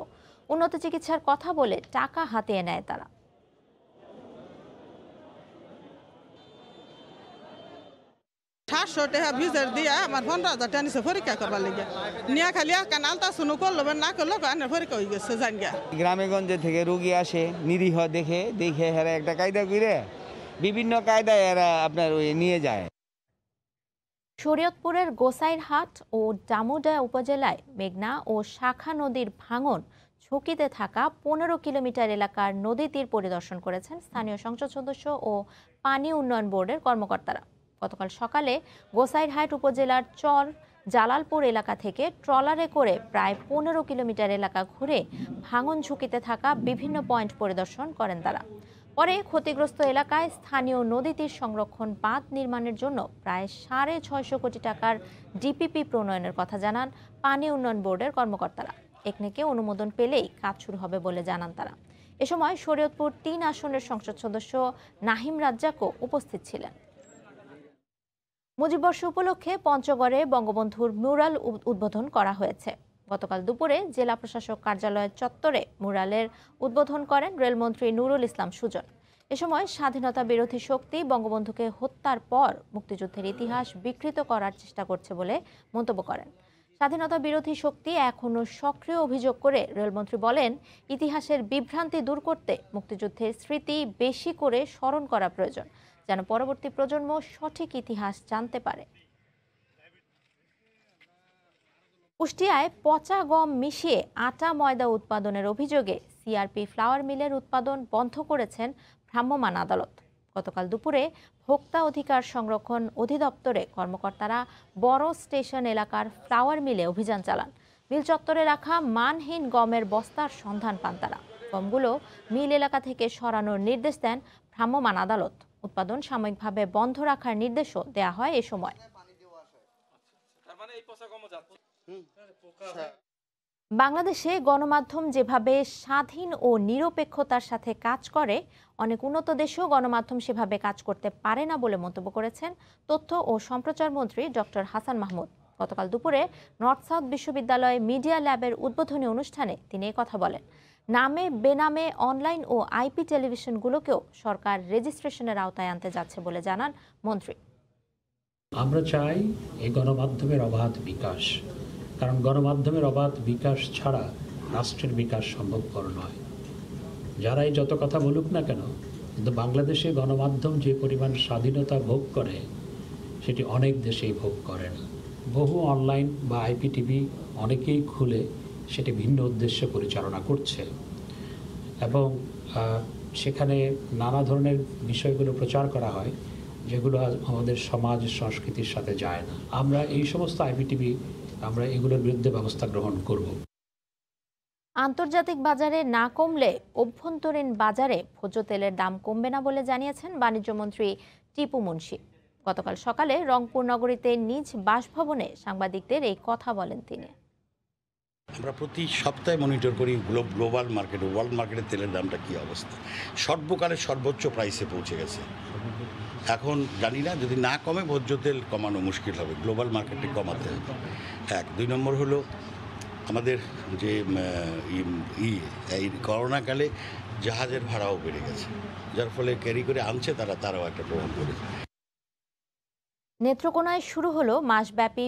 উন্নত চিকিৎসার কথা বলে টাকা হাতিয়ে নেয় তারা। ভিজার দিয়া আমার 15,000 টাকা নিচে পরীক্ষা করবার লেগে নিয়ে খালি কানালটা শুনু করলো না করলো পরীক্ষা হয়ে গেছে জান গিয়া। গ্রামে গঞ্জে থেকে রুগী আসে নিরীহ দেখে হেরা একটা কায়দা করে বিভিন্ন কায়দায় এরা আপনার ওই নিয়ে যায়। শরীয়তপুরের গোসাইরহাট ও ডামুডা উপজেলায় মেঘনা ও শাখা নদীর ভাঙন ঝুঁকিতে থাকা 15 কিলোমিটার এলাকার নদী তীর পরিদর্শন করেছেন স্থানীয় সংসদ সদস্য ও পানি উন্নয়ন বোর্ডের কর্মকর্তারা। গতকাল সকালে গোসাইরহাট উপজেলার চর জালালপুর এলাকা থেকে ট্রলারে করে প্রায় 15 কিলোমিটার এলাকা ঘুরে ভাঙন ঝুঁকিতে থাকা বিভিন্ন পয়েন্ট পরিদর্শন করেন তারা। পরে ক্ষতিগ্রস্ত এলাকায় স্থানীয় নদী তীর সংরক্ষণ বাঁধ নির্মাণের জন্য প্রায় 650 কোটি টাকার ডিপিপি প্রণয়নের কথা জানান পানি উন্নয়ন বোর্ডের কর্মকর্তারা। একনেকে অনুমোদন পেলেই কাজ শুরু হবে বলে জানান তারা। এ সময় শরীয়তপুর 3 আসনের সংসদ সদস্য নাহিম রাজ্জাকও উপস্থিত ছিলেন। মুজিববর্ষ উপলক্ষে পঞ্চগড়ে বঙ্গবন্ধুর ম্যুরাল উদ্বোধন করা হয়েছে। গতকাল দুপুরে জেলা প্রশাসক কার্যালয়ের চত্বরে ম্যুরালের উদ্বোধন করেন রেলমন্ত্রী নুরুল ইসলাম সুজন। এ সময় স্বাধীনতা বিরোধী শক্তি বঙ্গবন্ধুকে হত্যার পর মুক্তিযুদ্ধের ইতিহাস বিকৃত করার চেষ্টা করছে বলে মন্তব্য করেন। স্বাধীনতা বিরোধী শক্তি এখনও সক্রিয় অভিযোগ করে রেলমন্ত্রী বলেন, ইতিহাসের বিভ্রান্তি দূর করতে মুক্তিযুদ্ধের স্মৃতি বেশি করে স্মরণ করা প্রয়োজন, যেন পরবর্তী প্রজন্ম সঠিক ইতিহাস জানতে পারে। কুষ্টিয়ায় পচা গম মিশিয়ে আটা ময়দা উৎপাদনের অভিযোগে সিআরপি ফ্লাওয়ার মিলের উৎপাদন বন্ধ করেছেন ভ্রাম্যমাণ আদালত। গতকাল দুপুরে ভোক্তা অধিকার সংরক্ষণ অধিদপ্তরে কর্মকর্তারা বড় স্টেশন এলাকার ফ্লাওয়ার মিলে অভিযান চালান। মিল চত্বরে রাখা মানহীন গমের বস্তার সন্ধান পান তারা। গমগুলো মিল এলাকা থেকে সরানোর নির্দেশ দেন ভ্রাম্যমাণ আদালত। উৎপাদন সাময়িকভাবে বন্ধ রাখার নির্দেশও দেয়া হয় এ সময়। বাংলাদেশে গণমাধ্যম যেভাবে স্বাধীন ও নিরপেক্ষতার সাথে কাজ করে, অনেক উন্নত দেশেও গণমাধ্যম সেভাবে কাজ করতে পারে না বলে মন্তব্য করেছেন তথ্য ও সম্প্রচার মন্ত্রী ডক্টর হাসান মাহমুদ। গতকাল দুপুরে নর্থ সাউথ বিশ্ববিদ্যালয় মিডিয়া ল্যাবের উদ্বোধনী অনুষ্ঠানে তিনি কথা বলেন। নামে বেনামে অনলাইন ও আইপি টেলিভিশনগুলোকেও সরকার রেজিস্ট্রেশনের আওতায় আনতে যাচ্ছে বলে জানান মন্ত্রী। আমরা চাই এই গণমাধ্যমের অবাধ বিকাশ, কারণ গণমাধ্যমের অবাধ বিকাশ ছাড়া রাষ্ট্রের বিকাশ সম্ভবপর নয়। যারাই যত কথা বলুক না কেন, কিন্তু বাংলাদেশে গণমাধ্যম যে পরিমাণ স্বাধীনতা ভোগ করে সেটি অনেক দেশেই ভোগ করে না। বহু অনলাইন বা আইপিটিভি অনেকেই খুলে সেটি ভিন্ন উদ্দেশ্যে পরিচালনা করছে এবং সেখানে নানা ধরনের বিষয়গুলো প্রচার করা হয় যেগুলো আমাদের সমাজ সংস্কৃতির সাথে যায় না। আমরা এই সমস্ত আইপিটিভি আমরা এগুলোর বিরুদ্ধে ব্যবস্থা গ্রহণ করব। আন্তর্জাতিক বাজারে না কমলে অভ্যন্তরীণ বাজারে ভোজ্য তেলের দাম কমবে না বলে জানিয়েছেন বাণিজ্যমন্ত্রী টিপু মুন্সি। গতকাল সকালে রংপুর নগরীতে নিজ বাসভবনে সাংবাদিকদের এই কথা বলেন তিনি। আমরা প্রতি সপ্তাহে মনিটর করি গ্লোবাল মার্কেটে, ওয়ার্ল্ড মার্কেটে তেলের দামটা কী অবস্থা। সর্বকালের সর্বোচ্চ প্রাইসে পৌঁছে গেছে। এখন জানি না, যদি না কমে ভোজ্য তেল কমানো মুশকিল হবে, গ্লোবাল মার্কেটে কমাতে হবে। 1 2 নম্বর হলো আমাদের যে এই করোনাকালে জাহাজের ভাড়াও বেড়ে গেছে, যার ফলে ক্যারি করে আনছে তারাও একটা প্রভাব পড়েছে। নেত্রকোনায় শুরু হলো মাসব্যাপী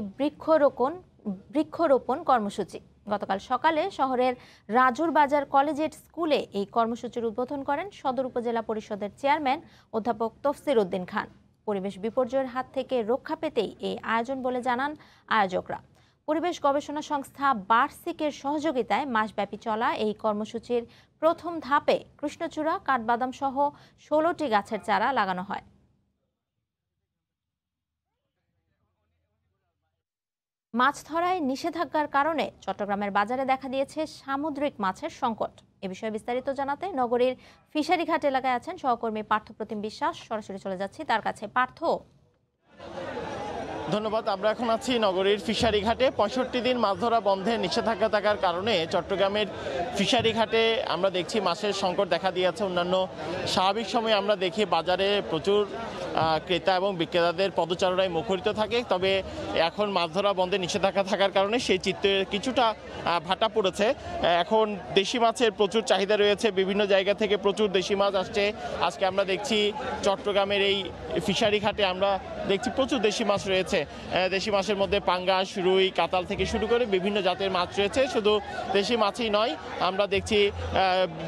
বৃক্ষরোপণ কর্মসূচি। গতকাল সকালে শহরের রাজুর বাজার কলেজিয়েট স্কুলে এই কর্মসূচির উদ্বোধন করেন সদর উপজেলা পরিষদের চেয়ারম্যান অধ্যাপক তফসির উদ্দিন খান। পরিবেশ বিপর্যয়ের হাত থেকে রক্ষা পেতেই এই আয়োজন বলে জানান আয়োজকরা। পরিবেশ গবেষণা সংস্থা বার্সিকের সহযোগিতায় মাসব্যাপী চলা এই কর্মসূচির প্রথম ধাপে কৃষ্ণচূড়া, কাঠবাদাম সহ 16টি গাছের চারা লাগানো হয়। মাছ ধরায় নিষেধাজ্ঞার কারণে চট্টগ্রামের বাজারে দেখা দিয়েছে সামুদ্রিক মাছের সংকট। এ বিষয়ে বিস্তারিত জানাতে নগরীর ফিশারিঘাট এলাকায় আছেন সহকর্মী পার্থপ্রতিম বিশ্বাস। সরাসরি চলে যাচ্ছি তার কাছে। পার্থ, ধন্যবাদ। আমরা এখন আছি নগরীর ফিশারি ঘাটে। 65 দিন মাছ ধরা বন্ধে নিষেধাজ্ঞা থাকার কারণে চট্টগ্রামের ফিশারি ঘাটে আমরা দেখছি মাছের সংকট দেখা দিয়েছে। অন্যান্য স্বাভাবিক সময়ে আমরা দেখি বাজারে প্রচুর ক্রেতা এবং বিক্রেতাদের পদচারণায় মুখরিত থাকে, তবে এখন মাছ ধরা বন্ধে নিষেধাজ্ঞা থাকার কারণে সেই চিত্রে কিছুটা ভাটা পড়েছে। এখন দেশি মাছের প্রচুর চাহিদা রয়েছে, বিভিন্ন জায়গা থেকে প্রচুর দেশি মাছ আসছে। আজকে আমরা দেখছি চট্টগ্রামের এই ফিশারি ঘাটে আমরা দেখছি প্রচুর দেশি মাছ রয়েছে। দেশি মাছের মধ্যে পাঙ্গাস, রুই, কাতাল থেকে শুরু করে বিভিন্ন জাতের মাছ রয়েছে। শুধু দেশি মাছই নয়, আমরা দেখছি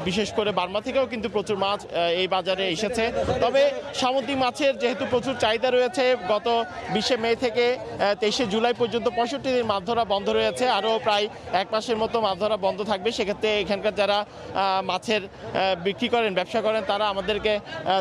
বিশেষ করে বার্মা থেকেও কিন্তু প্রচুর মাছ এই বাজারে এসেছে। তবে সামুদ্রিক মাছের যেহেতু প্রচুর চাহিদা রয়েছে, গত 20 মে থেকে 23 জুলাই পর্যন্ত 65 দিন মাছ ধরা বন্ধ রয়েছে, আরও প্রায় 1 মাসের মতো মাছ ধরা বন্ধ থাকবে। সেক্ষেত্রে এখানকার যারা মাছের বিক্রি করেন, ব্যবসা করেন, তারা আমাদেরকে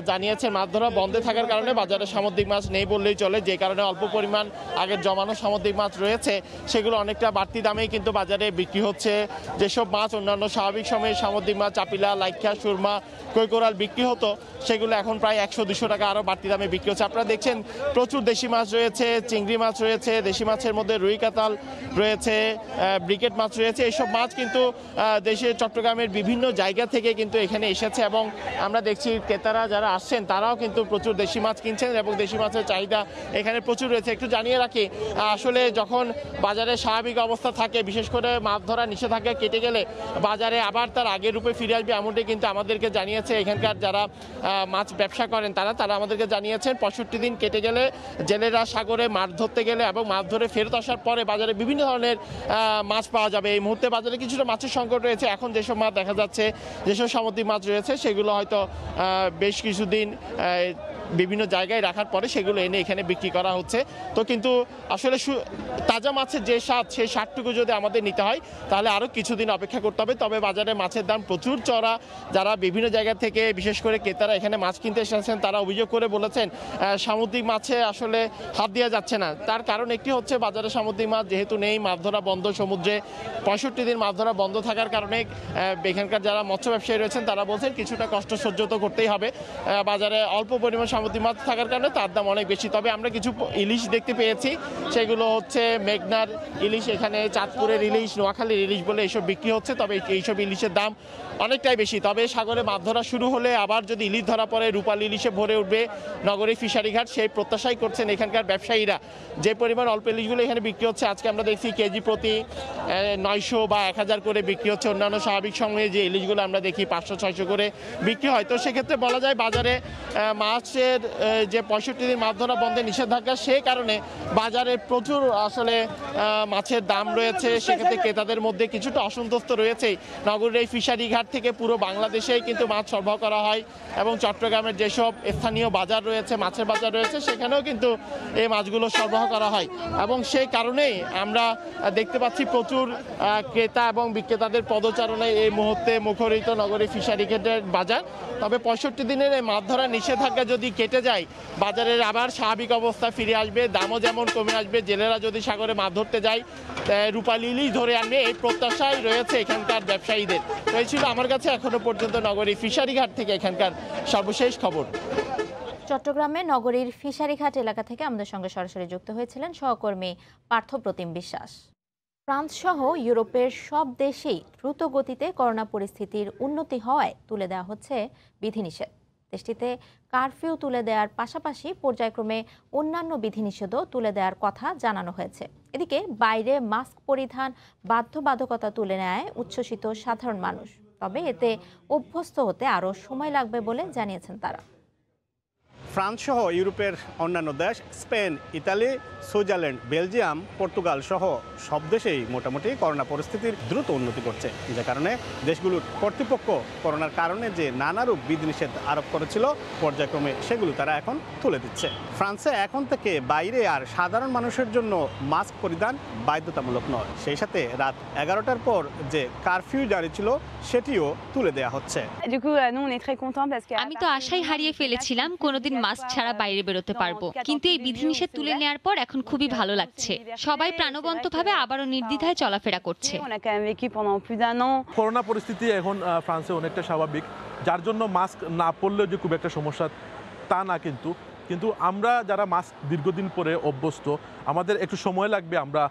জানিয়েছেন মাছ ধরা বন্ধে থাকার কারণে বাজারে সামুদ্রিক মাছ নেই বললেই চলে, যে কারণে অল্প পরিমাণ আগের জমানো সামুদ্রিক মাছ রয়েছে সেগুলো অনেকটা বাড়তি দামেই কিন্তু বাজারে বিক্রি হচ্ছে। যেসব মাছ অন্যান্য স্বাভাবিক সময়ে সামুদ্রিক মাছ, চাপিলা, লাইকা, সুরমা, কৈকোরাল বিক্রি হতো সেগুলো এখন প্রায় 100-200 টাকা আরও বাড়তি দামে বিক্রি হচ্ছে। আপনারা দেখছেন প্রচুর দেশি মাছ রয়েছে, চিংড়ি মাছ রয়েছে, দেশি মাছের মধ্যে রুই কাতাল রয়েছে, ব্রিকেট মাছ রয়েছে। এইসব মাছ কিন্তু দেশের চট্টগ্রামের বিভিন্ন জায়গা থেকে কিন্তু এখানে এসেছে এবং আমরা দেখছি ক্রেতারা যারা আসছেন তারাও কিন্তু প্রচুর দেশি মাছ কিনছেন এবং দেশি মাছের চাহিদা এখানে প্রচুর রয়েছে। একটু জানিয়ে রাখি, আসলে যখন বাজারে স্বাভাবিক অবস্থা থাকে, বিশেষ করে মাছ ধরা নিষেধাজ্ঞা কেটে গেলে বাজারে আবার তার আগের রূপে ফিরে আসবে, এমনটি কিন্তু আমাদেরকে জানিয়েছে এখানকার যারা মাছ ব্যবসা করেন তারা আমাদেরকে জানিয়েছেন 65 দিন কেটে গেলে জেলেরা সাগরে মাছ ধরতে গেলে এবং মাছ ধরে ফেরত আসার পরে বাজারে বিভিন্ন ধরনের মাছ পাওয়া যাবে। এই মুহূর্তে বাজারে কিছুটা মাছের সংকট রয়েছে। এখন যেসব মাছ দেখা যাচ্ছে, যেসব সামুদ্রিক মাছ রয়েছে সেগুলো হয়তো বেশ কিছুদিন বিভিন্ন জায়গায় রাখার পরে সেগুলো এনে এখানে বিক্রি করা হচ্ছে। তো কিন্তু আসলে তাজা মাছের যে স্বাদ, সেই স্বাদটুকু যদি আমাদের নিতে হয় তাহলে আরও কিছুদিন অপেক্ষা করতে হবে। তবে বাজারে মাছের দাম প্রচুর চড়া। যারা বিভিন্ন জায়গা থেকে বিশেষ করে ক্রেতারা এখানে মাছ কিনতে এসেছেন তারা অভিযোগ করে বলেছেন সামুদ্রিক মাছে আসলে হাত দেওয়া যাচ্ছে না। তার কারণ একটি হচ্ছে বাজারে সামুদ্রিক মাছ যেহেতু নেই, মাছ ধরা বন্ধ, সমুদ্রে 65 দিন মাছ ধরা বন্ধ থাকার কারণে এখানকার যারা মৎস্য ব্যবসায়ী রয়েছেন তারা বলছেন কিছুটা কষ্ট সহ্য তো করতেই হবে। বাজারে অল্প পরিমাণ সামুদ্রিক মাছ থাকার কারণে তার দাম অনেক বেশি। তবে আমরা কিছু ইলিশ দেখতে পেয়েছি, সেগুলো হচ্ছে মেঘনার ইলিশ, এখানে চাঁদপুরের ইলিশ, নোয়াখালীর ইলিশ বলে এইসব বিক্রি হচ্ছে। তবে এইসব ইলিশের দাম অনেকটাই বেশি। তবে সাগরে মাছ ধরা শুরু হলে আবার যদি ইলিশ ধরা পড়ে রূপালী ইলিশে ভরে উঠবে নগরী ফিশারি ঘাট, সেই প্রত্যাশাই করছেন এখানকার ব্যবসায়ীরা। যে পরিমাণ অল্প ইলিশগুলো এখানে বিক্রি হচ্ছে, আজকে আমরা দেখছি কেজি প্রতি 900 বা 1000 করে বিক্রি হচ্ছে। অন্যান্য স্বাভাবিক সময়ে যে ইলিশগুলো আমরা দেখি 500-600 করে বিক্রি হয়। তো সেক্ষেত্রে বলা যায় বাজারে মাছের যে 65 দিন মাছ ধরা বন্ধে নিষেধাজ্ঞা, সেই কারণে বাজারে প্রচুর আসলে মাছের দাম রয়েছে। সেক্ষেত্রে ক্রেতাদের মধ্যে কিছুটা অসন্তুষ্ট রয়েছে। নগরের এই ফিশারি ঘাট থেকে পুরো বাংলাদেশেই কিন্তু মাছ সরবরাহ করা হয় এবং চট্টগ্রামের যেসব স্থানীয় বাজার রয়েছে, মাছের বাজার রয়েছে, সেখানেও কিন্তু এই মাছগুলো সরবরাহ করা হয় এবং সেই কারণেই আমরা দেখতে পাচ্ছি প্রচুর ক্রেতা এবং বিক্রেতাদের পদচারণায় এই মুহূর্তে মুখরিত নগরী ফিশারি ঘাটের বাজার। তবে 65 দিনের এই মাছ ধরা নিষেধাজ্ঞা যদি কেটে যায় বাজারের আবার স্বাভাবিক অবস্থা ফিরে আসবে, দামও যেমন কমে আসবে। জেলেরা যদি সাগরে মাছ ধরতে যায় রূপালী ইলিশ ধরে আনবে, এই প্রত্যাশাই রয়েছে এখানকার ব্যবসায়ীদের। তো এই ছিল আমার কাছে এখনো পর্যন্ত নগরী ফিশারি ঘাট থেকে এখানকার সর্বশেষ খবর। চট্টগ্রামে নগরীর ফিশারিঘাট এলাকা থেকে আমাদের সঙ্গে সরাসরি যুক্ত হয়েছিলেন সহকর্মী পার্থপ্রতিম বিশ্বাস। ফ্রান্স সহ ইউরোপের সব দেশেই দ্রুত গতিতে করোনা পরিস্থিতির উন্নতি হওয়ায় তুলে দেওয়া হচ্ছে বিধিনিষেধ। দেশটিতে কারফিউ তুলে দেওয়ার পাশাপাশি পর্যায়ক্রমে অন্যান্য বিধিনিষেধও তুলে দেওয়ার কথা জানানো হয়েছে। এদিকে বাইরে মাস্ক পরিধান বাধ্যবাধকতা তুলে নেয় উচ্ছ্বসিত সাধারণ মানুষ। তবে এতে অভ্যস্ত হতে আরও সময় লাগবে বলে জানিয়েছেন তারা। ফ্রান্স সহ ইউরোপের অন্যান্য দেশ, Spain, Italy, Switzerland, Belgium, Portugal সহ সব দেশেই মোটামুটি করোনা পরিস্থিতির দ্রুত উন্নতি করছে, যে কারণে দেশগুলোর কর্তৃপক্ষ করোনার কারণে যে নানারূপ বিধিনিষেধ আরোপ করেছিল পর্যায়ক্রমে সেগুলো তারা এখন তুলে দিচ্ছে। ফ্রান্সে এখন থেকে বাইরে আর সাধারণ মানুষের জন্য মাস্ক পরিধান বাধ্যতামূলক নয়। সেই সাথে রাত 11টার পর যে কারফিউ জারি ছিল সেটিও তুলে দেওয়া হচ্ছে। আমি তো আশাই হারিয়ে ফেলেছিলাম কোনোদিন মাস্ক ছাড়া বাইরে বেরোতে পারবো, কিন্তু এই বিধিনিষেধ তুলে নেওয়ার পর এখন খুবই ভালো লাগছে। সবাই প্রাণবন্তভাবে আবারও নির্দ্বিধায় চলাফেরা করছে। করোনা পরিস্থিতি এখন ফ্রান্সে অনেকটা স্বাভাবিক, যার জন্য মাস্ক না পরলেও যে খুব একটা সমস্যা তা না, কিন্তু আমরা যারা মাস্ক দীর্ঘদিন পরে অভ্যস্ত, আমাদের একটু সময় লাগবে আমরা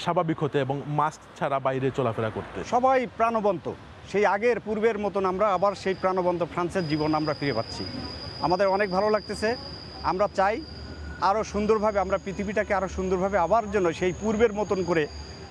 স্বাভাবিক হতে এবং মাস্ক ছাড়া বাইরে চলাফেরা করতে। সবাই প্রাণবন্ত, সেই আগের পূর্বের মতন আমরা আবার সেই প্রাণবন্ত ফ্রান্সের জীবন আমরা ফিরে পাচ্ছি। আমাদের অনেক ভালো লাগতেছে। আমরা চাই আরও সুন্দরভাবে আমরা পৃথিবীটাকে আরও সুন্দরভাবে আবার জন্য সেই পূর্বের মতন করে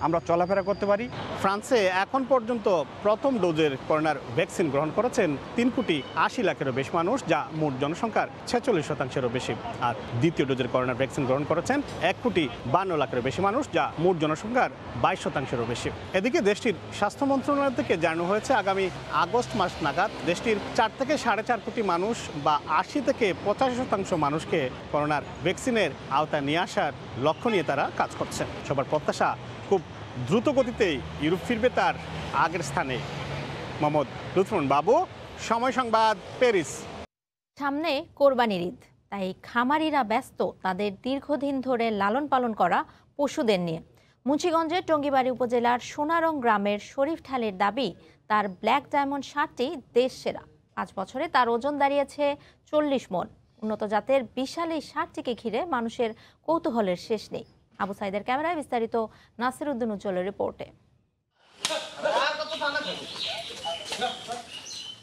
আমরা চলাফেরা করতে পারি। ফ্রান্সে এখন পর্যন্ত প্রথম ডোজের করোনার ভ্যাকসিন গ্রহণ করেছেন 3,80,00,000-এরও বেশি মানুষ, যা মোট জনসংখ্যার 46%-এরও বেশি। আর দ্বিতীয় ডোজের করোনার ভ্যাকসিন গ্রহণ করেছেন 1,52,00,000-এরও বেশি মানুষ, যা মোট জনসংখ্যার 22%-এরও বেশি। এদিকে দেশটির স্বাস্থ্য মন্ত্রণালয় থেকে জানানো হয়েছে আগামী আগস্ট মাস নাগাদ দেশটির 4 থেকে 4.5 কোটি মানুষ বা 80 থেকে 85% মানুষকে করোনার ভ্যাকসিনের আওতায় নিয়ে আসার লক্ষ্য নিয়ে তারা কাজ করছেন। সবার প্রত্যাশা খুব দ্রুত গতিতেই ইউরোপ ফিরবে তার আগের স্থানে। মোহাম্মদ লুৎফুন বাবু, সময় সংবাদ, প্যারিস। সামনে কোরবানির ঈদ, তাই খামারিরা ব্যস্ত তাদের দীর্ঘদিন ধরে লালন পালন করা পশুদের নিয়ে। মুন্সিগঞ্জের টঙ্গীবাড়ি উপজেলার সোনারং গ্রামের শরীফ ঠালের দাবি তার ব্ল্যাক ডায়মন্ড ষাঁড়টি দেশ সেরা। 5 বছরে তার ওজন দাঁড়িয়েছে 40 মণ। উন্নত জাতের বিশাল এই ষাঁড়টিকে ঘিরে মানুষের কৌতূহলের শেষ নেই। আবু সাইদের ক্যামেরায় বিস্তারিত নাসির উদ্দিন উজ্জ্বলের রিপোর্টে।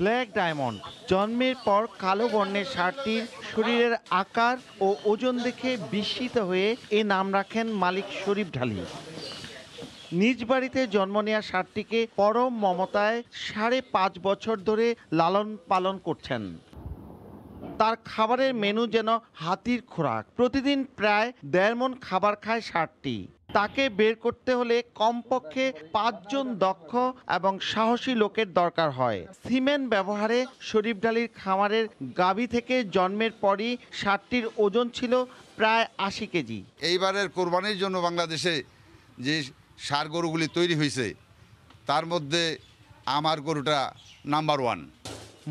ব্ল্যাক ডায়মন্ড জন্মের পর কালো বর্ণের ষাঁড়টির শরীরের আকার ও ওজন দেখে বিস্মিত হয়ে এ নাম রাখেন মালিক শরীফ ঢালি। নিজ বাড়িতে জন্ম নেওয়া ষাঁড়টিকে পরম মমতায় 5.5 বছর ধরে লালন পালন করছেন। তার খাবারের মেনু যেন হাতির খোরাক। প্রতিদিন প্রায় 1.5 মণ খাবার খায় ষাঁড়টি। তাকে বের করতে হলে কমপক্ষে 5 জন দক্ষ এবং সাহসী লোকের দরকার হয়। সিমেন্ট ব্যবহারে শরীফ ঢালির খামারের গাভী থেকে জন্মের পরই ষাঁড়টির ওজন ছিল প্রায় 80 কেজি। এইবারের কোরবানির জন্য বাংলাদেশে যে ষাঁড় গরুগুলি তৈরি হয়েছে তার মধ্যে আমার গরুটা নাম্বার 1।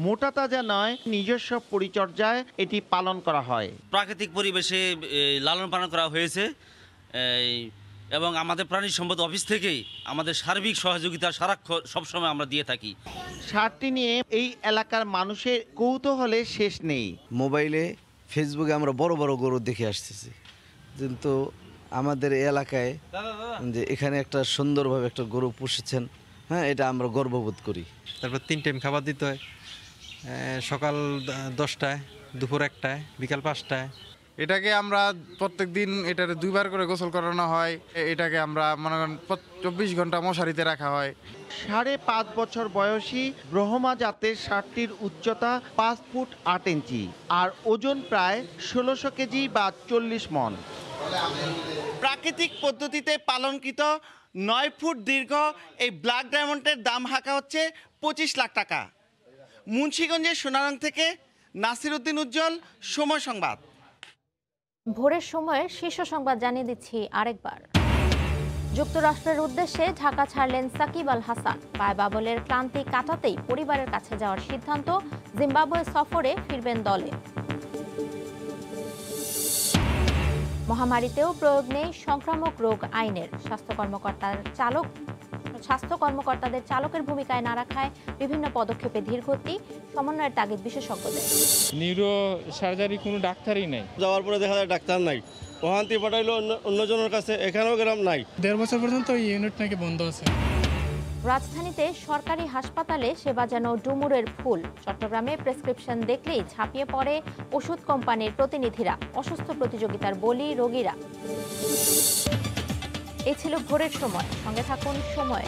মোটা তাজা নয়, নিজস্ব পরিচর্যায় এটি পালন করা হয়। প্রাকৃতিক পরিবেশে লালন পালন করা হয়েছে এবং আমাদের প্রাণী সম্পদ অফিস থেকেই আমাদের সার্বিক সহযোগিতা সবসময় আমরা দিয়ে থাকি। ষাঁড়টি নিয়ে এই এলাকার মানুষের কৌতূহলে শেষ নেই। মোবাইলে ফেসবুকে আমরা বড় বড় গরু দেখে আসতেছি, কিন্তু আমাদের এলাকায় যে এখানে একটা সুন্দরভাবে একটা গরু পুষেছেন, হ্যাঁ, এটা আমরা গর্ববোধ করি। তারপর 3 টাইম খাবার দিতে হয়, সকাল 10টায়, দুপুর 1টায়, বিকাল 5টায়। এটাকে আমরা প্রত্যেক দিন এটার 2 বার করে গোসল করানো হয়। এটাকে আমরা মনে করেন 24 ঘন্টা মশারিতে রাখা হয়। 5.5 বছর বয়সী ব্রহ্মা জাতের ষাঁড়টির উচ্চতা 5 ফুট 8 ইঞ্চি আর ওজন প্রায় 1600 কেজি বা 40 মণ। প্রাকৃতিক পদ্ধতিতে পালনকৃত 9 ফুট দীর্ঘ এই ব্ল্যাক ডায়মন্ডের দাম হাঁকা হচ্ছে 25 লাখ টাকা। মুন্সিগঞ্জের সোনারং থেকে নাসির উদ্দিন উজ্জ্বল, সময় সংবাদ। ভোরের সময়ের শীর্ষ সংবাদ জানিয়ে দিচ্ছি আরেকবার। যুক্তরাষ্ট্রের উদ্দেশ্যে ঢাকা ছাড়লেন সাকিব আল হাসান। পায়ে বাবলের ক্লান্তি কাটাতেই পরিবারের কাছে যাওয়ার সিদ্ধান্ত। জিম্বাবুয়ে সফরে ফিরবেন দলে। মহামারীতেও প্রয়োগ নেই সংক্রামক রোগ আইনের। স্বাস্থ্য কর্মকর্তাদের চালকের ভূমিকায় না রাখায় বিভিন্ন পদক্ষেপে ধীরগতি, সমন্বয়ের তাগিদ বিশেষজ্ঞদের। নিউরো সার্জারি কোনো ডাক্তারই নাই, যাওয়ার পরে দেখা যায় ডাক্তার নাই, ওখানটি পাঠাইলো অন্যজনের কাছে, এখানেও গেলাম নাই। 1.5 বছর পর্যন্ত এই ইউনিট নাকি বন্ধ আছে। রাজধানীতে সরকারি হাসপাতালে সেবা যেন ডুমুরের ফুল। চট্টগ্রামে প্রেসক্রিপশন দেখলেই ঝাঁপিয়ে পড়ে ওষুধ কোম্পানির প্রতিনিধিরা। অসুস্থ প্রতিযোগিতার বলি রোগীরা। এই ছিল ভোরের সময়। সঙ্গে থাকুন সময়ে।